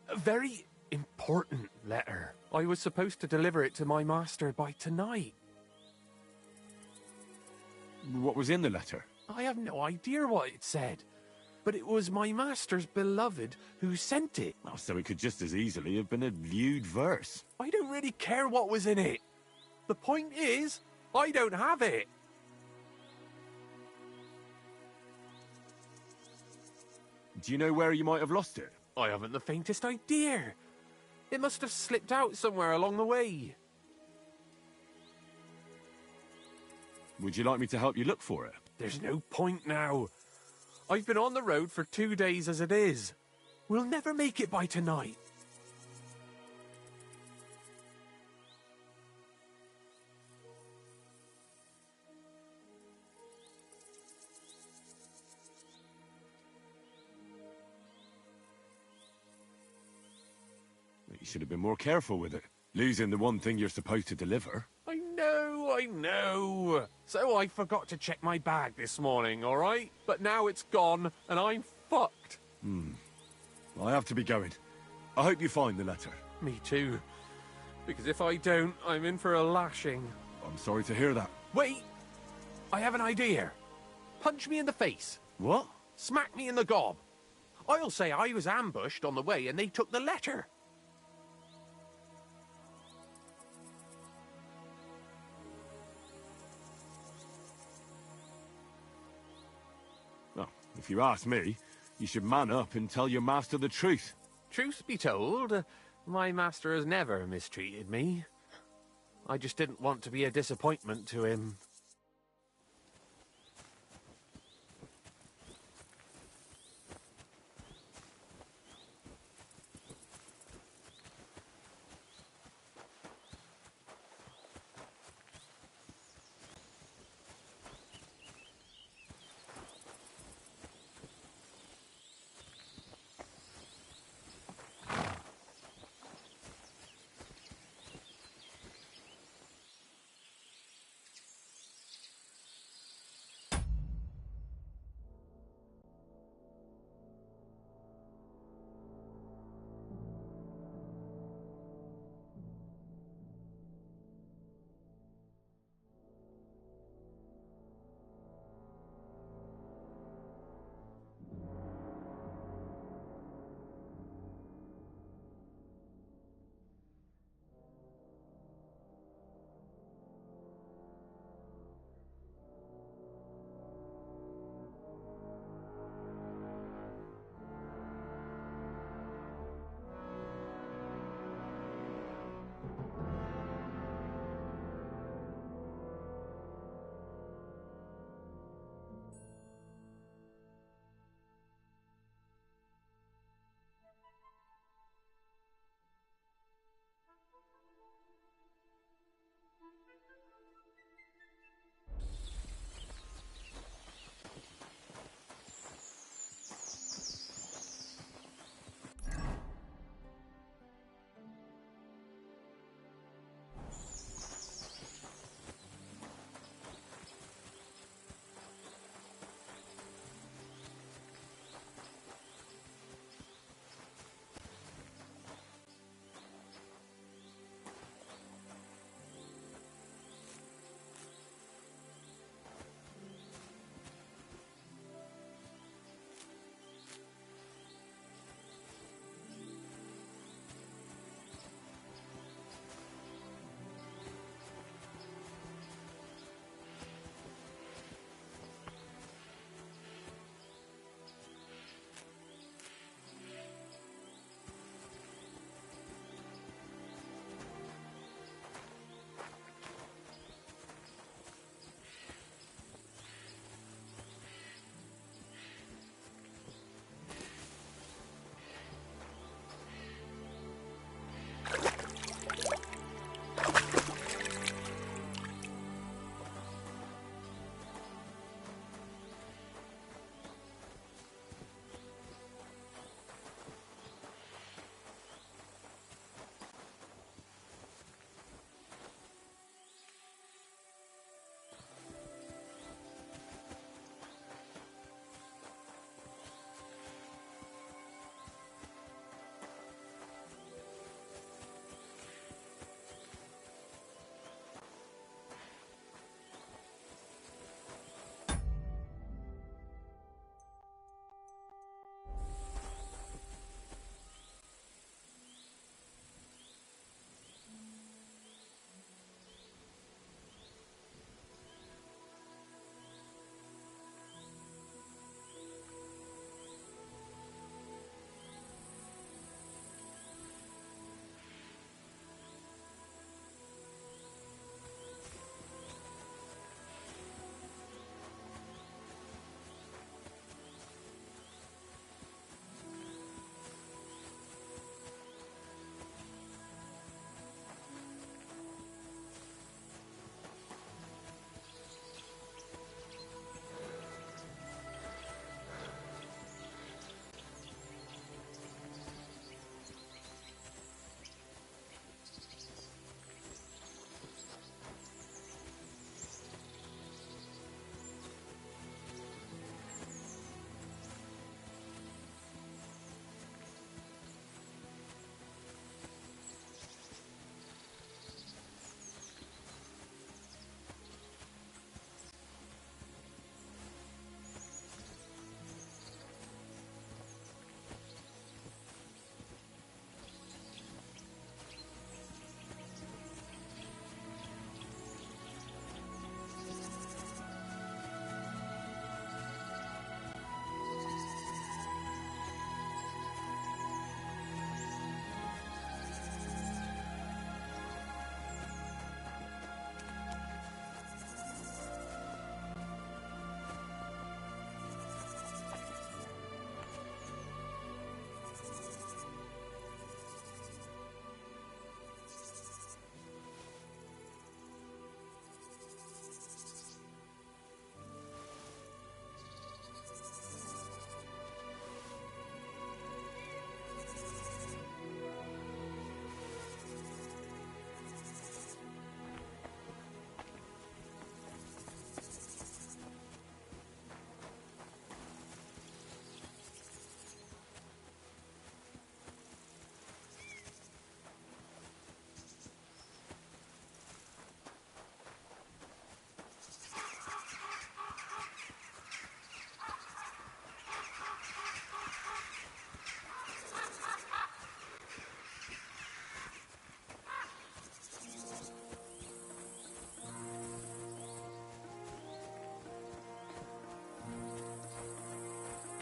A very important letter. I was supposed to deliver it to my master by tonight. What was in the letter? I have no idea what it said. But it was my master's beloved who sent it. Oh, so it could just as easily have been a lewd verse. I don't really care what was in it. The point is, I don't have it. Do you know where you might have lost it? I haven't the faintest idea. It must have slipped out somewhere along the way. Would you like me to help you look for it? There's no point now. I've been on the road for 2 days as it is. We'll never make it by tonight. You should have been more careful with it. Losing the one thing you're supposed to deliver. I know. So I forgot to check my bag this morning, all right? But now it's gone, and I'm fucked. I have to be going. I hope you find the letter. Me too. Because if I don't, I'm in for a lashing. I'm sorry to hear that. Wait! I have an idea. Punch me in the face. What? Smack me in the gob. I'll say I was ambushed on the way and they took the letter. Well, if you ask me, you should man up and tell your master the truth. Truth be told, my master has never mistreated me. I just didn't want to be a disappointment to him.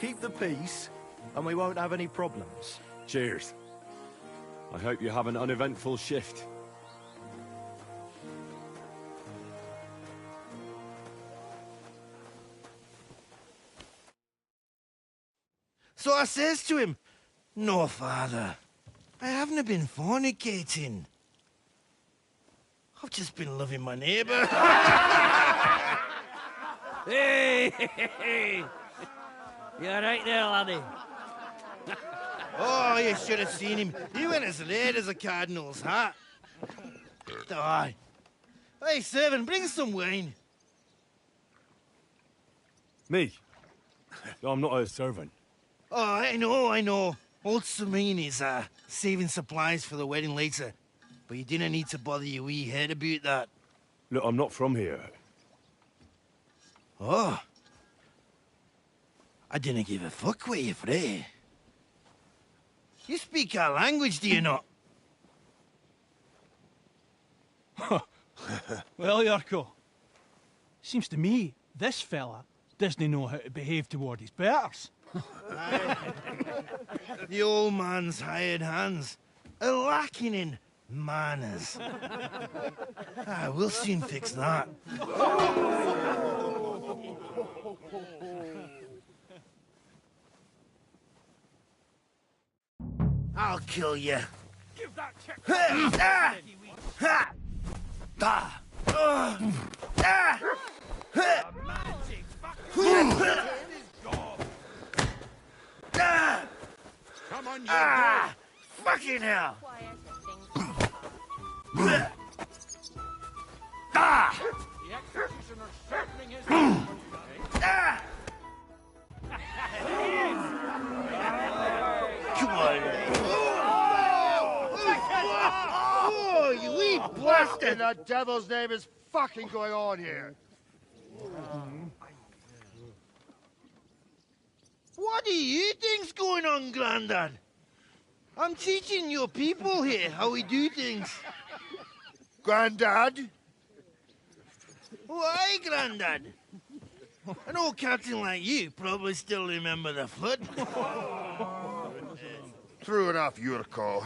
Keep the peace, and we won't have any problems. Cheers. I hope you have an uneventful shift. So I says to him, "No, father, I haven't been fornicating. I've just been loving my neighbour." Hey! You alright there, laddie? Oh, you should have seen him. He went as red as a cardinal's hat. Aye. Hey, servant, bring some wine. Me? I'm not a servant. Oh, I know. Old Samine is saving supplies for the wedding later. But you didn't need to bother your wee head about that. Look, I'm not from here. Oh. I didn't give a fuck where you're from. You speak our language, do you not? Well, Yurko, seems to me this fella doesn't know how to behave toward his betters. The old man's hired hands are lacking in manners. We'll soon fix that. I'll kill you. Give that check. Come on, you Fucking hell! The executioner's sharpening his knife for you, eh? Come on. Oh, you wee What in the devil's name is fucking going on here? What do you think's going on, Grandad? I'm teaching your people here how we do things. Grandad? Why, Grandad? An old captain like you probably still remember the flood. True enough, Yurko.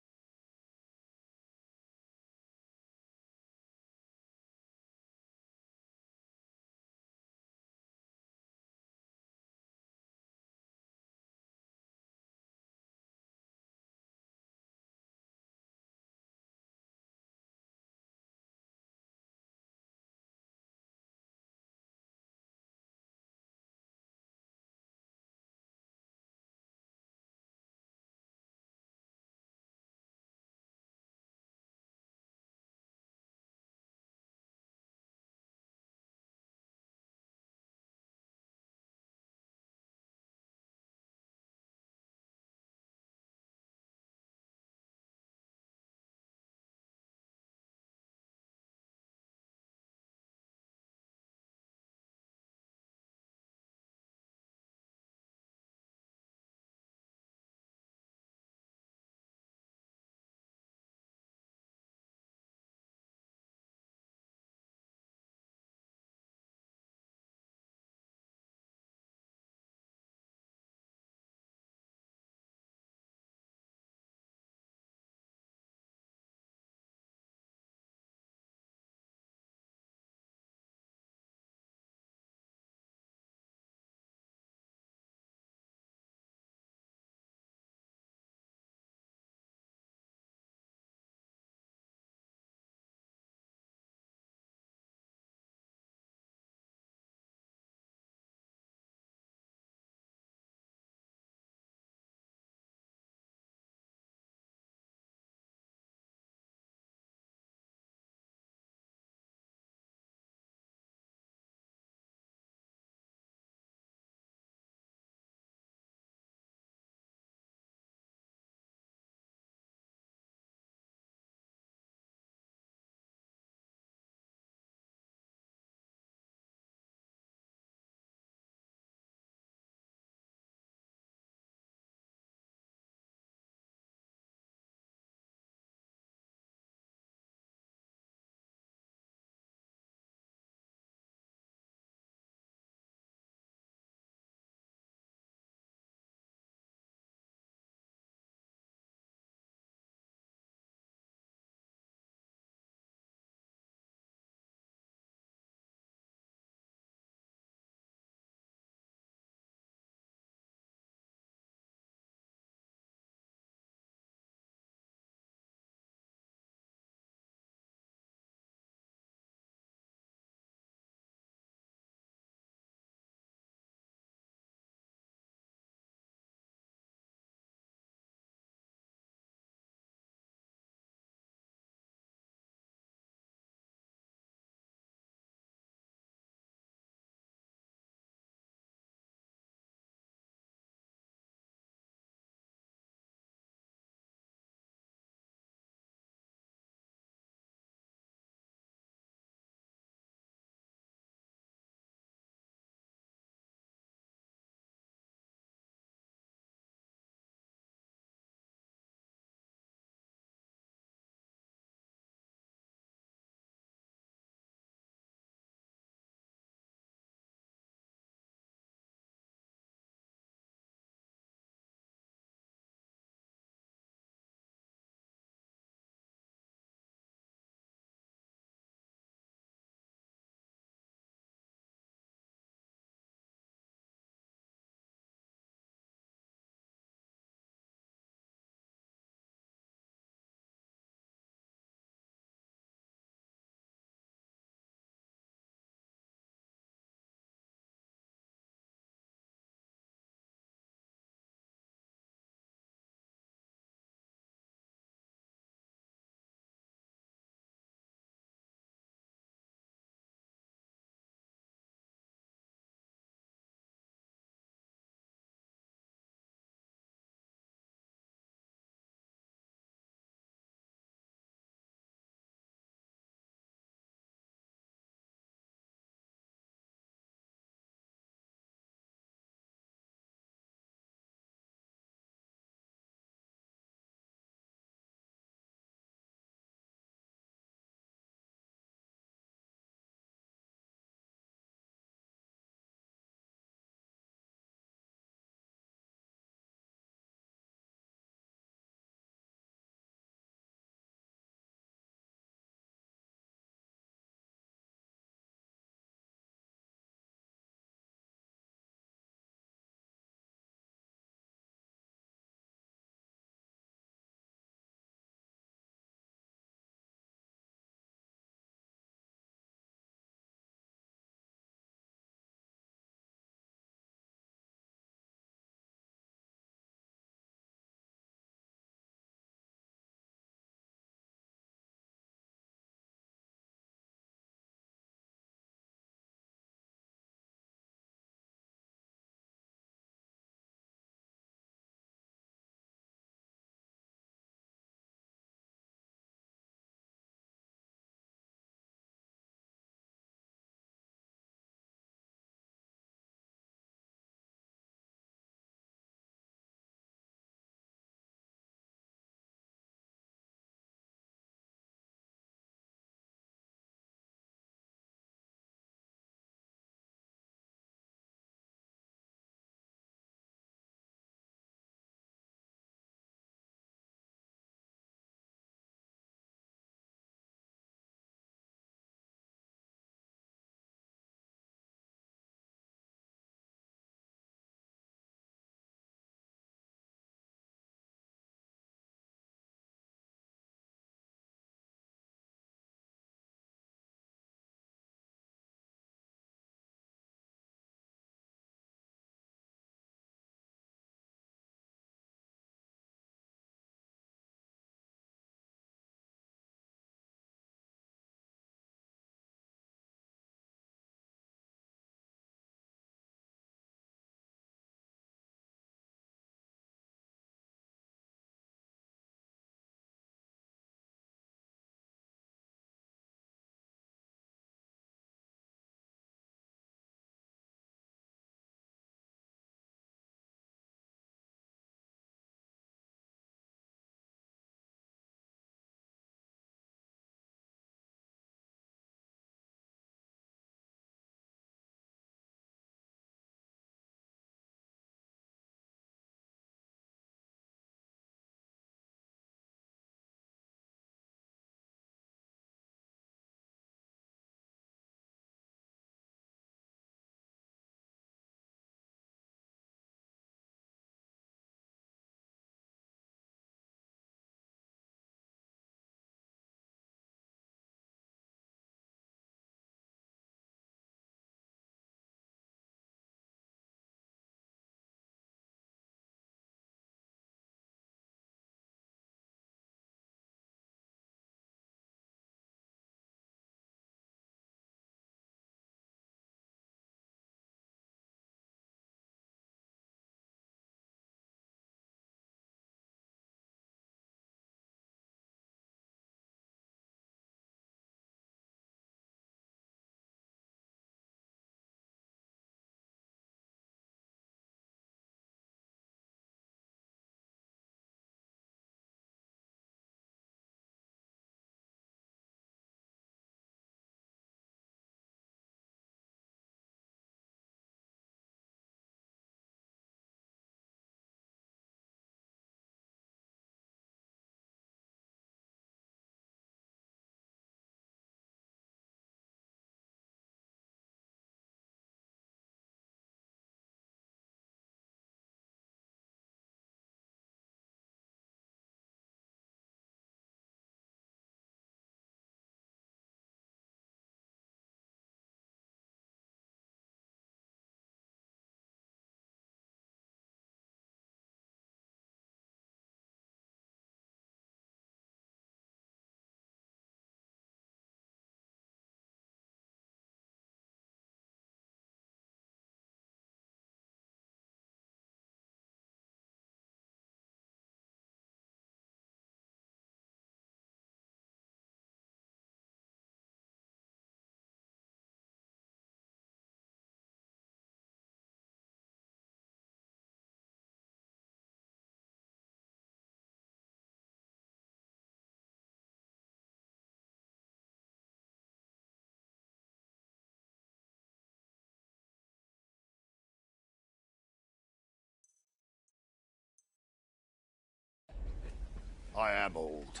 I am old.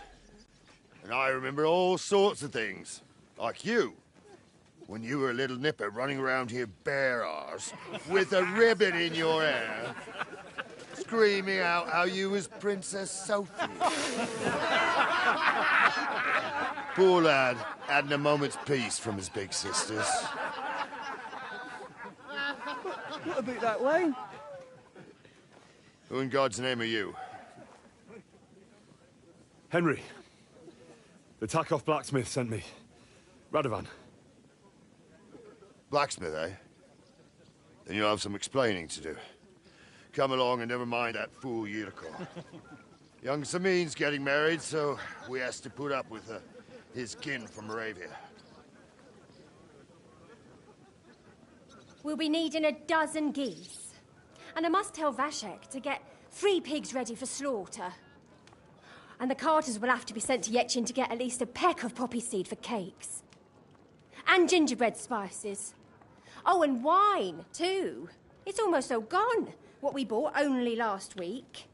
And I remember all sorts of things. Like you. When you were a little nipper running around here bare arse, with a ribbon in your hair, screaming out how you was Princess Sophie. Poor lad, hadn't a moment's peace from his big sisters. What about that wine? Who in God's name are you? Henry. The Takoff blacksmith sent me. Radovan. Blacksmith, eh? Then you'll have some explaining to do. Come along and never mind that fool Yirko. Young Samin's getting married, so we has to put up with his kin from Moravia. We'll be needing a dozen geese. And I must tell Vashek to get 3 pigs ready for slaughter. And the carters will have to be sent to Yetchin to get at least a peck of poppy seed for cakes. And gingerbread spices. Oh, and wine, too. It's almost all gone, what we bought only last week.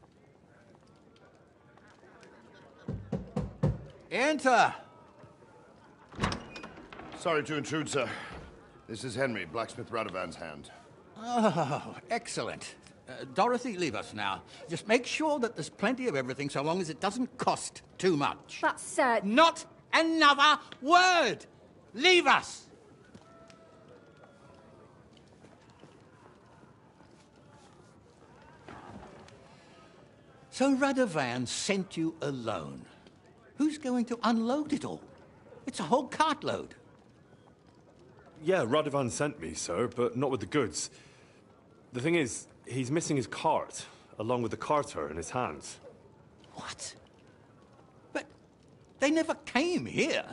Enter! Sorry to intrude, sir. This is Henry, blacksmith Radovan's hand. Oh, excellent. Dorothy, leave us now. Just make sure that there's plenty of everything so long as it doesn't cost too much. But, sir... Not another word! Leave us! So Radovan sent you alone. Who's going to unload it all? It's a whole cartload. Yeah, Radovan sent me, sir, but not with the goods. The thing is, he's missing his cart, along with the carter in his hands. What? But they never came here.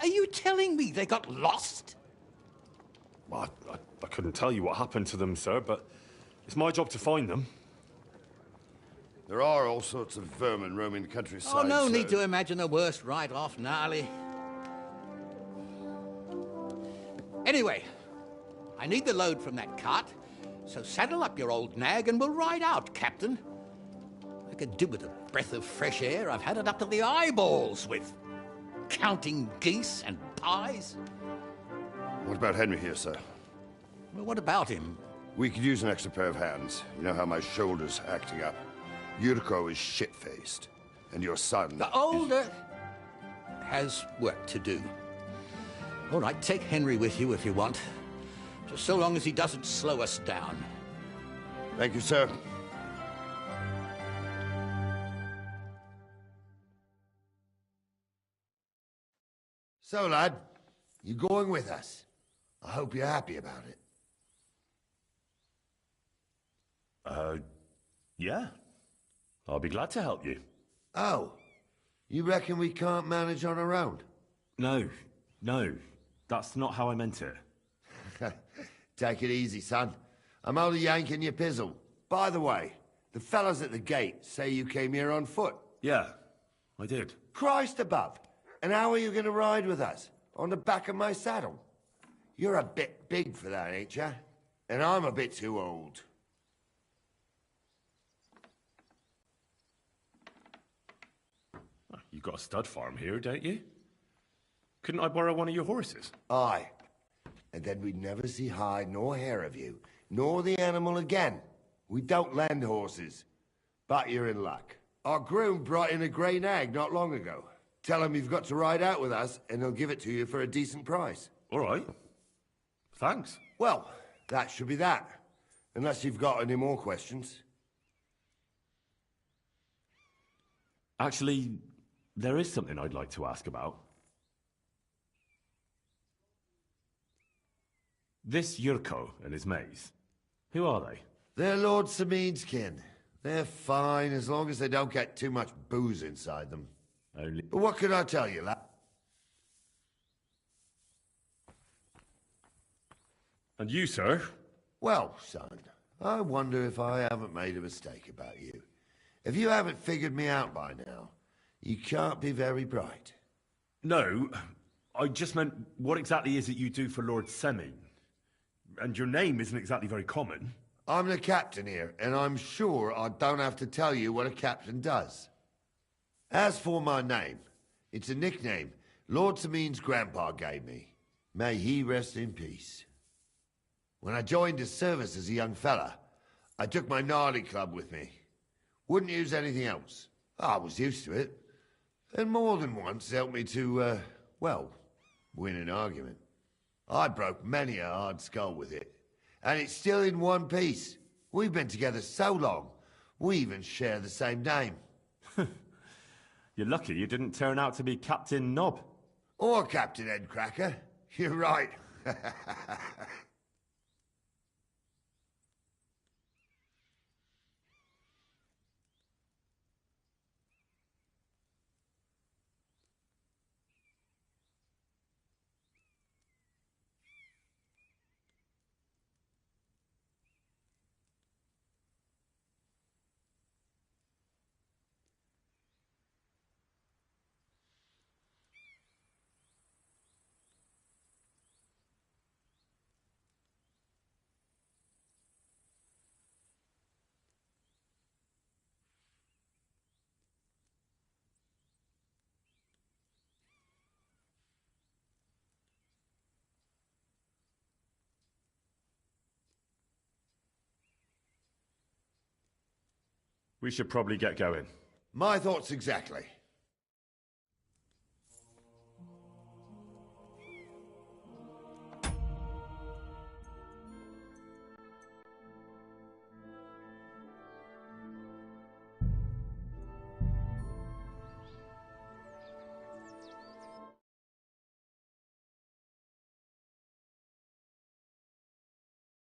Are you telling me they got lost? Well, I couldn't tell you what happened to them, sir, but it's my job to find them. There are all sorts of vermin roaming the countryside. Oh, no need to imagine the worst right off, gnarly. Anyway, I need the load from that cart, so saddle up your old nag and we'll ride out, Captain. I could do with a breath of fresh air. I've had it up to the eyeballs with counting geese and pies. What about Henry here, sir? Well, what about him? We could use an extra pair of hands. You know how my shoulder's acting up. Yuriko is shit-faced, and your son... The older has work to do. All right, take Henry with you if you want. Just so long as he doesn't slow us down. Thank you, sir. So, lad, you going with us? I hope you're happy about it. Yeah. I'll be glad to help you. Oh, you reckon we can't manage on our own? No. That's not how I meant it. Take it easy, son. I'm only yanking your pizzle. By the way, the fellas at the gate say you came here on foot. Yeah, I did. Christ above. And how are you going to ride with us? On the back of my saddle? You're a bit big for that, ain't ya? And I'm a bit too old. You've got a stud farm here, don't you? Couldn't I borrow one of your horses? Aye. And then we'd never see hide nor hair of you, nor the animal again. We don't lend horses. But you're in luck. Our groom brought in a grey nag not long ago. Tell him you've got to ride out with us, and he'll give it to you for a decent price. All right. Thanks. Well, that should be that. Unless you've got any more questions. Actually, there is something I'd like to ask about. This Yurko and his mates, who are they? They're Lord Samin's kin. They're fine as long as they don't get too much booze inside them. Only... But what can I tell you, lad? And you, sir? Well, son, I wonder if I haven't made a mistake about you. If you haven't figured me out by now, you can't be very bright. No, I just meant, what exactly is it you do for Lord Semin? And your name isn't exactly very common. I'm the captain here, and I'm sure I don't have to tell you what a captain does. As for my name, it's a nickname Lord Samin's grandpa gave me. May he rest in peace. When I joined his service as a young fella, I took my gnarly club with me. Wouldn't use anything else. I was used to it. And more than once helped me to, well, win an argument. I broke many a hard skull with it. And it's still in one piece. We've been together so long, we even share the same name. You're lucky you didn't turn out to be Captain Knob. Or Captain Headcracker. You're right. We should probably get going. My thoughts exactly.